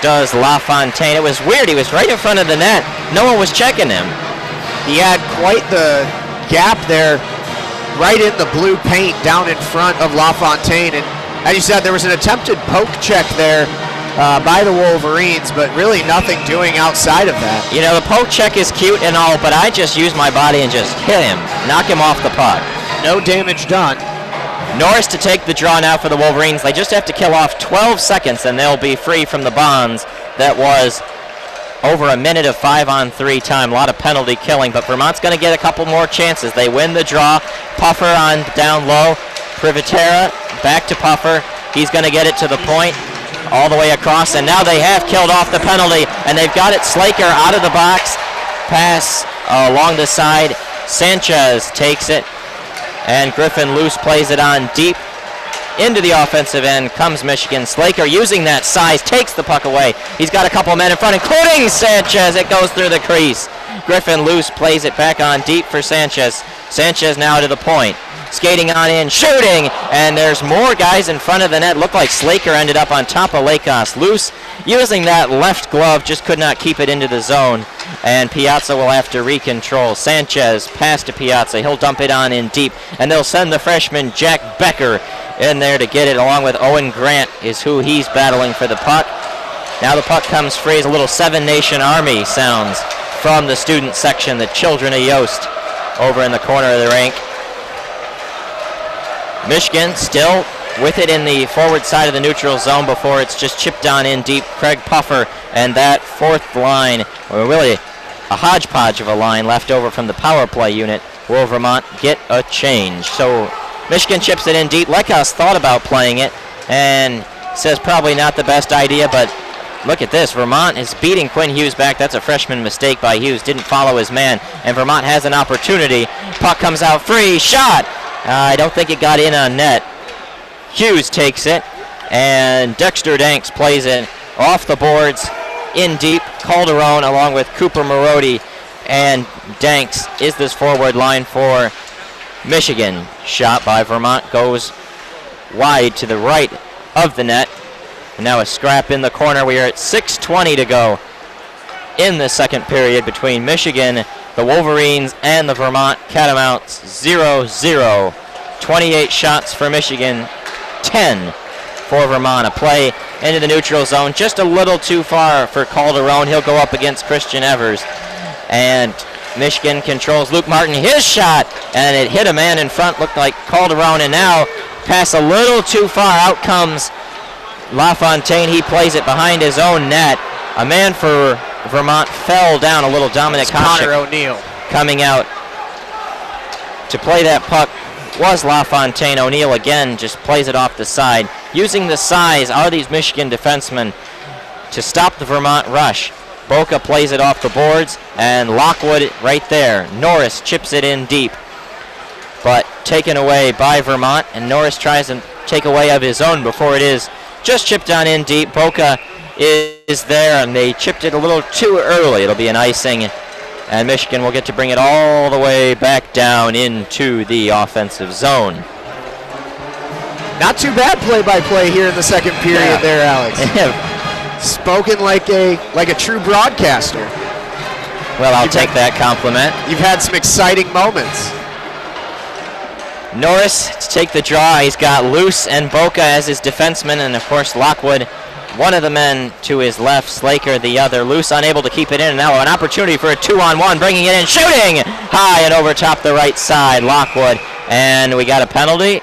Does LaFontaine. It was weird. He was right in front of the net. No one was checking him. He had quite the gap there, right in the blue paint down in front of LaFontaine. And as you said, there was an attempted poke check there by the Wolverines, but really nothing doing outside of that. You know, the poke check is cute and all, but I just use my body and just hit him, knock him off the puck. No damage done. Norris to take the draw now for the Wolverines. They just have to kill off 12 seconds and they'll be free from the bonds. That was over a minute of 5-on-3 time. A lot of penalty killing, but Vermont's going to get a couple more chances. They win the draw. Puffer on down low. Privatera back to Puffer. He's going to get it to the point. all the way across, and now they have killed off the penalty, and they've got it. Slaker out of the box. Pass along the side. Sanchez takes it, and Griffin Luce plays it on deep. Into the offensive end comes Michigan. Slaker using that size, takes the puck away. He's got a couple men in front, including Sanchez. It goes through the crease. Griffin Luce plays it back on deep for Sanchez. Sanchez now to the point. Skating on in, shooting, and there's more guys in front of the net. Looked like Slaker ended up on top of Lakos. Luce using that left glove, just could not keep it into the zone, and Piazza will have to recontrol. Sanchez pass to Piazza. He'll dump it on in deep, and they'll send the freshman Jack Becker in there to get it, along with Owen Grant is who he's battling for the puck. Now the puck comes free as a little Seven Nation Army sounds from the student section, the children of Yost over in the corner of the rink. Michigan still with it in the forward side of the neutral zone before it's just chipped on in deep. Craig Puffer and that fourth line, or really a hodgepodge of a line left over from the power play unit. Will Vermont get a change? So Michigan chips it in deep. Lekos thought about playing it and says probably not the best idea, but look at this. Vermont is beating Quinn Hughes back. That's a freshman mistake by Hughes. Didn't follow his man, and Vermont has an opportunity. Puck comes out free. Shot! I don't think it got in on net. Hughes takes it, and Dexter Danks plays it off the boards in deep. Calderon along with Cooper Marodi and Danks is this forward line for Michigan. Shot by Vermont goes wide to the right of the net. And now a scrap in the corner. We are at 6:20 to go in the second period between Michigan, the Wolverines, and the Vermont Catamounts. 0-0. 28 shots for Michigan, 10 for Vermont. A play into the neutral zone, just a little too far for Calderon. He'll go up against Christian Evers. And Michigan controls Luke Martin. His shot, and it hit a man in front, looked like Calderon, and now pass a little too far. Out comes LaFontaine. He plays it behind his own net. A man for Vermont fell down a little. Dominic Connor O'Neill coming out to play that puck was LaFontaine. O'Neill again just plays it off the side. Using the size are these Michigan defensemen to stop the Vermont rush. Boca plays it off the boards, and Lockwood right there. Norris chips it in deep, but taken away by Vermont, and Norris tries to take away of his own before it is just chipped on in deep. Boca is there, and they chipped it a little too early. It'll be an icing, and Michigan will get to bring it all the way back down into the offensive zone. Not too bad play-by-play here in the second period there, Alex. Spoken like a true broadcaster. Well, I'll take that compliment. You've had some exciting moments. Norris to take the draw. He's got Luce and Boca as his defenseman, and of course Lockwood, one of the men to his left, Slaker the other. Luce unable to keep it in, and now an opportunity for a 2-on-1, bringing it in, shooting high and over top the right side. Lockwood, and we got a penalty.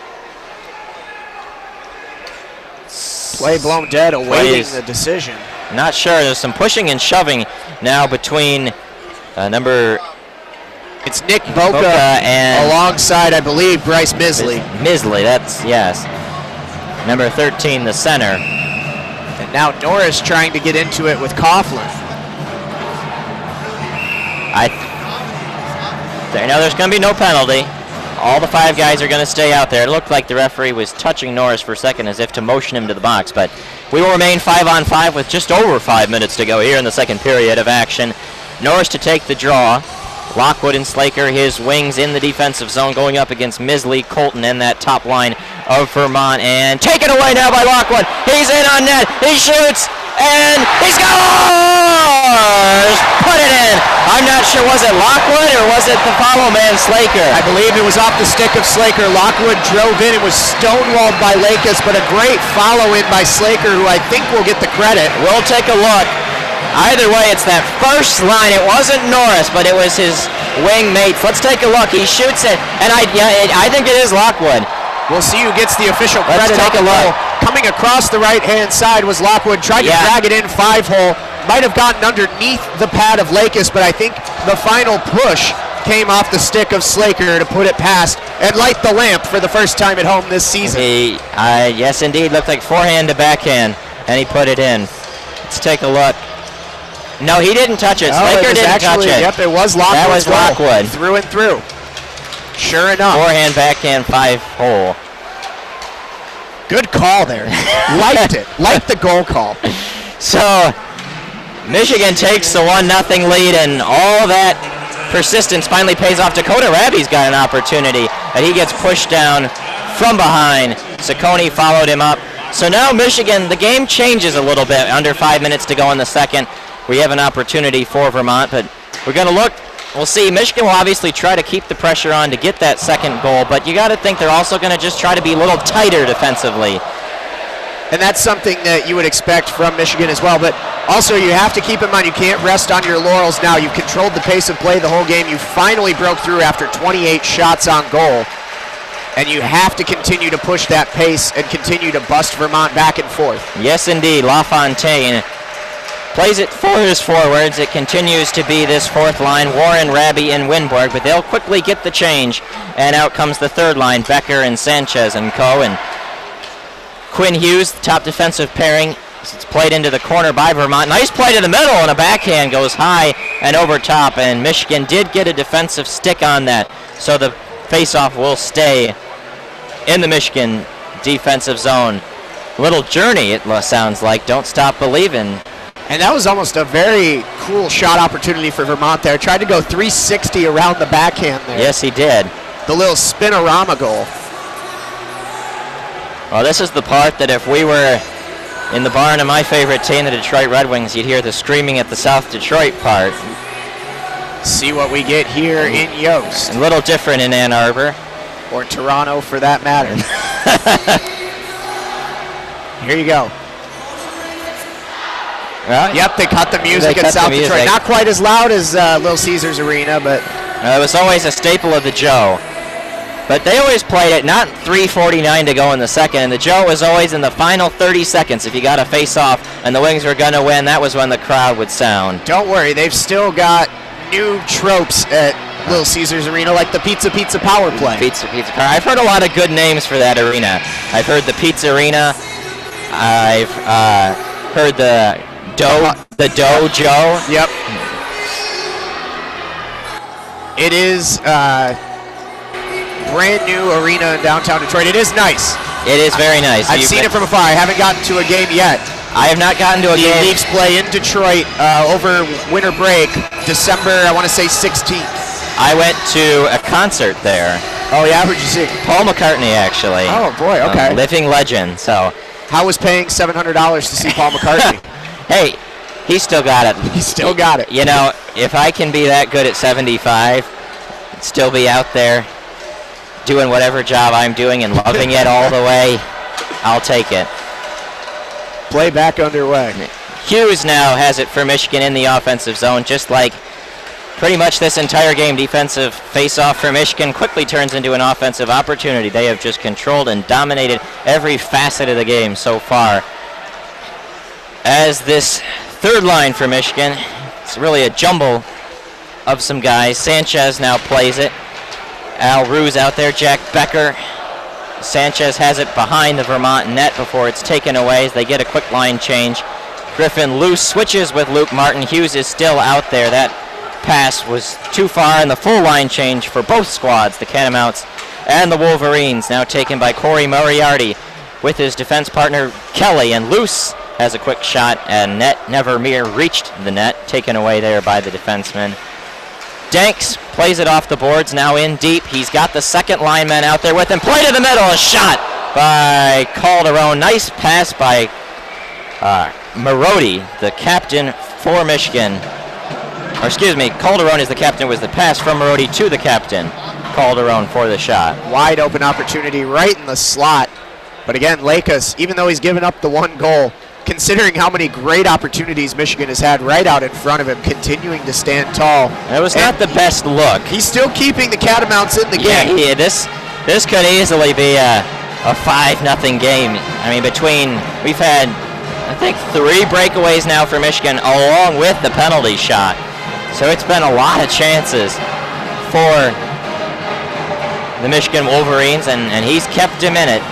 Play blown dead, awaiting the decision. Not sure. There's some pushing and shoving now between It's Nick Boca and alongside, I believe, Bryce Misley. Misley, that's, yes. Number 13, the center. And now Norris trying to get into it with Coughlin. There's going to be no penalty. All the five guys are going to stay out there. It looked like the referee was touching Norris for a second as if to motion him to the box, but we will remain 5-on-5 with just over 5 minutes to go here in the second period of action. Norris to take the draw. Lockwood and Slaker, his wings in the defensive zone, going up against Misley, Colton, and that top line of Vermont. And taken away now by Lockwood. He's in on net. He shoots, and he scores! Put it in. I'm not sure, was it Lockwood or was it the follow man, Slaker? I believe it was off the stick of Slaker. Lockwood drove in. It was stonewalled by Lakos, but a great follow-in by Slaker, who I think will get the credit. We'll take a look. Either way, it's that first line. It wasn't Norris, but it was his wing mates. Let's take a look. He shoots it, and I think it is Lockwood. We'll see who gets the official credit. Let's take a look. Coming across the right-hand side was Lockwood. Tried to drag it in 5-hole. Might have gotten underneath the pad of Lakos, but I think the final push came off the stick of Slaker to put it past and light the lamp for the first time at home this season. Yes, indeed. Looked like forehand to backhand and he put it in. Let's take a look. No, he didn't touch it. No, Slaker didn't touch it. Yep, it was Lockwood. That was Lockwood. Through and through. Sure enough. Forehand, backhand, 5-hole. Good call there. Liked it. Liked the goal call. So Michigan takes the 1-0 lead, and all that persistence finally pays off. Dakota Raby's got an opportunity, and he gets pushed down from behind. Ciccone followed him up. So now Michigan, the game changes a little bit. Under 5 minutes to go in the second. We have an opportunity for Vermont, but we're going to look. We'll see. Michigan will obviously try to keep the pressure on to get that second goal, but you got to think they're also going to just try to be a little tighter defensively. And that's something that you would expect from Michigan as well. But also you have to keep in mind you can't rest on your laurels now. You've controlled the pace of play the whole game. You finally broke through after 28 shots on goal. And you have to continue to push that pace and continue to bust Vermont back and forth. Yes, indeed. LaFontaine plays it for his forwards. It continues to be this fourth line, Warren, Raby, and Winborg, but they'll quickly get the change. And out comes the third line, Becker and Sanchez and co. And Quinn Hughes, the top defensive pairing. It's played into the corner by Vermont. Nice play to the middle, and a backhand goes high and over top. And Michigan did get a defensive stick on that, so the faceoff will stay in the Michigan defensive zone. Little journey, it sounds like. Don't stop believing. And that was almost a very cool shot opportunity for Vermont there. Tried to go 360 around the backhand there. Yes, he did. The little spinorama goal. Well, this is the part that if we were in the barn of my favorite team, the Detroit Red Wings, you'd hear the screaming at the South Detroit part. See what we get here in Yost. A little different in Ann Arbor. Or Toronto, for that matter. Here you go. Yep, they cut the music at South Detroit. Not quite as loud as Little Caesars Arena, but... it was always a staple of the Joe. But they always played it, not 3:49 to go in the second, and the Joe was always in the final 30 seconds. If you got a face-off and the Wings were going to win, that was when the crowd would sound. Don't worry, they've still got new tropes at Little Caesars Arena, like the Pizza Power Play. Pizza Power. I've heard a lot of good names for that arena. I've heard the Pizza Arena. I've heard the Dojo. Yep. It is brand new arena in downtown Detroit. It is nice. It is very nice. I've seen it from afar. I haven't gotten to a game yet. I have not gotten to a game. The Leafs play in Detroit over winter break, December, I want to say 16th. I went to a concert there. Oh, yeah? Who'd you see? Paul McCartney, actually. Oh, boy, okay. Living legend, so. How was paying $700 to see Paul McCartney? Hey, he still got it. He still got it. You know, if I can be that good at 75, still be out there doing whatever job I'm doing and loving it all the way, I'll take it. Play back underway. Hughes now has it for Michigan in the offensive zone, just like pretty much this entire game. Defensive face-off for Michigan quickly turns into an offensive opportunity. They have just controlled and dominated every facet of the game so far. As this third line for Michigan, it's really a jumble of some guys. Sanchez now plays it. Al Ruse out there, Jack Becker. Sanchez has it behind the Vermont net before it's taken away as they get a quick line change. Griffin loose, switches with Luke Martin. Hughes is still out there. That pass was too far, and the full line change for both squads, the Catamounts and the Wolverines, now taken by Corey Moriarty with his defense partner Kelly, and loose has a quick shot, and net never reached the net, taken away there by the defenseman. Danks plays it off the boards, now in deep. He's got the second lineman out there with him. Play to the middle, a shot by Calderon. Nice pass by Marody, the captain for Michigan. Or excuse me, Calderon is the captain. It was the pass from Marody to the captain. Calderon for the shot. Wide open opportunity right in the slot. But again, Lakes, even though he's given up the one goal, considering how many great opportunities Michigan has had right out in front of him, continuing to stand tall. It was not the best look. He's still keeping the Catamounts in the game. Yeah, this could easily be a 5-0 game. I mean, we've had, I think, 3 breakaways now for Michigan, along with the penalty shot. So it's been a lot of chances for the Michigan Wolverines, and he's kept him in it.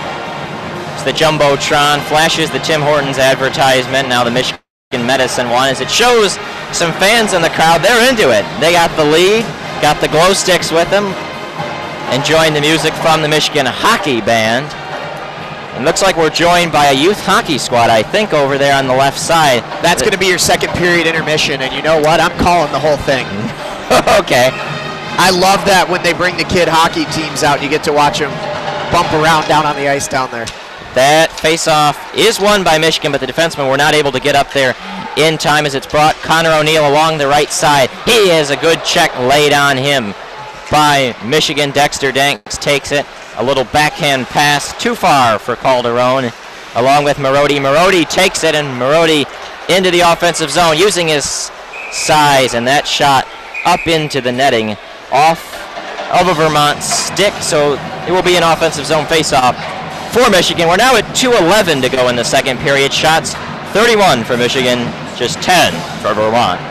It's the Jumbotron, flashes the Tim Hortons advertisement, now the Michigan Medicine one, as it shows some fans in the crowd. They're into it. They got the lead, got the glow sticks with them, enjoying the music from the Michigan Hockey Band. It looks like we're joined by a youth hockey squad, I think, over there on the left side. That's going to be your second period intermission, and you know what? I'm calling the whole thing. Okay. I love that when they bring the kid hockey teams out, you get to watch them bump around down on the ice down there. That face-off is won by Michigan, but the defensemen were not able to get up there in time as it's brought Connor O'Neill along the right side. He has a good check laid on him by Michigan. Dexter Danks takes it. A little backhand pass too far for Calderon, along with Marody. Marody takes it, and Marody into the offensive zone using his size, and that shot up into the netting off of a Vermont stick, so it will be an offensive zone face-off for Michigan. We're now at 2:11 to go in the second period. Shots 31 for Michigan, just 10 for Vermont.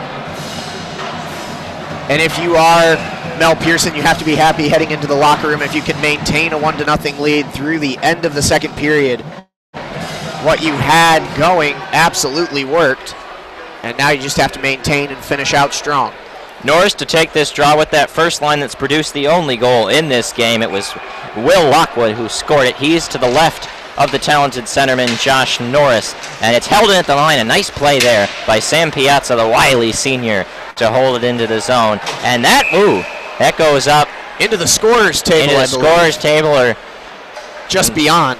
And if you are Mel Pearson, you have to be happy heading into the locker room if you can maintain a 1-0 lead through the end of the second period. What you had going absolutely worked, and now you just have to maintain and finish out strong. Norris to take this draw with that first line that's produced the only goal in this game. It was Will Lockwood who scored it. He's to the left of the talented centerman Josh Norris, and it's held in at the line. A nice play there by Sam Piazza, the wily senior, to hold it into the zone. And that goes up into the scorer's table. Into the scorer's table, or just beyond.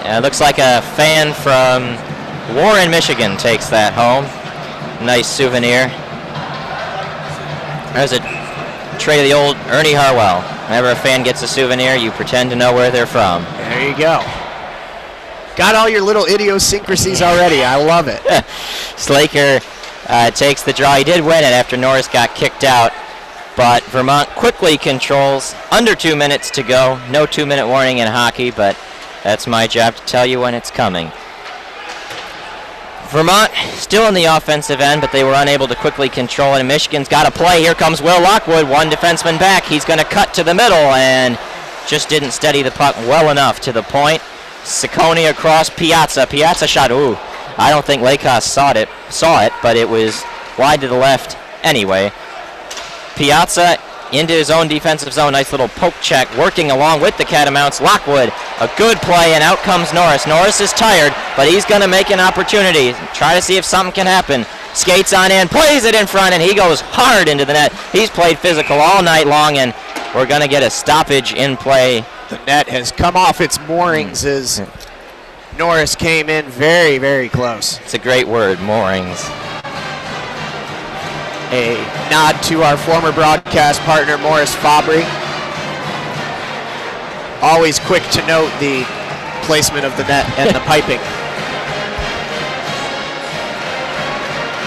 Yeah, it looks like a fan from Warren, Michigan takes that home. Nice souvenir. There's a tray of the old Ernie Harwell. Whenever a fan gets a souvenir, you pretend to know where they're from. There you go. Got all your little idiosyncrasies already. I love it. Slaker takes the draw. He did win it after Norris got kicked out, but Vermont quickly controls. Under 2 minutes to go. No 2-minute warning in hockey, but that's my job to tell you when it's coming. Vermont still in the offensive end, but they were unable to quickly control it, and Michigan's got a play. Here comes Will Lockwood, one defenseman back. He's going to cut to the middle and just didn't steady the puck well enough to the point. Ciccone across Piazza. Piazza shot. Ooh, I don't think Lakos saw it, but it was wide to the left anyway. Piazza into his own defensive zone. Nice little poke check, working along with the Catamounts. Lockwood, a good play, and out comes Norris. Norris is tired, but he's going to make an opportunity. Try to see if something can happen. Skates on in, plays it in front, and he goes hard into the net. He's played physical all night long, and we're going to get a stoppage in play. The net has come off its moorings as Norris came in very, very close. It's a great word, moorings. A nod to our former broadcast partner, Morris Fabry. Always quick to note the placement of the net and the piping.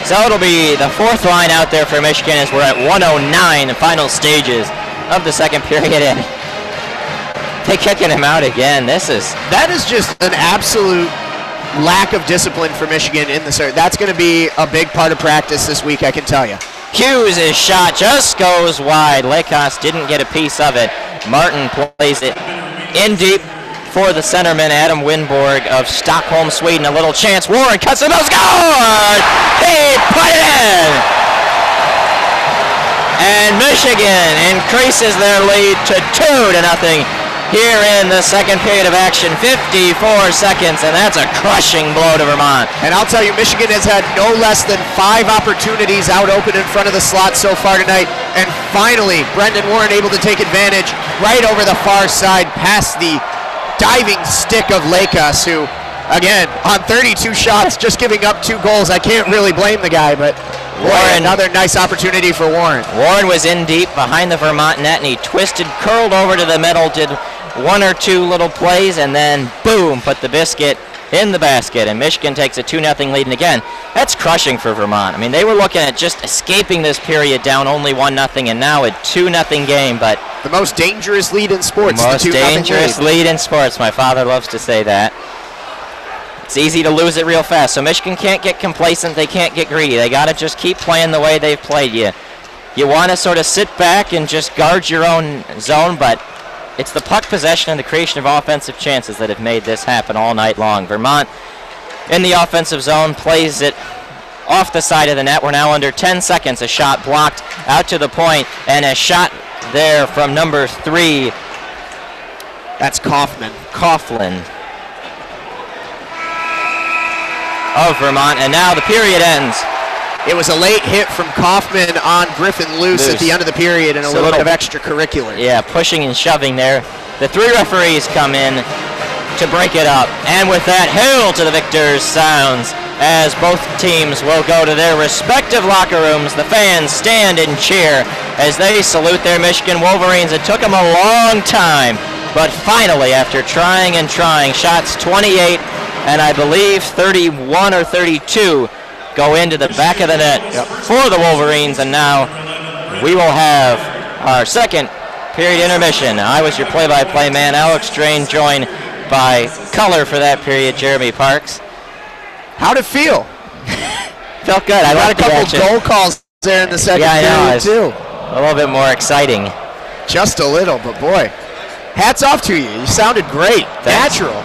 So it'll be the fourth line out there for Michigan as we're at 1:09, the final stages of the second period. And they're kicking him out again. That is just an absolute lack of discipline for Michigan in the circuit. That's going to be a big part of practice this week, I can tell you. Hughes' shot just goes wide. Lakos didn't get a piece of it. Martin plays it in deep for the centerman, Adam Winborg of Stockholm, Sweden. A little chance. Warren cuts it. Scored! He put it in! And Michigan increases their lead to 2-0 here in the second period of action. 54 seconds, and that's a crushing blow to Vermont. And I'll tell you, Michigan has had no less than 5 opportunities out open in front of the slot so far tonight. And finally, Brendan Warren able to take advantage right over the far side past the diving stick of Lakos, who, again, on 32 shots, just giving up 2 goals. I can't really blame the guy, but Warren, another nice opportunity for Warren. Warren was in deep behind the Vermont net, and he twisted, curled over to the middle, did 1 or 2 little plays, and then boom, put the biscuit in the basket, and Michigan takes a 2-0 lead. And again, that's crushing for Vermont. I mean, they were looking at just escaping this period down only 1-0, and now a 2-0 game. But the most dangerous lead in sports. The most dangerous lead in sports. My father loves to say that. It's easy to lose it real fast. So Michigan can't get complacent. They can't get greedy. They got to just keep playing the way they've played. You want to sort of sit back and just guard your own zone, but It's the puck possession and the creation of offensive chances that have made this happen all night long. Vermont in the offensive zone plays it off the side of the net. We're now under 10 seconds. A shot blocked out to the point, and a shot there from number 3. That's Coughlin of Vermont, and now the period ends. It was a late hit from Kaufman on Griffin Luce at the end of the period, and a little bit of extracurricular. Yeah, pushing and shoving there. The 3 referees come in to break it up, and with that, hail to the victors sounds as both teams will go to their respective locker rooms. The fans stand and cheer as they salute their Michigan Wolverines. It took them a long time, but finally, after trying and trying, shots 28 and I believe 31 or 32 go into the back of the net for the Wolverines, and now we will have our second period intermission. I was your play-by-play man, Alex Drain, joined by color for that period, Jeremy Parks. How'd it feel? Felt good. I got a couple goal calls there in the second period, too. A little bit more exciting. Just a little, but boy, hats off to you. You sounded great. Thanks. Natural.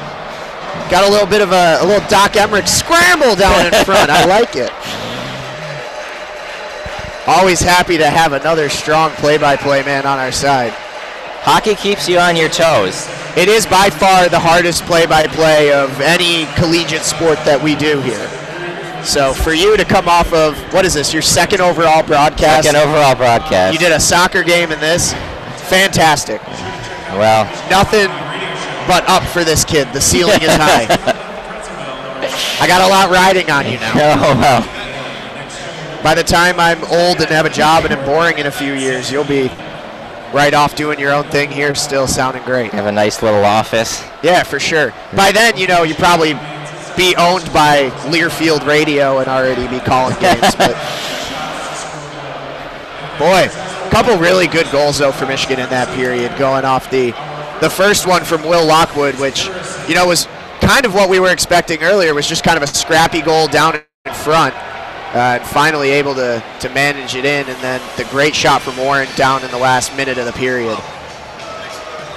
Got a little bit of a little Doc Emmerich scramble down in front. I like it. Always happy to have another strong play-by-play man on our side. Hockey keeps you on your toes. It is by far the hardest play-by-play of any collegiate sport that we do here. So for you to come off of, what is this, your second overall broadcast? Second overall broadcast. You did a soccer game in this. Fantastic. Well, nothing but up for this kid. The ceiling is high. I got a lot riding on you now. Oh, well. By the time I'm old and have a job and am boring in a few years, you'll be right off doing your own thing here, still sounding great. You have a nice little office. Yeah, for sure. By then, you know, you probably be owned by Learfield Radio and already be calling games. But boy, a couple really good goals, though, for Michigan in that period, going off the first one from Will Lockwood, which, you know, was kind of what we were expecting earlier, was just kind of a scrappy goal down in front. And finally able to manage it in, and then the great shot from Warren down in the last minute of the period.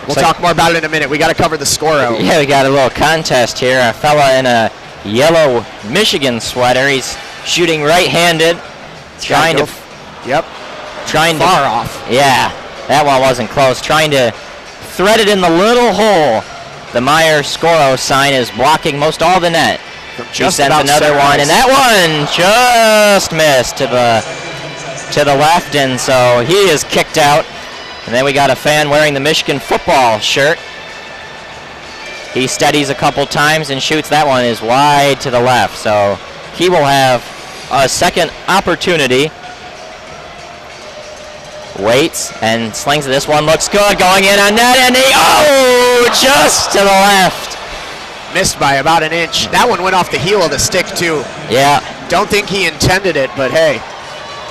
We'll talk more about it in a minute. We got to cover the score out. Yeah, we got a little contest here. A fella in a yellow Michigan sweater. He's shooting right-handed, trying to far off. Yeah, that one wasn't close. Trying to thread it in the little hole. The Meyer Scoro sign is blocking most all the net. He sent another one, and that one just missed to the left, and so he is kicked out. And then we got a fan wearing the Michigan football shirt. He steadies a couple times and shoots. That one is wide to the left, so he will have a second opportunity. Waits and slings it. This one looks good, going in on net, and just to the left. Missed by about an inch. That one went off the heel of the stick, too. Yeah. Don't think he intended it, but hey.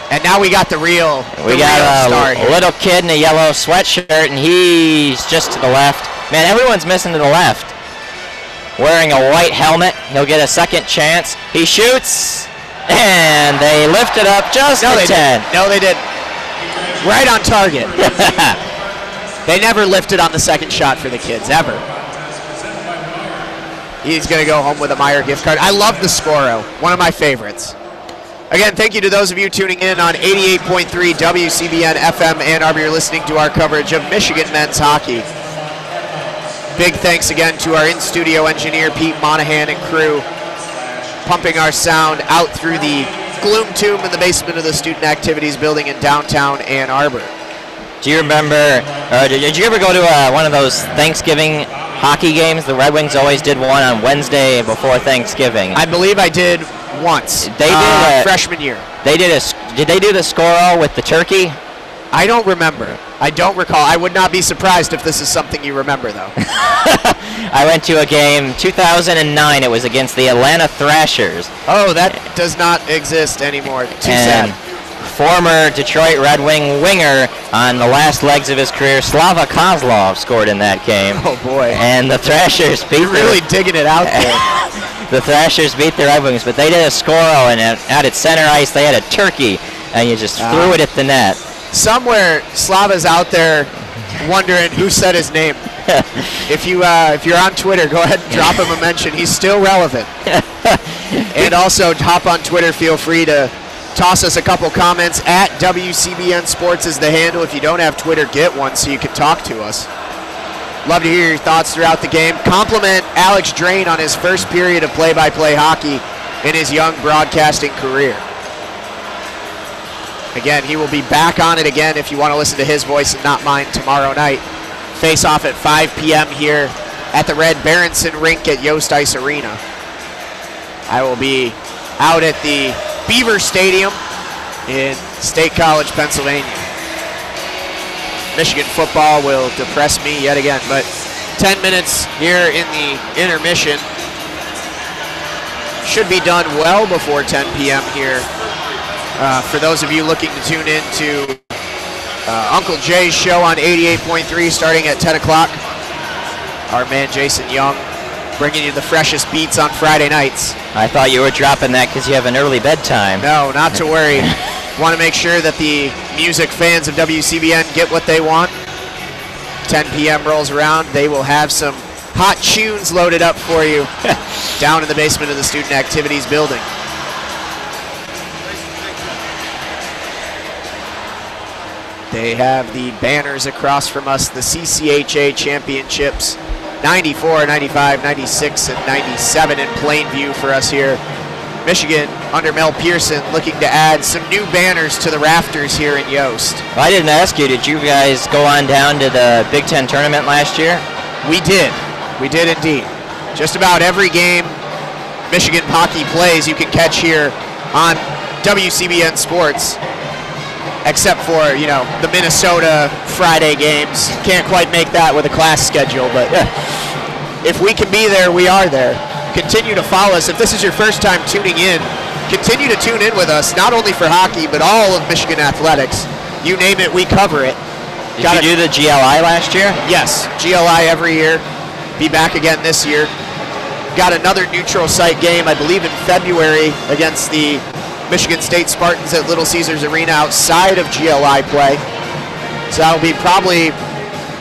And now we got the real star here. Little kid in a yellow sweatshirt, and he's just to the left. Man, everyone's missing to the left. Wearing a white helmet. He'll get a second chance. He shoots, and they lift it up just to 10. No, they didn't. Right on target. They never lifted on the second shot for the kids, ever. He's going to go home with a Meyer gift card. I love the Scoro, one of my favorites. Again, thank you to those of you tuning in on 88.3 WCBN-FM Ann Arbor. You're listening to our coverage of Michigan men's hockey. Big thanks again to our in-studio engineer, Pete Monahan, and crew, pumping our sound out through the gloom tomb in the basement of the Student Activities Building in downtown Ann Arbor. Do you remember, did you ever go to one of those Thanksgiving hockey games? The Red Wings always did one on Wednesday before Thanksgiving. I believe I did once. They did freshman year. Did they do the Scoro with the turkey? I don't remember. I don't recall. I would not be surprised if this is something you remember, though. I went to a game 2009. It was against the Atlanta Thrashers. Oh, that does not exist anymore. Too sad. Former Detroit Red Wing winger on the last legs of his career, Slava Kozlov, scored in that game. Oh, boy. And the Thrashers beat You're really digging it out there. The Thrashers beat the Red Wings, but they did a Scoro, and out at center ice they had a turkey, and you just threw it at the net. Somewhere, Slava's out there wondering who said his name. If you're on Twitter, go ahead and drop him a mention. He's still relevant. And also hop on Twitter. Feel free to toss us a couple comments. At WCBN Sports is the handle. If you don't have Twitter, get one so you can talk to us. Love to hear your thoughts throughout the game. Compliment Alex Drain on his first period of play-by-play hockey in his young broadcasting career. Again, he will be back on it again if you want to listen to his voice and not mine tomorrow night. Face off at 5 p.m. here at the Red Berenson Rink at Yost Ice Arena. I will be out at the Beaver Stadium in State College, Pennsylvania. Michigan football will depress me yet again, but 10 minutes here in the intermission. Should be done well before 10 p.m. here. For those of you looking to tune in to Uncle Jay's show on 88.3 starting at 10 o'clock. Our man Jason Young bringing you the freshest beats on Friday nights. I thought you were dropping that because you have an early bedtime. No, not to worry. Want to make sure that the music fans of WCBN get what they want. 10 p.m. rolls around. They will have some hot tunes loaded up for you down in the basement of the Student Activities building. They have the banners across from us, the CCHA championships, 94, 95, 96, and 97 in plain view for us here. Michigan, under Mel Pearson, looking to add some new banners to the rafters here in Yost. Well, I didn't ask you, did you guys go on down to the Big Ten tournament last year? We did. We did indeed. Just about every game Michigan hockey plays you can catch here on WCBN Sports, except for, you know, the Minnesota Friday games. Can't quite make that with a class schedule, but if we can be there, we are there. Continue to follow us. If this is your first time tuning in, continue to tune in with us, not only for hockey, but all of Michigan athletics. You name it, we cover it. Did you do the GLI last year? Yes, GLI every year. Be back again this year. Got another neutral site game, I believe in February, against the Michigan State Spartans at Little Caesars Arena outside of GLI play. So that'll be probably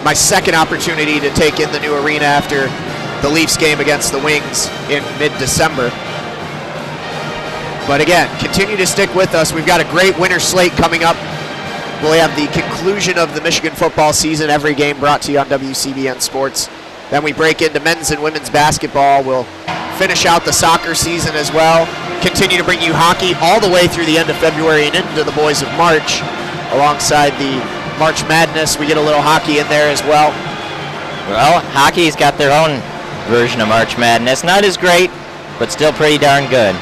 my second opportunity to take in the new arena after the Leafs game against the Wings in mid-December. But again, continue to stick with us. We've got a great winter slate coming up. We'll have the conclusion of the Michigan football season, every game brought to you on WCBN Sports. Then we break into men's and women's basketball. We'll finish out the soccer season as well. Continue to bring you hockey all the way through the end of February and into the Boys of March. Alongside the March Madness, we get a little hockey in there as well. Well, hockey's got their own version of March Madness. Not as great, but still pretty darn good.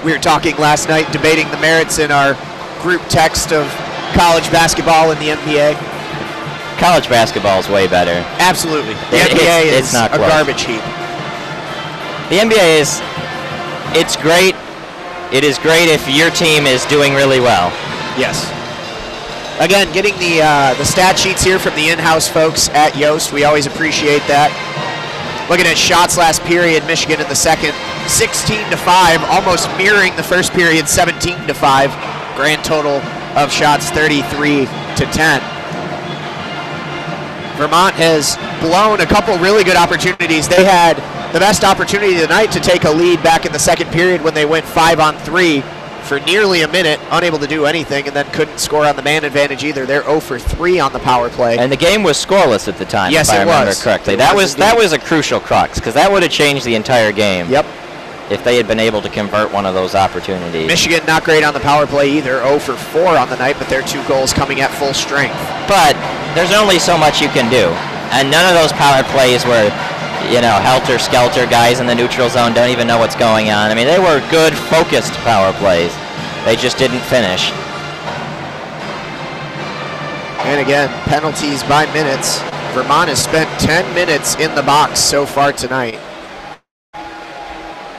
We were talking last night, debating the merits in our group text of college basketball and the NBA. College basketball is way better. Absolutely. The NBA is not a close. garbage heap. The NBA it's great. It is great if your team is doing really well. Yes. Again, getting the stat sheets here from the in-house folks at Yost. We always appreciate that. Looking at shots last period, Michigan in the second, 16-5, almost mirroring the first period, 17-5. Grand total of shots, 33-10. Vermont has blown a couple really good opportunities. They had the best opportunity tonight to take a lead back in the second period when they went 5-on-3 for nearly a minute, unable to do anything, and then couldn't score on the man advantage either. They're 0 for 3 on the power play. And the game was scoreless at the time, yes, if I remember was. correctly. It that was a crucial crux, because that would have changed the entire game. Yep. If they had been able to convert one of those opportunities. Michigan not great on the power play either, 0 for 4 on the night, but their 2 goals coming at full strength. But there's only so much you can do. And none of those power plays were, you know, helter-skelter, guys in the neutral zone don't even know what's going on. I mean, they were good, focused power plays. They just didn't finish. And again, penalties by minutes. Vermont has spent 10 minutes in the box so far tonight.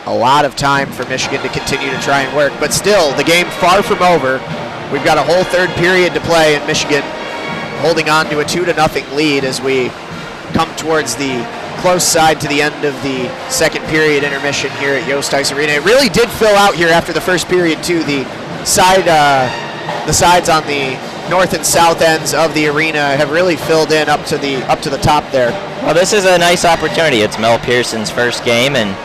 A lot of time for Michigan to continue to try and work, but still, the game far from over. We've got a whole third period to play, and Michigan holding on to a 2-0 lead as we come towards the close side to the end of the second period intermission here at Yost Ice Arena. It really did fill out here after the first period too. The sides on the north and south ends of the arena have really filled in up to the top there. Well, this is a nice opportunity. It's Mel Pearson's first game, and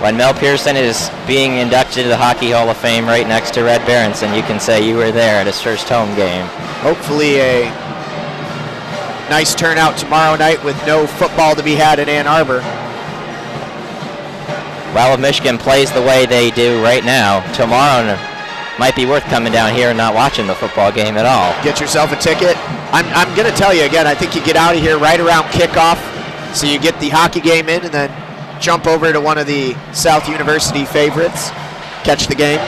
when Mel Pearson is being inducted to the Hockey Hall of Fame right next to Red Berenson, you can say you were there at his first home game. Hopefully a nice turnout tomorrow night with no football to be had in Ann Arbor. Well, if Michigan plays the way they do right now, tomorrow might be worth coming down here and not watching the football game at all. Get yourself a ticket. I'm going to tell you again, I think you get out of here right around kickoff, so you get the hockey game in and then jump over to one of the South University favorites, catch the game.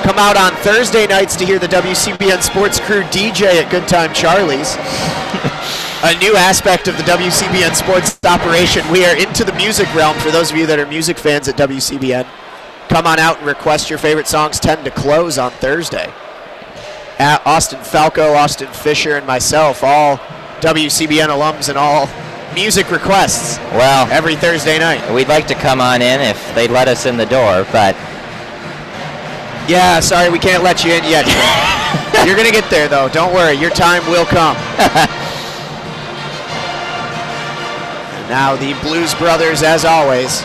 Come out on Thursday nights to hear the WCBN Sports Crew DJ at Good Time Charlie's. A new aspect of the WCBN Sports operation. We are into the music realm for those of you that are music fans at WCBN. Come on out and request your favorite songs. 10 to close on Thursday. Austin Falco, Austin Fisher, and myself, all WCBN alums and all music requests. Well, every Thursday night. We'd like to come on in if they'd let us in the door, but yeah, sorry, we can't let you in yet. You're going to get there, though. Don't worry. Your time will come. And now the Blues Brothers, as always.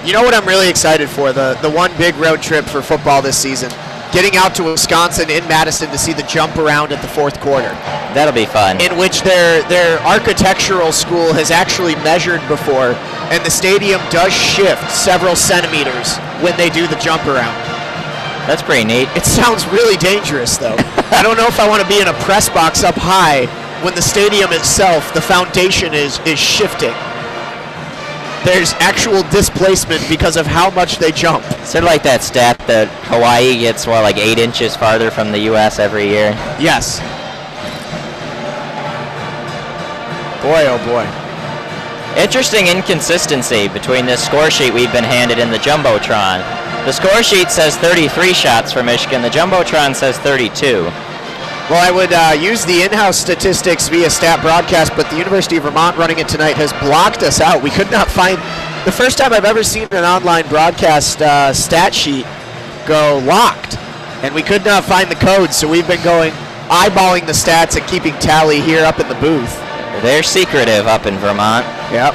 You know what I'm really excited for? The one big road trip for football this season. Getting out to Wisconsin in Madison to see the jump around at the fourth quarter. That'll be fun. In which their architectural school has actually measured before, and the stadium does shift several centimeters when they do the jump around. That's pretty neat. It sounds really dangerous, though. I don't know if I want to be in a press box up high when the stadium itself, the foundation is shifting. There's actual displacement because of how much they jump. Sort of like that stat that Hawaii gets, what, like 8 inches farther from the U.S. every year? Yes. Boy, oh boy. Interesting inconsistency between this score sheet we've been handed in the Jumbotron. The score sheet says 33 shots for Michigan. The Jumbotron says 32. Well, I would use the in-house statistics via stat broadcast, but the University of Vermont running it tonight has blocked us out. We could not find, the first time I've ever seen an online broadcast stat sheet go locked, and we could not find the code, so we've been going, eyeballing the stats and keeping tally here up in the booth. They're secretive up in Vermont. Yep.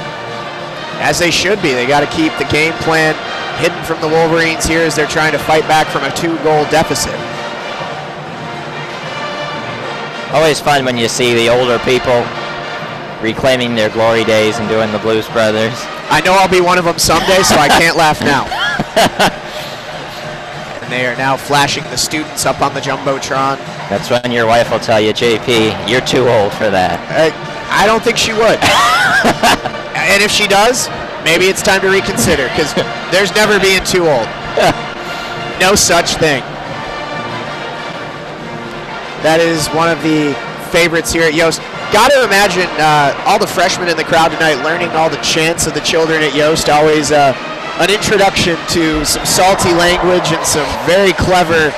As they should be. They got to keep the game plan hidden from the Wolverines here as they're trying to fight back from a 2-goal deficit. Always fun when you see the older people reclaiming their glory days and doing the Blues Brothers. I know I'll be one of them someday, so I can't laugh now. And they are now flashing the students up on the Jumbotron. That's when your wife will tell you, JP, you're too old for that. I don't think she would. And if she does, maybe it's time to reconsider, because there's never being too old. No such thing. That is one of the favorites here at Yost. Got to imagine all the freshmen in the crowd tonight learning all the chants of the children at Yost. Always an introduction to some salty language and some very clever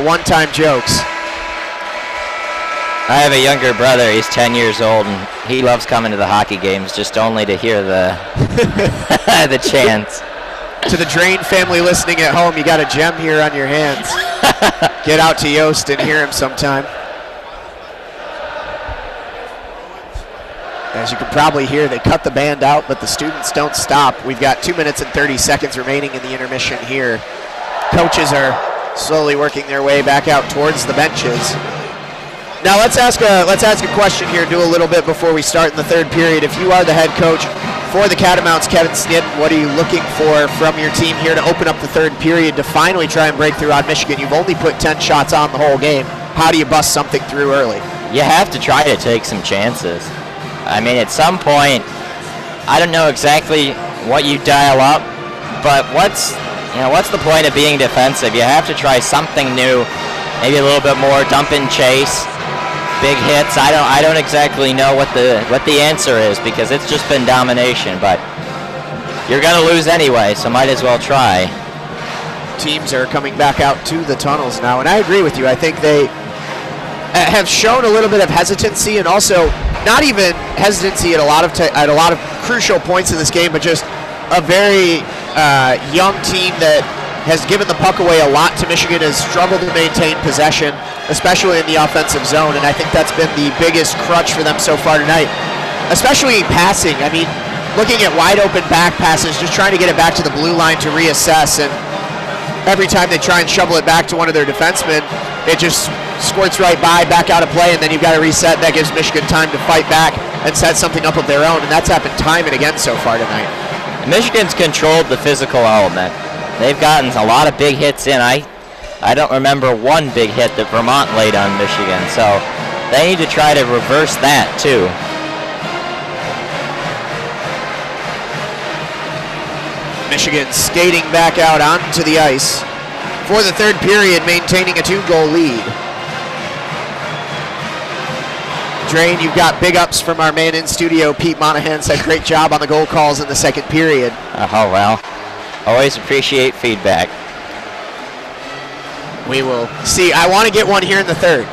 one-time jokes. I have a younger brother. He's 10 years old, and he loves coming to the hockey games just only to hear the the chants. To the Drain family listening at home, you got a gem here on your hands. Get out to Yost and hear him sometime. As you can probably hear, they cut the band out, but the students don't stop. We've got 2 minutes and 30 seconds remaining in the intermission here. Coaches are slowly working their way back out towards the benches. Now let's ask a question here, do a little bit before we start in the third period. If you are the head coach for the Catamounts, Kevin Snitten, what are you looking for from your team here to open up the third period to finally try and break through on Michigan? You've only put 10 shots on the whole game. How do you bust something through early? You have to try to take some chances. I mean, at some point, I don't know exactly what you dial up, but what's the point of being defensive? You have to try something new, maybe a little bit more dump and chase. Big hits. I don't exactly know what the answer is, because it's just been domination, but you're going to lose anyway, so might as well try. Teams are coming back out to the tunnels now, and I agree with you. I think they have shown a little bit of hesitancy, and also not even hesitancy at a lot of crucial points in this game, but just a very young team that has given the puck away a lot to Michigan, has struggled to maintain possession, especially in the offensive zone, and I think that's been the biggest crutch for them so far tonight, especially passing. I mean, looking at wide open back passes, just trying to get it back to the blue line to reassess, and every time they try and shovel it back to one of their defensemen, it just squirts right by, back out of play, and then you've got to reset. That gives Michigan time to fight back and set something up of their own, and that's happened time and again so far tonight. Michigan's controlled the physical element. They've gotten a lot of big hits in. I don't remember one big hit that Vermont laid on Michigan, so they need to try to reverse that too. Michigan skating back out onto the ice for the third period, maintaining a 2-goal lead. Drain, you've got big ups from our man in studio, Pete Monahan. Said great job on the goal calls in the second period. Oh, well, always appreciate feedback. We will see. I want to get one here in the third.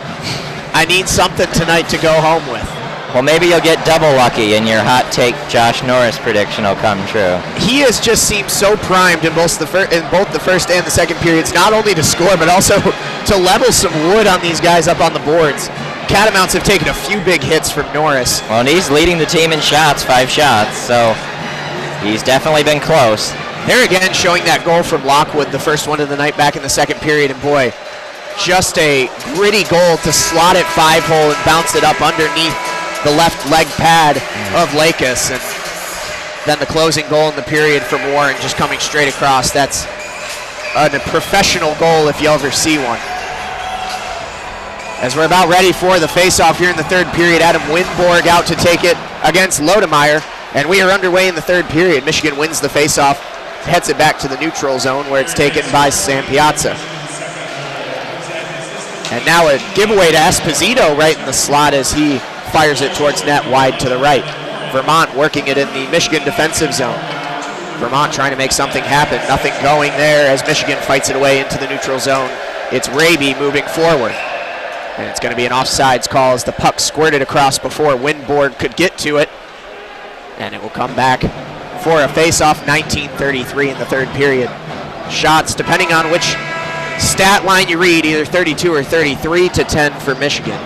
I need something tonight to go home with. Well, maybe you'll get double lucky and your hot take Josh Norris prediction will come true. He has just seemed so primed in both the first and the second periods, not only to score, but also to level some wood on these guys up on the boards. Catamounts have taken a few big hits from Norris. Well, and he's leading the team in shots, 5 shots, so he's definitely been close. There again, showing that goal from Lockwood, the first one of the night back in the second period, and boy, just a gritty goal to slot it 5-hole and bounce it up underneath the left leg pad of Lakis, and then the closing goal in the period from Warren just coming straight across. That's a professional goal if you ever see one. As we're about ready for the face-off here in the third period, Adam Winborg out to take it against Lodemeyer, and we are underway in the third period. Michigan wins the face-off, heads it back to the neutral zone where it's taken by Sam Piazza. And now a giveaway to Esposito right in the slot as he fires it towards net wide to the right. Vermont working it in the Michigan defensive zone. Vermont trying to make something happen. Nothing going there as Michigan fights it away into the neutral zone. It's Raby moving forward. And it's going to be an offsides call as the puck squirted across before Winborg could get to it. And it will come back for a face-off, 19:33 in the third period. Shots, depending on which stat line you read, either 32 or 33 to 10 for Michigan.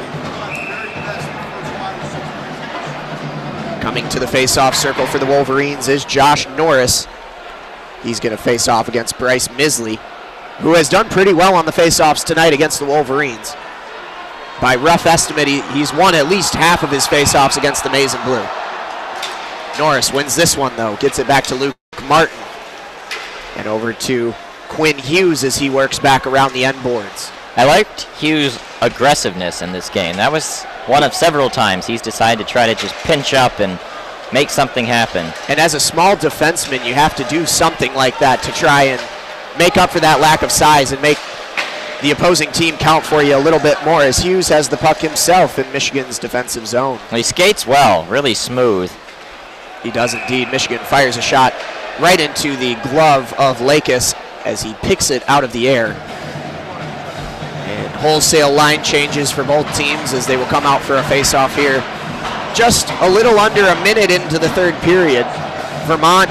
Coming to the face-off circle for the Wolverines is Josh Norris. He's going to face off against Bryce Misley, who has done pretty well on the face-offs tonight against the Wolverines. By rough estimate, he's won at least half of his face-offs against the Maize and Blue. Norris wins this one, though. Gets it back to Luke Martin. And over to Quinn Hughes as he works back around the end boards. I liked Hughes' aggressiveness in this game. That was one of several times he's decided to try to just pinch up and make something happen. And as a small defenseman, you have to do something like that to try and make up for that lack of size and make the opposing team count for you a little bit more, as Hughes has the puck himself in Michigan's defensive zone. He skates well, really smooth. He does indeed. Michigan fires a shot right into the glove of Lakis as he picks it out of the air. And wholesale line changes for both teams as they will come out for a face-off here. Just a little under a minute into the third period. Vermont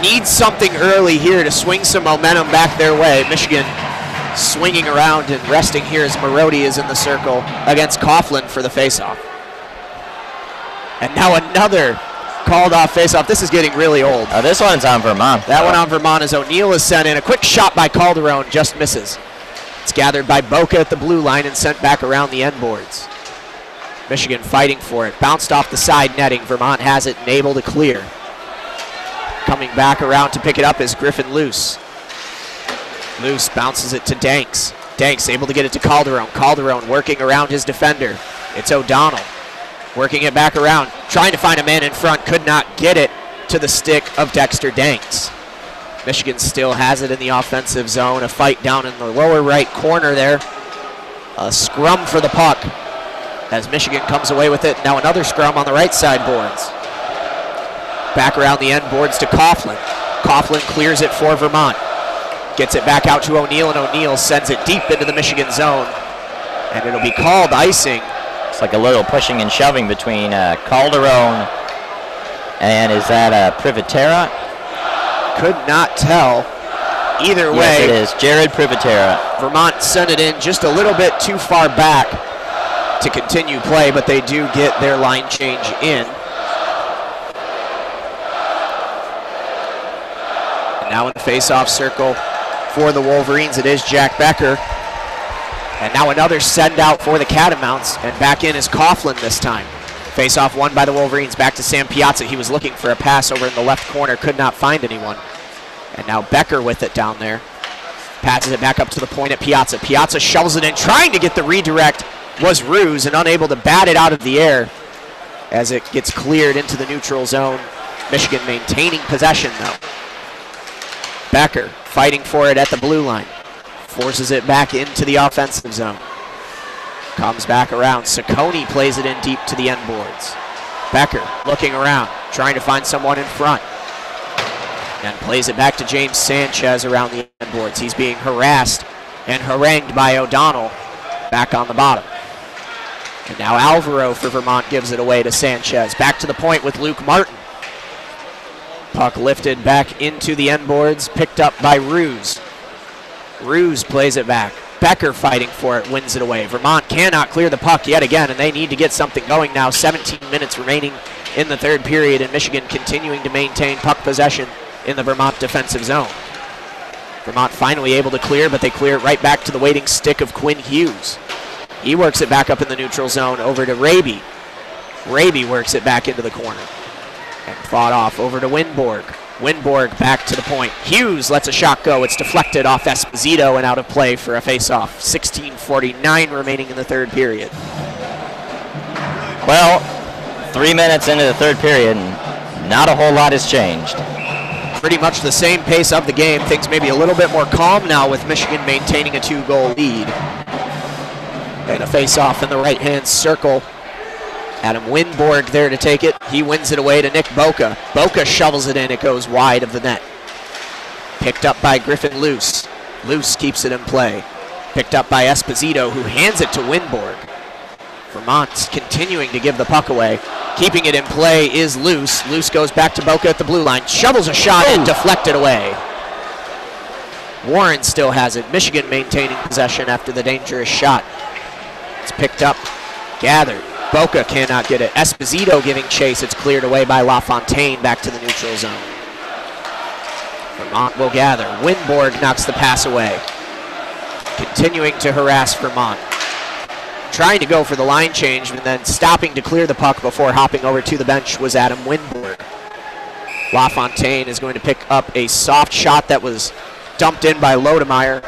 needs something early here to swing some momentum back their way. Michigan swinging around and resting here as Marody is in the circle against Coughlin for the face-off. And now another called off face-off. This is getting really old. This one's on Vermont. That one on Vermont as O'Neill is sent in. A quick shot by Calderon, just misses. It's gathered by Boca at the blue line and sent back around the end boards. Michigan fighting for it. Bounced off the side netting. Vermont has it and able to clear. Coming back around to pick it up is Griffin Luce. Luce bounces it to Danks. Danks able to get it to Calderon. Calderon working around his defender. It's O'Donnell. Working it back around. Trying to find a man in front. Could not get it to the stick of Dexter Danks. Michigan still has it in the offensive zone. A fight down in the lower right corner there. A scrum for the puck as Michigan comes away with it. Now another scrum on the right side boards. Back around the end boards to Coughlin. Coughlin clears it for Vermont. Gets it back out to O'Neill, and O'Neill sends it deep into the Michigan zone. And it'll be called icing. It's like a little pushing and shoving between Calderon and is that Privatera? Could not tell. Either way. Yes, it is. Jared Privatera. Vermont sent it in just a little bit too far back to continue play, but they do get their line change in. And now in the face-off circle for the Wolverines, it is Jack Becker. And now another send-out for the Catamounts, and back in is Coughlin this time. Face-off won by the Wolverines, back to Sam Piazza. He was looking for a pass over in the left corner, could not find anyone. And now Becker with it down there. Passes it back up to the point at Piazza. Piazza shovels it in, trying to get the redirect, was Ruse, and unable to bat it out of the air as it gets cleared into the neutral zone. Michigan maintaining possession, though. Becker fighting for it at the blue line. Forces it back into the offensive zone. Comes back around. Ciccone plays it in deep to the end boards. Becker looking around, trying to find someone in front. And plays it back to James Sanchez around the end boards. He's being harassed and harangued by O'Donnell back on the bottom. And now Alvaro for Vermont gives it away to Sanchez. Back to the point with Luke Martin. Puck lifted back into the end boards, picked up by Ruse. Ruse plays it back. Becker fighting for it, wins it away. Vermont cannot clear the puck yet again, and they need to get something going now. 17 minutes remaining in the third period, and Michigan continuing to maintain puck possession in the Vermont defensive zone. Vermont finally able to clear, but they clear it right back to the waiting stick of Quinn Hughes. He works it back up in the neutral zone over to Raby. Raby works it back into the corner and fought off over to Winborg. Winborg back to the point. Hughes lets a shot go. It's deflected off Esposito and out of play for a face-off. 16:49 remaining in the third period. Well, 3 minutes into the third period, and not a whole lot has changed. Pretty much the same pace of the game. Things maybe a little bit more calm now with Michigan maintaining a 2-goal lead. And a face-off in the right-hand circle. Adam Winborg there to take it. He wins it away to Nick Boca. Boca shovels it in. It goes wide of the net. Picked up by Griffin Luce. Luce keeps it in play. Picked up by Esposito, who hands it to Winborg. Vermont's continuing to give the puck away. Keeping it in play is Luce. Luce goes back to Boca at the blue line. Shovels a shot in, deflected away. Warren still has it. Michigan maintaining possession after the dangerous shot. It's picked up, gathered. Boca cannot get it. Esposito giving chase. It's cleared away by LaFontaine back to the neutral zone. Vermont will gather. Winborg knocks the pass away. Continuing to harass Vermont. Trying to go for the line change and then stopping to clear the puck before hopping over to the bench was Adam Winborg. LaFontaine is going to pick up a soft shot that was dumped in by Lodemeyer.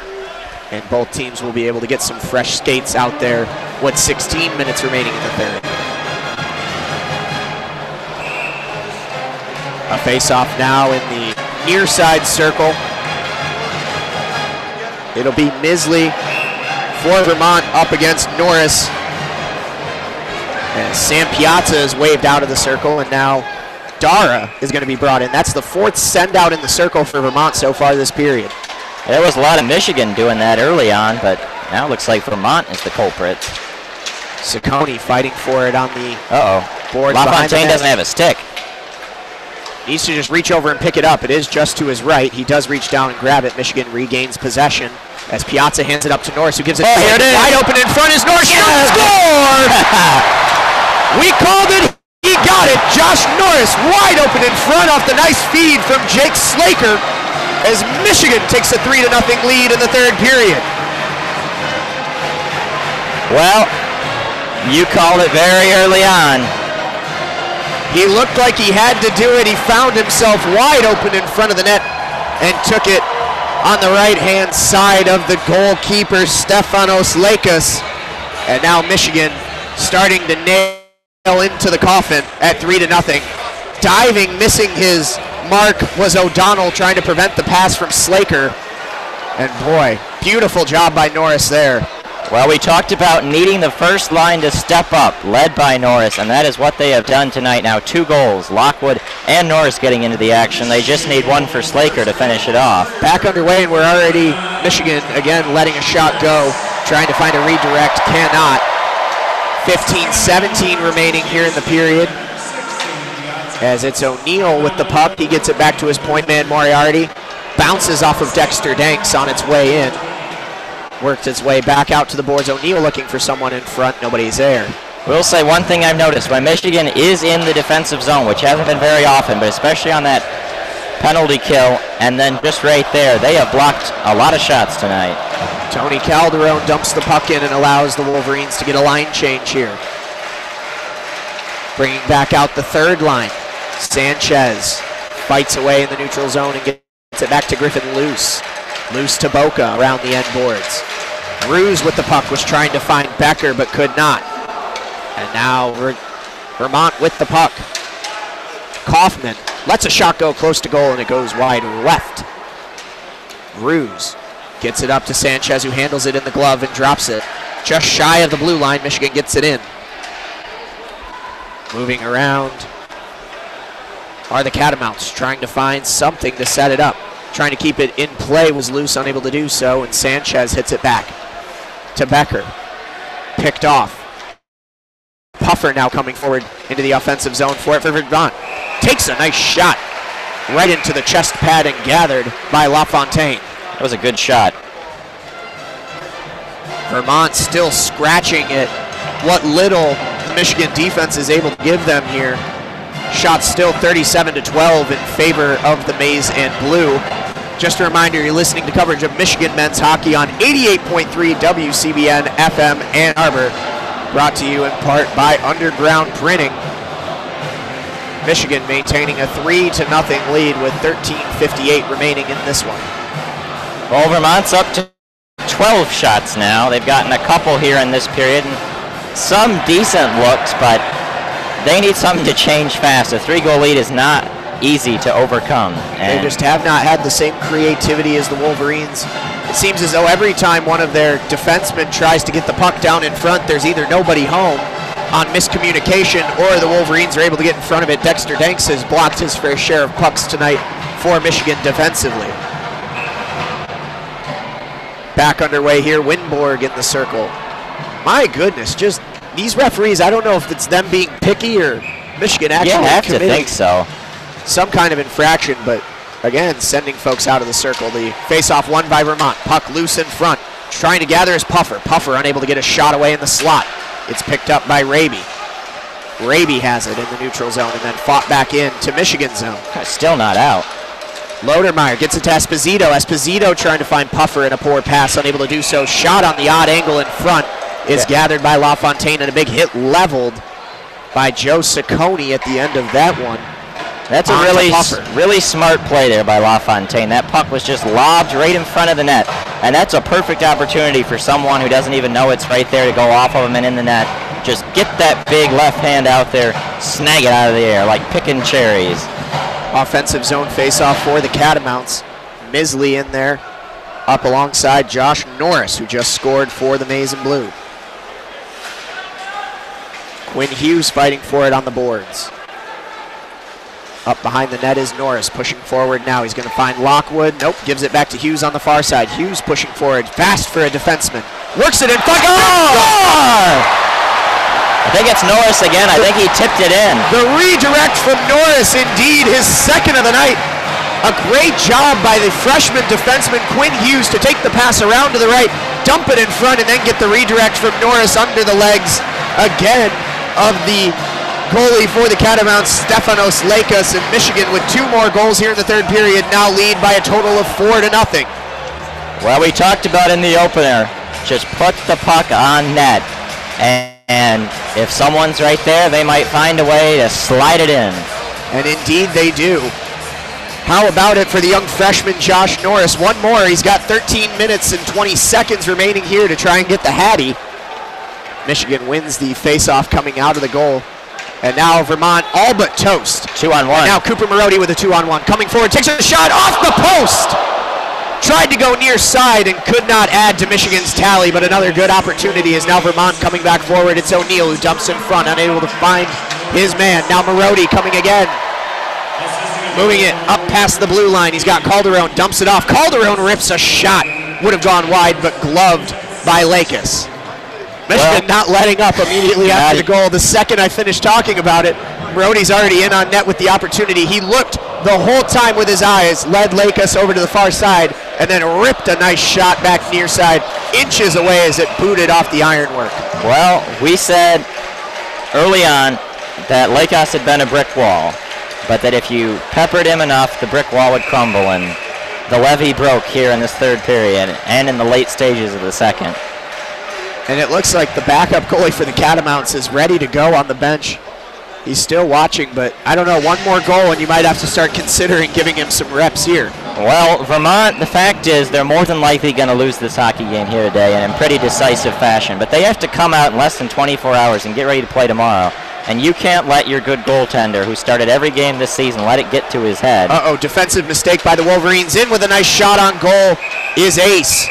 And both teams will be able to get some fresh skates out there with 16 minutes remaining in the third. A face-off now in the near side circle. It'll be Misley for Vermont up against Norris. And Sam Piazza is waved out of the circle, and now Dara is going to be brought in. That's the fourth send-out in the circle for Vermont so far this period. There was a lot of Michigan doing that early on, but now it looks like Vermont is the culprit. Ciccone fighting for it on the boards. LaFontaine doesn't have a stick. Needs to just reach over and pick it up. It is just to his right. He does reach down and grab it. Michigan regains possession as Piazza hands it up to Norris, who gives it here it is. wide open in front. Is Norris scored? We called it. He got it. Josh Norris wide open in front off the nice feed from Jake Slaker, as Michigan takes a 3-0 lead in the third period. Well, you called it very early on. He looked like he had to do it. He found himself wide open in front of the net and took it on the right-hand side of the goalkeeper, Stefanos Lakis. And now Michigan starting to nail into the coffin at 3-0. Diving, missing his mark was O'Donnell, trying to prevent the pass from Slaker. And boy, beautiful job by Norris there. Well, we talked about needing the first line to step up, led by Norris, and that is what they have done tonight now. 2 goals, Lockwood and Norris getting into the action. They just need one for Slaker to finish it off. Back underway, and we're already, Michigan again letting a shot go, trying to find a redirect, cannot. 15-17 remaining here in the period. As it's O'Neal with the puck, he gets it back to his point man Moriarty. bounces off of Dexter Danks on its way in. Worked its way back out to the boards. O'Neal looking for someone in front. Nobody's there. We'll say one thing I've noticed. When Michigan is in the defensive zone, which hasn't been very often, but especially on that penalty kill, and then just right there, they have blocked a lot of shots tonight. Tony Calderon dumps the puck in and allows the Wolverines to get a line change here. Bringing back out the third line. Sanchez fights away in the neutral zone and gets it back to Griffin Luce. Luce to Boca around the end boards. Ruse with the puck was trying to find Becker but could not. And now Vermont with the puck. Kaufman lets a shot go close to goal and it goes wide left. Ruse gets it up to Sanchez, who handles it in the glove and drops it. Just shy of the blue line, Michigan gets it in. Moving around are the Catamounts, trying to find something to set it up. Trying to keep it in play was Luce, unable to do so, and Sanchez hits it back to Becker. Picked off. Puffer now coming forward into the offensive zone for it for Vermont. Takes a nice shot right into the chest pad and gathered by LaFontaine. That was a good shot. Vermont still scratching at what little the Michigan defense is able to give them here. Shots still 37-12 in favor of the Maize and Blue. Just a reminder, you're listening to coverage of Michigan men's hockey on 88.3 WCBN-FM Ann Arbor. Brought to you in part by Underground Printing. Michigan maintaining a 3-0 lead with 13:58 remaining in this one. Well, Vermont's up to 12 shots now. They've gotten a couple here in this period, and some decent looks, but they need something to change fast. A 3-goal lead is not easy to overcome. They just have not had the same creativity as the Wolverines. It seems as though every time one of their defensemen tries to get the puck down in front, there's either nobody home on miscommunication or the Wolverines are able to get in front of it. Dexter Danks has blocked his fair share of pucks tonight for Michigan defensively. Back underway here, Winborg in the circle. My goodness, just these referees, I don't know if it's them being picky or Michigan actually have to think so. Some kind of infraction, but again, sending folks out of the circle. The face-off won by Vermont. Puck loose in front. Trying to gather his Puffer. Puffer unable to get a shot away in the slot. It's picked up by Raby. Raby has it in the neutral zone and then fought back in to Michigan zone. Still not out. Lodermeyer gets it to Esposito. Esposito trying to find Puffer in a poor pass, unable to do so. Shot on the odd angle in front is gathered by LaFontaine, and a big hit leveled by Joe Ciccone at the end of that one. That's a really smart play there by LaFontaine. That puck was just lobbed right in front of the net, and that's a perfect opportunity for someone who doesn't even know it's right there to go off of him and in the net. Just get that big left hand out there, snag it out of the air like picking cherries. Offensive zone face-off for the Catamounts. Misley in there, up alongside Josh Norris, who just scored for the Maize and Blue. Quinn Hughes fighting for it on the boards. Up behind the net is Norris, pushing forward now. He's going to find Lockwood. Nope, gives it back to Hughes on the far side. Hughes pushing forward, fast for a defenseman. Works it in front. I think it's Norris again. I think he tipped it in. The redirect from Norris, indeed, his second of the night. A great job by the freshman defenseman Quinn Hughes to take the pass around to the right, dump it in front, and then get the redirect from Norris under the legs again of the goalie for the Catamounts, Stefanos Lakos, and Michigan with 2 more goals here in the third period, now lead by a total of 4-0. Well, we talked about in the opener, just put the puck on net, and if someone's right there, they might find a way to slide it in. And indeed they do. How about it for the young freshman Josh Norris? One more. He's got 13 minutes and 20 seconds remaining here to try and get the Hattie. Michigan wins the face-off coming out of the goal. And now Vermont all but toast. 2-on-1. And now Cooper Marody with a 2-on-1. Coming forward, takes a shot off the post. Tried to go near side and could not add to Michigan's tally, but another good opportunity is now Vermont coming back forward. It's O'Neal who dumps in front, unable to find his man. Now Marody coming again. Moving it up past the blue line. He's got Calderon, dumps it off. Calderon rips a shot. Would have gone wide, but gloved by Lakos. Michigan not letting up immediately after the goal. The second I finished talking about it, Marody's already in on net with the opportunity. He looked the whole time with his eyes, led Lakos over to the far side, and then ripped a nice shot back near side, inches away as it booted off the ironwork. Well, we said early on that Lakos had been a brick wall, but that if you peppered him enough, the brick wall would crumble, and the levee broke here in this third period and in the late stages of the second. And it looks like the backup goalie for the Catamounts is ready to go on the bench. He's still watching, but I don't know, one more goal and you might have to start considering giving him some reps here. Well, Vermont, the fact is they're more than likely going to lose this hockey game here today and in pretty decisive fashion, but they have to come out in less than 24 hours and get ready to play tomorrow. And you can't let your good goaltender, who started every game this season, let it get to his head. Defensive mistake by the Wolverines. In with a nice shot on goal is Ace.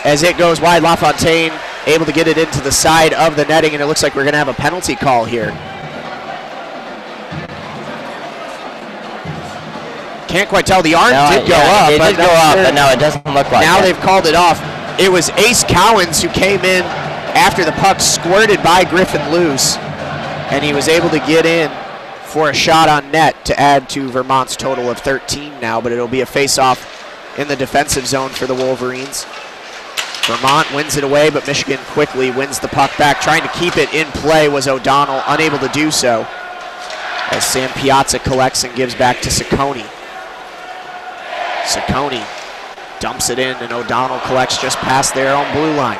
As it goes wide, LaFontaine able to get it into the side of the netting, and it looks like we're going to have a penalty call here. Can't quite tell. The arm did go up. It did go up, but no, it doesn't look like now it. They've called it off. It was Ace Cowens who came in after the puck squirted by Griffin loose, and he was able to get in for a shot on net to add to Vermont's total of 13 now, but it'll be a face-off in the defensive zone for the Wolverines. Vermont wins it away, but Michigan quickly wins the puck back. Trying to keep it in play was O'Donnell, unable to do so, as Sam Piazza collects and gives back to Ciccone. Ciccone dumps it in, and O'Donnell collects just past their own blue line.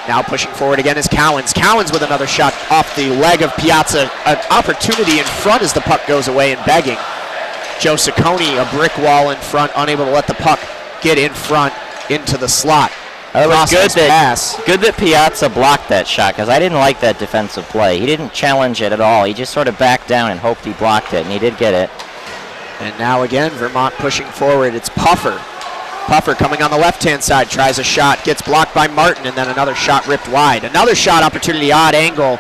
Now pushing forward again is Cowens. Cowens with another shot off the leg of Piazza. An opportunity in front as the puck goes away and begging. Joe Ciccone, a brick wall in front, unable to let the puck get in front into the slot. It was good that Piazza blocked that shot, because I didn't like that defensive play. He didn't challenge it at all. He just sort of backed down and hoped he blocked it, and he did get it. And now again, Vermont pushing forward. It's Puffer. Puffer coming on the left-hand side, tries a shot, gets blocked by Martin, and then another shot ripped wide. Another shot opportunity, odd angle.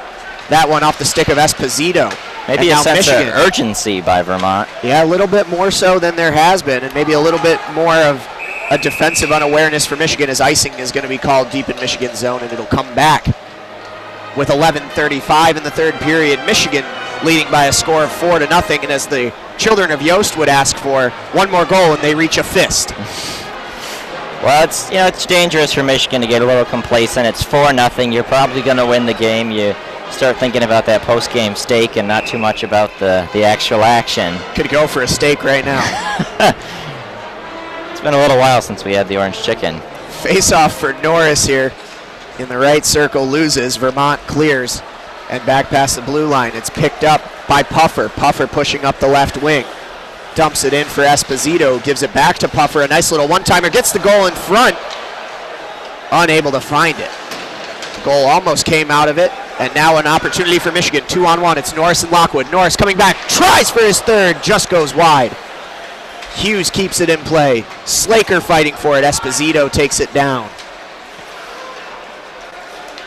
That one off the stick of Esposito. Maybe a sense of urgency by Vermont. Yeah, a little bit more so than there has been, and maybe a little bit more of a defensive unawareness for Michigan, as icing is going to be called deep in Michigan's zone, and it'll come back with 11:35 in the third period. Michigan leading by a score of 4-0, and as the children of Yost would ask for, one more goal and they reach a fist. Well, it's dangerous for Michigan to get a little complacent. It's 4-0. You're probably going to win the game. You start thinking about that post-game steak and not too much about the actual action. Could go for a steak right now. It's been a little while since we had the orange chicken. Face-off for Norris here in the right circle, loses. Vermont clears and back past the blue line. It's picked up by Puffer. Puffer pushing up the left wing. Dumps it in for Esposito, gives it back to Puffer. A nice little one-timer, gets the goal in front. Unable to find it. The goal almost came out of it, and now an opportunity for Michigan. 2-on-1, it's Norris and Lockwood. Norris coming back, tries for his third, just goes wide. Hughes keeps it in play. Slaker fighting for it. Esposito takes it down.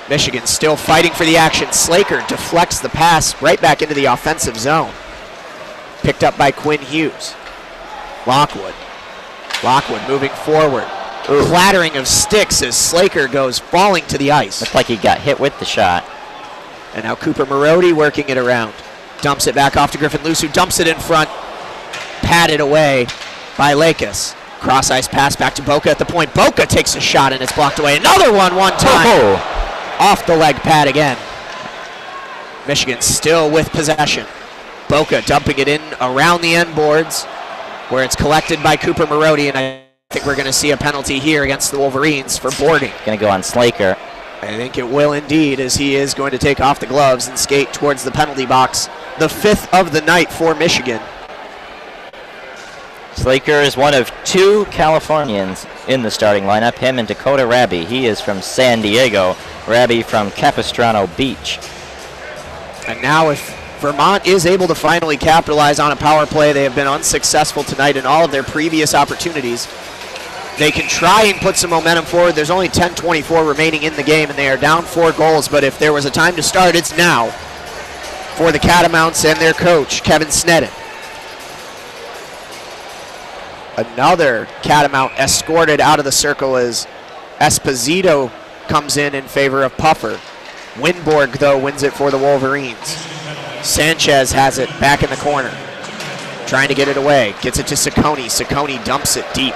Michigan still fighting for the action. Slaker deflects the pass right back into the offensive zone. Picked up by Quinn Hughes. Lockwood moving forward. Clattering of sticks as Slaker goes falling to the ice. Looked like he got hit with the shot. And now Cooper Marody working it around. Dumps it back off to Griffin Luce, who dumps it in front. Patted away by Lakos. Cross ice pass back to Boca at the point. Boca takes a shot and it's blocked away. Another one time. Off the leg pad again. Michigan still with possession. Boca dumping it in around the end boards where it's collected by Cooper Marody, and I think we're going to see a penalty here against the Wolverines for boarding. Going to go on Slaker. I think it will indeed, as he is going to take off the gloves and skate towards the penalty box. The fifth of the night for Michigan. Slaker is one of two Californians in the starting lineup, him and Dakota Raby. He is from San Diego, Raby from Capistrano Beach. And now if Vermont is able to finally capitalize on a power play, they have been unsuccessful tonight in all of their previous opportunities. They can try and put some momentum forward. There's only 10:24 remaining in the game, and they are down 4 goals, but if there was a time to start, it's now for the Catamounts and their coach, Kevin Sneddon. Another Catamount escorted out of the circle as Esposito comes in favor of Puffer. Winborg, though, wins it for the Wolverines. Sanchez has it back in the corner. trying to get it away. Gets it to Ciccone. Ciccone dumps it deep.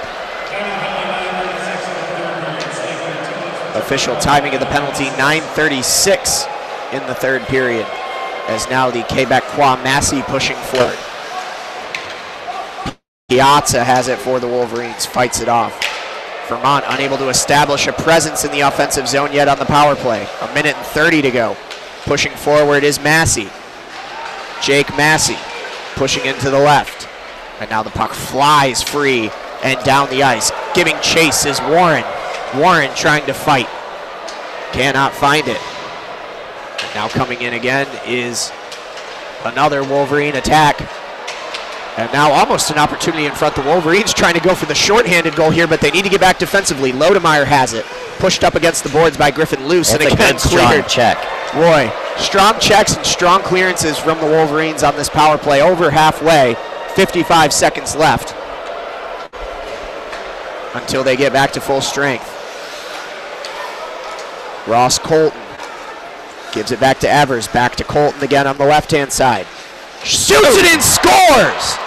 Official timing of the penalty, 9:36 in the third period, as now the Quebecois Massey pushing forward. Piazza has it for the Wolverines, fights it off. Vermont unable to establish a presence in the offensive zone yet on the power play. 1:30 to go. Pushing forward is Massey. Jake Massey pushing into the left. And now the puck flies free and down the ice. Giving chase is Warren. Warren trying to fight. Cannot find it. And now coming in again is another Wolverine attack. And now almost an opportunity in front. The Wolverines trying to go for the shorthanded goal here, but they need to get back defensively. Lodemeyer has it. Pushed up against the boards by Griffin Luce. That's and again, a good strong check. Boy, strong checks and strong clearances from the Wolverines on this power play. Over halfway, 55 seconds left until they get back to full strength. Ross Colton gives it back to Evers. Back to Colton again on the left-hand side. Shoots it in, scores!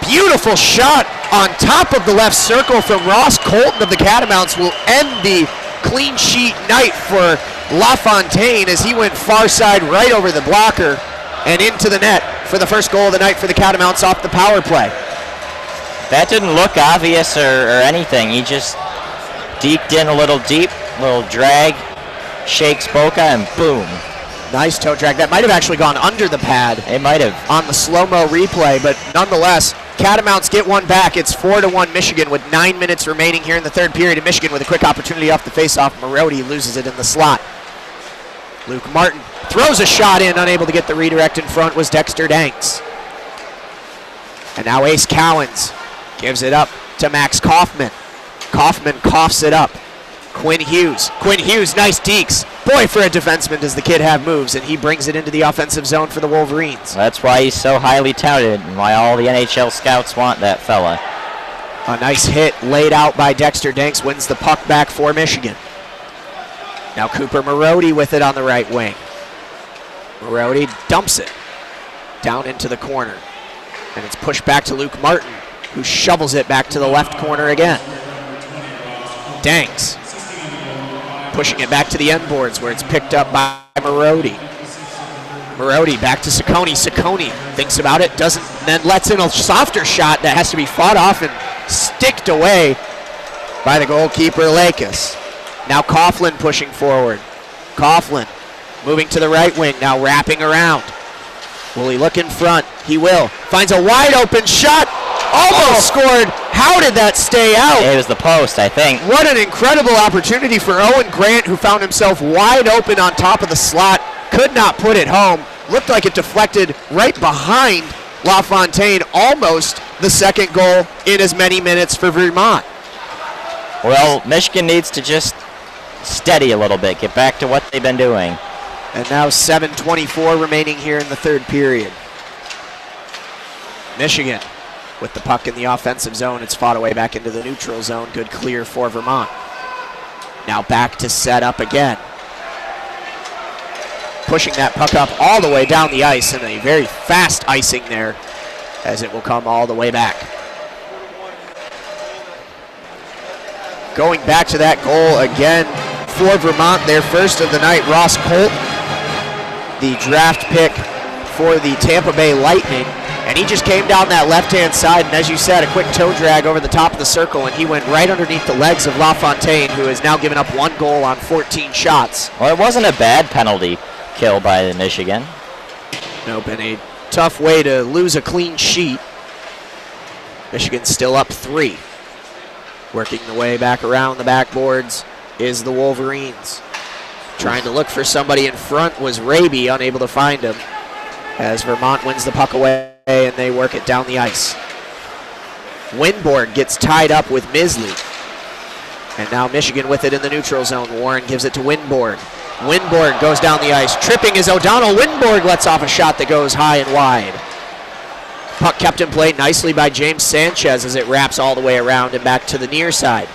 Beautiful shot on top of the left circle from Ross Colton of the Catamounts will end the clean sheet night for LaFontaine as he went far side right over the blocker and into the net for the first goal of the night for the Catamounts off the power play. That didn't look obvious or anything. He just deked in a little deep, little drag, shakes Boca, and boom. Nice toe drag. That might have actually gone under the pad. It might have. On the slow-mo replay, but nonetheless, Catamounts get one back. It's 4-1 Michigan with 9 minutes remaining here in the third period. And Michigan with a quick opportunity off the faceoff. Marodi loses it in the slot. Luke Martin throws a shot in, unable to get the redirect in front was Dexter Danks. And now Ace Cowens gives it up to Max Kaufman. Kaufman coughs it up. Quinn Hughes, nice deeks. Boy, for a defenseman does the kid have moves, and he brings it into the offensive zone for the Wolverines. That's why he's so highly touted and why all the NHL scouts want that fella. A nice hit laid out by Dexter Danks, wins the puck back for Michigan. Now Cooper Marodi with it on the right wing. Marodi dumps it down into the corner, and it's pushed back to Luke Martin, who shovels it back to the left corner again. Danks pushing it back to the end boards where it's picked up by Marodi. Marodi back to Ciccone. Ciccone thinks about it, doesn't, then lets in a softer shot that has to be fought off and sticked away by the goalkeeper, Lakis. Now Coughlin pushing forward. Coughlin moving to the right wing, now wrapping around. Will he look in front? He will. Finds a wide open shot. Almost scored. How did that stay out? It was the post, I think. What an incredible opportunity for Owen Grant, who found himself wide open on top of the slot. Could not put it home. Looked like it deflected right behind LaFontaine. Almost the second goal in as many minutes for Vermont. Well, Michigan needs to just steady a little bit, get back to what they've been doing. And now 7:24 remaining here in the third period. Michigan with the puck in the offensive zone. It's fought away back into the neutral zone. Good clear for Vermont. Now back to set up again. Pushing that puck up all the way down the ice, and a very fast icing there as it will come all the way back. Going back to that goal again for Vermont, their first of the night. Ross Colton, the draft pick for the Tampa Bay Lightning. And he just came down that left-hand side, and as you said, a quick toe drag over the top of the circle, and he went right underneath the legs of LaFontaine, who has now given up 1 goal on 14 shots. Well, it wasn't a bad penalty kill by Michigan. Nope, and a tough way to lose a clean sheet. Michigan's still up 3. Working the way back around the backboards is the Wolverines. Trying to look for somebody in front was Raby, unable to find him, as Vermont wins the puck away and they work it down the ice. Winborg gets tied up with Misley. And now Michigan with it in the neutral zone. Warren gives it to Winborg. Winborg goes down the ice. Tripping is O'Donnell. Winborg lets off a shot that goes high and wide. Puck kept in play nicely by James Sanchez as it wraps all the way around and back to the near side.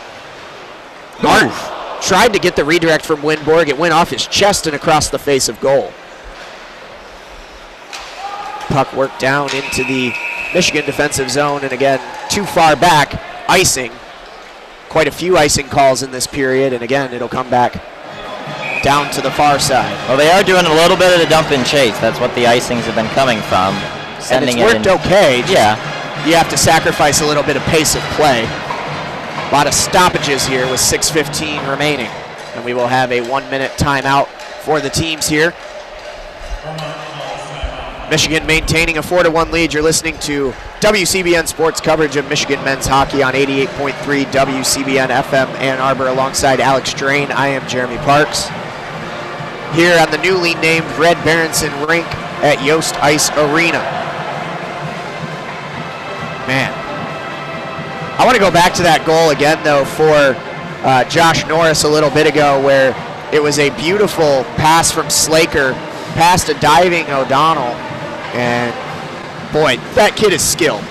Martin tried to get the redirect from Winborg. It went off his chest and across the face of goal. Puck worked down into the Michigan defensive zone, and again, too far back, icing. Quite a few icing calls in this period, and again, it'll come back down to the far side. Well, they are doing a little bit of the dump and chase. That's what the icings have been coming from. And it's worked okay. Yeah. You have to sacrifice a little bit of pace of play. A lot of stoppages here with 6:15 remaining. And we will have a 1-minute timeout for the teams here. Michigan maintaining a 4-1 lead. You're listening to WCBN Sports coverage of Michigan men's hockey on 88.3 WCBN-FM Ann Arbor alongside Alex Drain. I am Jeremy Parks. Here on the newly named Red Berenson Rink at Yost Ice Arena. Man. I want to go back to that goal again, though, for Josh Norris a little bit ago, where it was a beautiful pass from Slaker past a diving O'Donnell. And boy, that kid is skilled.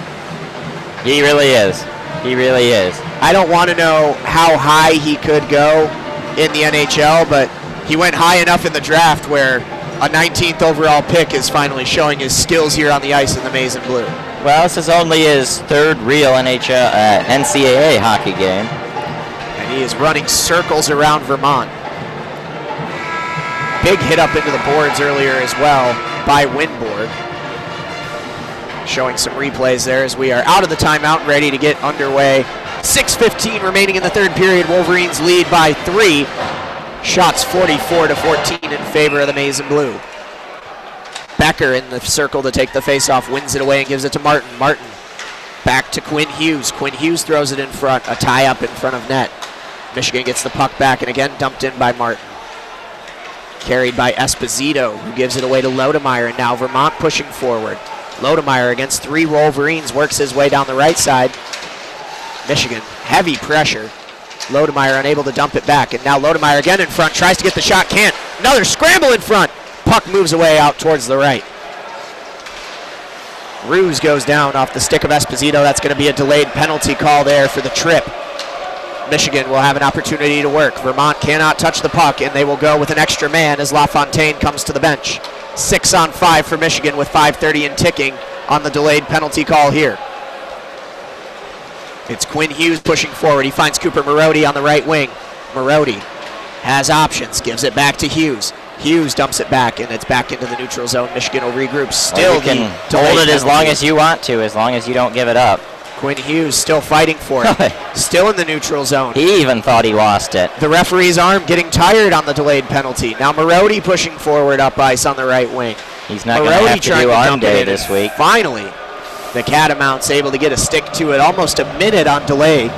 He really is. He really is. I don't want to know how high he could go in the NHL, but he went high enough in the draft where a 19th overall pick is finally showing his skills here on the ice in the maize and blue. Well, this is only his third real NCAA hockey game. And he is running circles around Vermont. Big hit up into the boards earlier as well by Winborg. Showing some replays there as we are out of the timeout, ready to get underway. 6:15 remaining in the third period. Wolverines lead by 3. Shots 44-14 in favor of the maize and blue. Becker in the circle to take the faceoff, wins it away and gives it to Martin. Martin back to Quinn Hughes. Quinn Hughes throws it in front, a tie-up in front of net. Michigan gets the puck back and again dumped in by Martin. Carried by Esposito, who gives it away to Lodemeyer, and now Vermont pushing forward. Lodemeyer against 3 Wolverines, works his way down the right side. Michigan, heavy pressure. Lodemeyer unable to dump it back, and now Lodemeyer again in front, tries to get the shot, can't. Another scramble in front. Puck moves away out towards the right. Ruse goes down off the stick of Esposito. That's going to be a delayed penalty call there for the trip. Michigan will have an opportunity to work. Vermont cannot touch the puck, and they will go with an extra man as LaFontaine comes to the bench. 6-on-5 for Michigan with 5:30 and ticking on the delayed penalty call here. It's Quinn Hughes pushing forward. He finds Cooper Marody on the right wing. Marody has options, gives it back to Hughes. Hughes dumps it back, and it's back into the neutral zone. Michigan will regroup. Still, you can hold it as long as you want to, as long as you don't give it up. Quinn Hughes still fighting for it. Still in the neutral zone. He even thought he lost it. The referee's arm getting tired on the delayed penalty. Now Marody pushing forward up ice on the right wing. He's not going to have to do arm day this week. Finally, the Catamounts able to get a stick to it, almost a minute on delay.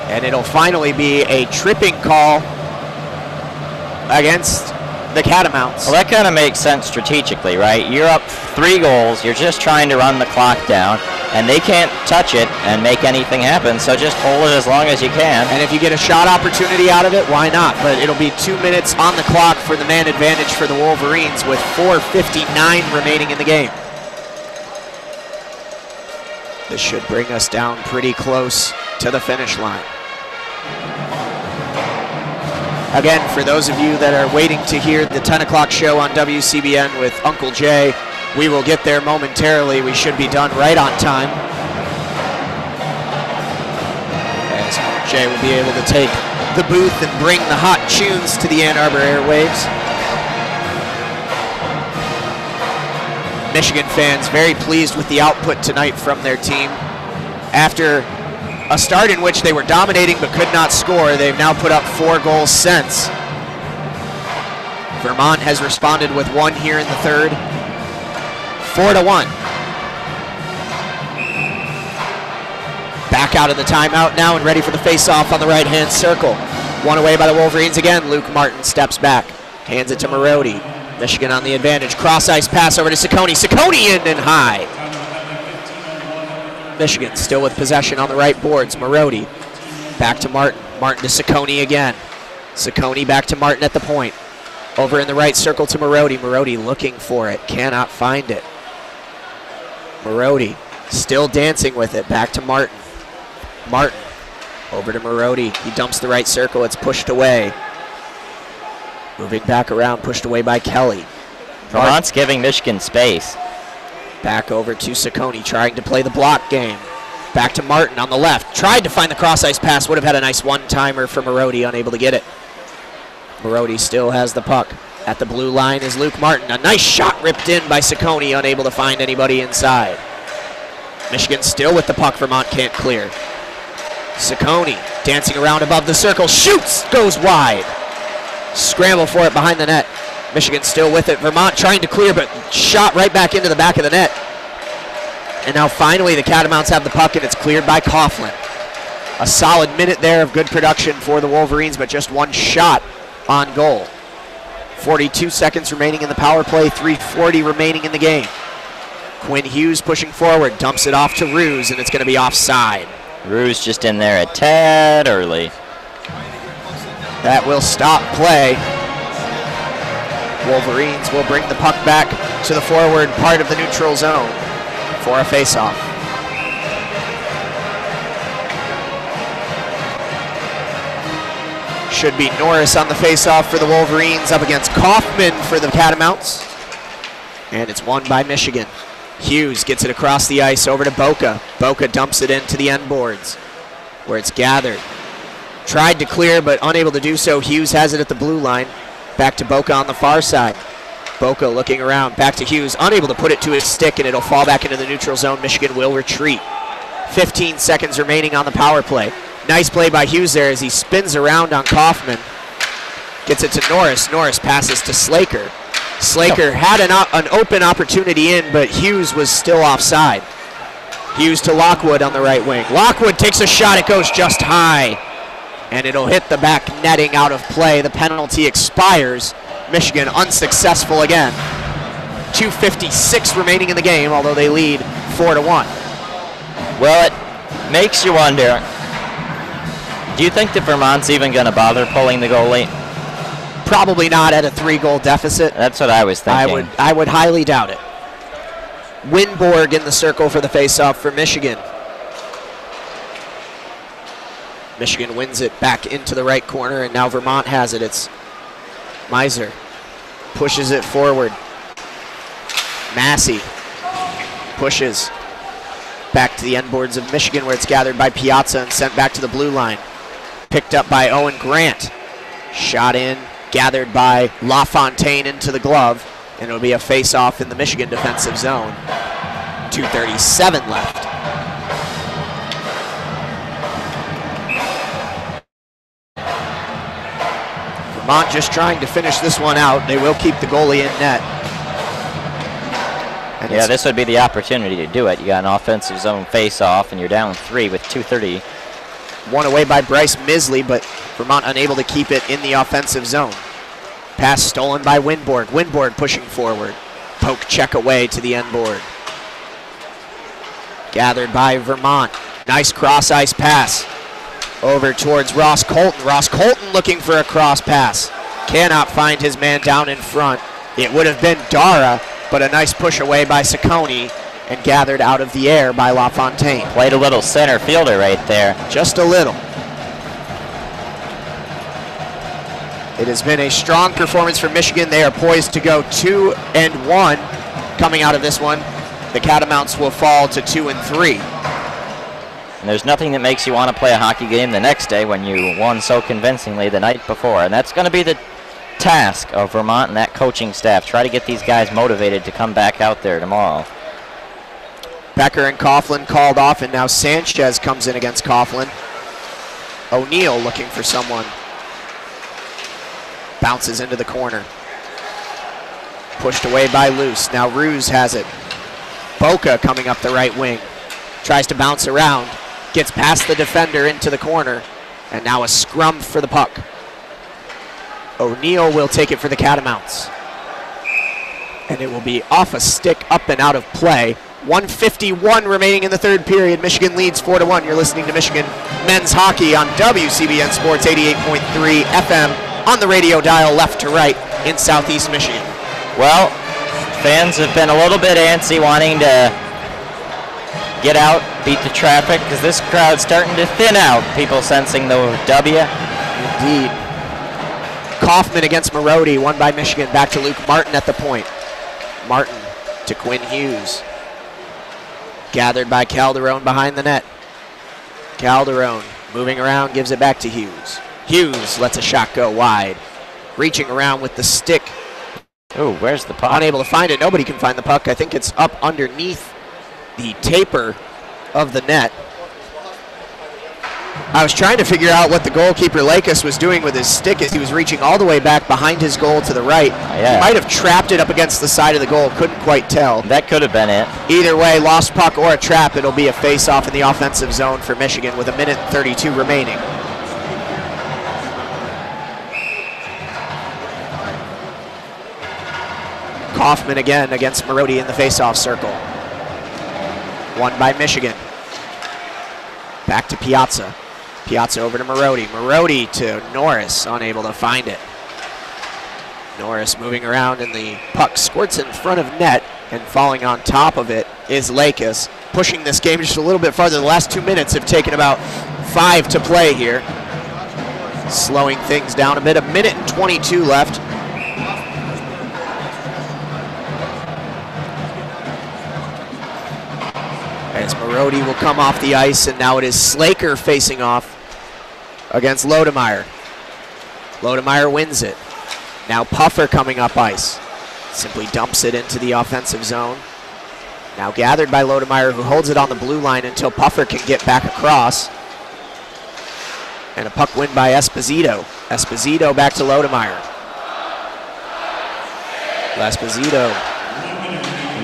And it'll finally be a tripping call against the Catamounts. Well, that kind of makes sense strategically, right? You're up 3 goals. You're just trying to run the clock down, and they can't touch it and make anything happen, so just hold it as long as you can. And if you get a shot opportunity out of it, why not? But it'll be 2 minutes on the clock for the man advantage for the Wolverines with 4:59 remaining in the game. This should bring us down pretty close to the finish line. Again, for those of you that are waiting to hear the 10 o'clock show on WCBN with Uncle Jay, we will get there momentarily. We should be done right on time. As Jay will be able to take the booth and bring the hot tunes to the Ann Arbor airwaves. Michigan fans very pleased with the output tonight from their team. After a start in which they were dominating but could not score, they've now put up 4 goals since. Vermont has responded with 1 here in the third. 4-1. Back out of the timeout now and ready for the face-off on the right-hand circle. 1 away by the Wolverines again. Luke Martin steps back, hands it to Marody. Michigan on the advantage. Cross-ice pass over to Ciccone. Ciccone in and high. Michigan still with possession on the right boards. Marody back to Martin. Martin to Ciccone again. Ciccone back to Martin at the point. Over in the right circle to Marody. Marody looking for it. Cannot find it. Marody still dancing with it. Back to Martin. Martin over to Marody. He dumps the right circle. It's pushed away. Moving back around. Pushed away by Kelly. Vermont's giving Michigan space. Back over to Ciccone, trying to play the block game. Back to Martin on the left. Tried to find the cross-ice pass. Would have had a nice one-timer for Marody, unable to get it. Marody still has the puck. At the blue line is Luke Martin. A nice shot ripped in by Ciccone, unable to find anybody inside. Michigan still with the puck. Vermont can't clear. Ciccone dancing around above the circle. Shoots! Goes wide. Scramble for it behind the net. Michigan still with it. Vermont trying to clear, but shot right back into the back of the net. And now finally the Catamounts have the puck, and it's cleared by Coughlin. A solid minute there of good production for the Wolverines, but just one shot on goal. 42 seconds remaining in the power play, 3:40 remaining in the game. Quinn Hughes pushing forward, dumps it off to Ruse, and it's going to be offside. Ruse just in there a tad early. That will stop play. Wolverines will bring the puck back to the forward part of the neutral zone for a face-off. Should be Norris on the face-off for the Wolverines up against Kaufman for the Catamounts. And it's won by Michigan. Hughes gets it across the ice over to Boca. Boca dumps it into the end boards where it's gathered. Tried to clear, but unable to do so. Hughes has it at the blue line. Back to Boca on the far side. Boca looking around. Back to Hughes. Unable to put it to his stick, and it'll fall back into the neutral zone. Michigan will retreat. 15 seconds remaining on the power play. Nice play by Hughes there as he spins around on Kaufman. Gets it to Norris. Norris passes to Slaker. Slaker had an open opportunity in, but Hughes was still offside. Hughes to Lockwood on the right wing. Lockwood takes a shot. It goes just high, and it'll hit the back netting out of play. The penalty expires. Michigan unsuccessful again. 2:56 remaining in the game, although they lead 4-1. Well, it makes you wonder, do you think that Vermont's even going to bother pulling the goalie? Probably not at a 3-goal deficit. That's what I was thinking. I would highly doubt it. Winborg in the circle for the faceoff for Michigan. Michigan wins it back into the right corner, and now Vermont has it. It's Meiser. Pushes it forward. Massey pushes back to the end boards of Michigan, where it's gathered by Piazza and sent back to the blue line. Picked up by Owen Grant. Shot in, gathered by LaFontaine into the glove, and it'll be a face-off in the Michigan defensive zone. 2:37 left. Vermont just trying to finish this one out. They will keep the goalie in net. And yeah, this would be the opportunity to do it. You got an offensive zone face-off, and you're down 3 with 2:30. One away by Bryce Misley, but Vermont unable to keep it in the offensive zone. Pass stolen by Winborg. Winborg pushing forward. Poke check away to the end board. Gathered by Vermont. Nice cross-ice pass over towards Ross Colton. Ross Colton looking for a cross pass. Cannot find his man down in front. It would have been Dara, but a nice push away by Ciccone and gathered out of the air by LaFontaine. Played a little center fielder right there. Just a little. It has been a strong performance for Michigan. They are poised to go 2-1 coming out of this one. The Catamounts will fall to 2-3. And there's nothing that makes you want to play a hockey game the next day when you won so convincingly the night before. And that's going to be the task of Vermont and that coaching staff. Try to get these guys motivated to come back out there tomorrow. Becker and Coughlin called off, and now Sanchez comes in against Coughlin. O'Neill looking for someone. Bounces into the corner. Pushed away by Luce. Now Ruse has it. Boca coming up the right wing. Tries to bounce around. Gets past the defender into the corner. And now a scrum for the puck. O'Neill will take it for the Catamounts. And it will be off a stick, up and out of play. 1:51 remaining in the third period. Michigan leads 4-1. You're listening to Michigan men's hockey on WCBN Sports 88.3 FM on the radio dial left to right in Southeast Michigan. Well, fans have been a little bit antsy, wanting to get out, beat the traffic, because this crowd's starting to thin out. People sensing the W. Indeed. Kaufman against Marody, won by Michigan. Back to Luke Martin at the point. Martin to Quinn Hughes. Gathered by Calderon behind the net. Calderon moving around, gives it back to Hughes. Hughes lets a shot go wide. Reaching around with the stick. Oh, where's the puck? Unable to find it. Nobody can find the puck. I think it's up underneath the taper of the net. I was trying to figure out what the goalkeeper Lakis was doing with his stick as he was reaching all the way back behind his goal to the right. Yeah. He might have trapped it up against the side of the goal. Couldn't quite tell. That could have been it. Either way, lost puck or a trap, it'll be a face-off in the offensive zone for Michigan with 1:32 remaining. Kaufman again against Marody in the face-off circle. Won by Michigan. Back to Piazza. Piazza over to Marody. Marody to Norris, unable to find it. Norris moving around and the puck squirts in front of net, and falling on top of it is Lakis. Pushing this game just a little bit farther. The last 2 minutes have taken about 5 to play here. Slowing things down a bit. 1:22 left. As Marody will come off the ice, and now it is Slaker facing off against Lodemeyer. Lodemeyer wins it. Now Puffer coming up ice. Simply dumps it into the offensive zone. Now gathered by Lodemeyer, who holds it on the blue line until Puffer can get back across. And a puck win by Esposito. Esposito back to Lodemeyer. Esposito,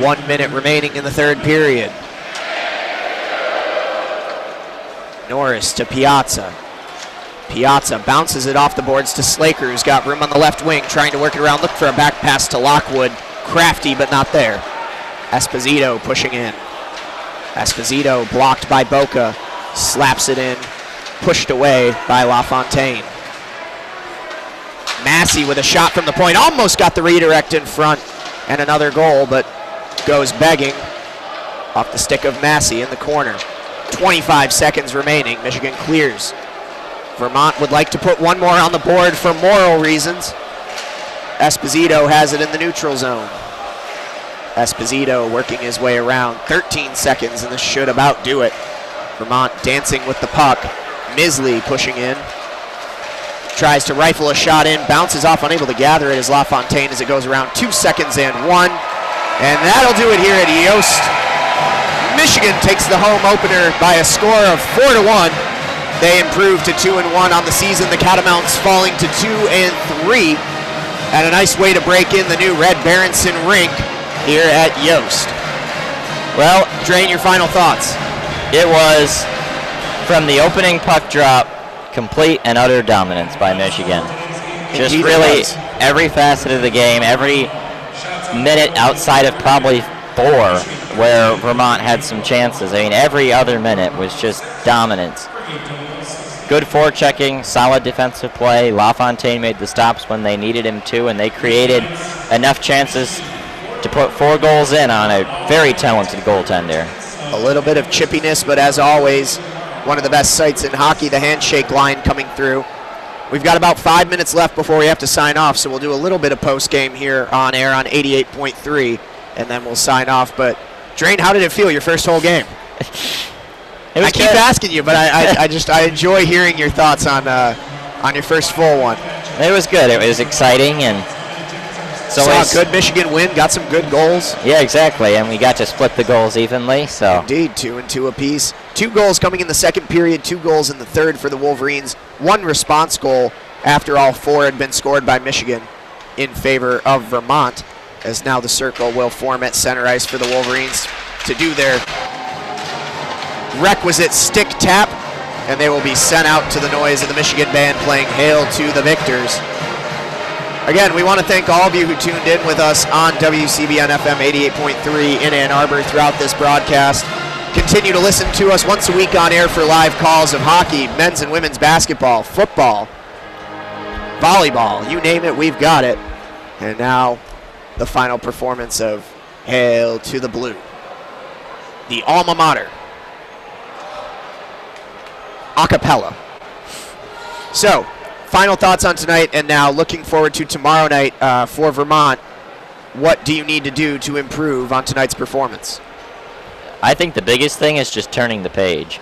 1 minute remaining in the third period. Norris to Piazza. Piazza bounces it off the boards to Slaker, who's got room on the left wing, trying to work it around, look for a back pass to Lockwood. Crafty, but not there. Esposito pushing in. Esposito blocked by Boca, slaps it in, pushed away by LaFontaine. Massey with a shot from the point, almost got the redirect in front, and another goal, but goes begging off the stick of Massey in the corner. 25 seconds remaining. Michigan clears. Vermont would like to put one more on the board for moral reasons. Esposito has it in the neutral zone. Esposito working his way around. 13 seconds, and this should about do it. Vermont dancing with the puck. Misley pushing in. Tries to rifle a shot in, bounces off, unable to gather it as LaFontaine as it goes around. 2 seconds and 1. And that'll do it here at Yost. Michigan takes the home opener by a score of 4-1. They improve to 2-1 on the season. The Catamounts falling to 2-3. And a nice way to break in the new Red Berenson rink here at Yost. Well, Drain, your final thoughts. It was, from the opening puck drop, complete and utter dominance by Michigan. Just Indeed really every facet of the game, every minute outside of probably 4 where Vermont had some chances. I mean, every other minute was just dominance. Good forechecking, solid defensive play. LaFontaine made the stops when they needed him to, and they created enough chances to put 4 goals in on a very talented goaltender. A little bit of chippiness, but as always, one of the best sights in hockey, the handshake line coming through. We've got about 5 minutes left before we have to sign off, so we'll do a little bit of post-game here on air on 88.3, and then we'll sign off. But, Drain, how did it feel, your first whole game? I keep asking you, but I enjoy hearing your thoughts on your first full one. It was good. It was exciting, and saw a good Michigan win, got some good goals. Yeah, exactly, and we got to split the goals evenly. So indeed, 2 and 2 apiece. 2 goals coming in the second period, 2 goals in the third for the Wolverines. 1 response goal after all 4 had been scored by Michigan in favor of Vermont, as now the circle will form at center ice for the Wolverines to do their requisite stick tap, and they will be sent out to the noise of the Michigan band playing Hail to the Victors. Again, we want to thank all of you who tuned in with us on WCBN-FM 88.3 in Ann Arbor throughout this broadcast. Continue to listen to us once a week on air for live calls of hockey, men's and women's basketball, football, volleyball, you name it, we've got it. And now, the final performance of Hail to the Blue, the alma mater, a cappella. So, final thoughts on tonight, and now looking forward to tomorrow night for Vermont. What do you need to do to improve on tonight's performance? I think the biggest thing is just turning the page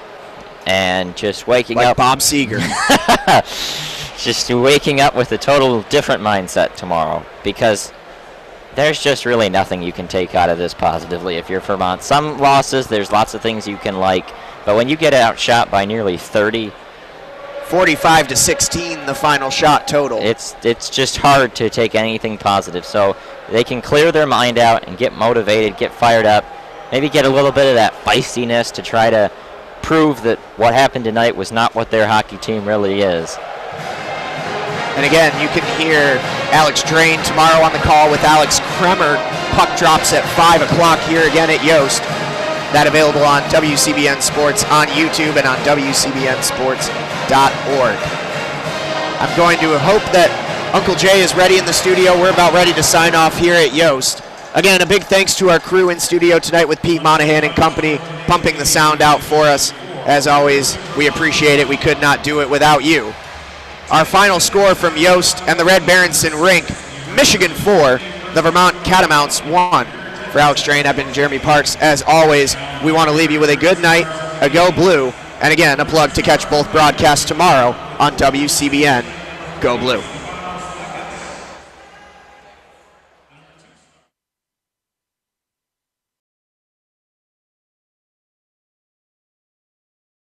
and just waking like up. Bob Seger. Just waking up with a total different mindset tomorrow, because there's just really nothing you can take out of this positively if you're Vermont. Some losses, there's lots of things you can like, but when you get outshot by nearly 30, 45-16, the final shot total. It's just hard to take anything positive. So they can clear their mind out and get motivated, get fired up, maybe get a little bit of that feistiness to try to prove that what happened tonight was not what their hockey team really is. And again, you can hear Alex Drain tomorrow on the call with Alex Kremer. Puck drops at 5 o'clock here again at Yost. That available on WCBN Sports on YouTube and on WCBNSports.org. I'm going to hope that Uncle Jay is ready in the studio. We're about ready to sign off here at Yost. Again, a big thanks to our crew in studio tonight with Pete Monahan and company pumping the sound out for us. As always, we appreciate it. We could not do it without you. Our final score from Yost and the Red Berenson rink, Michigan 4, the Vermont Catamounts 1. For Alex Drain, I've been Jeremy Parks. As always, we want to leave you with a good night, a go blue, and again, a plug to catch both broadcasts tomorrow on WCBN. Go Blue.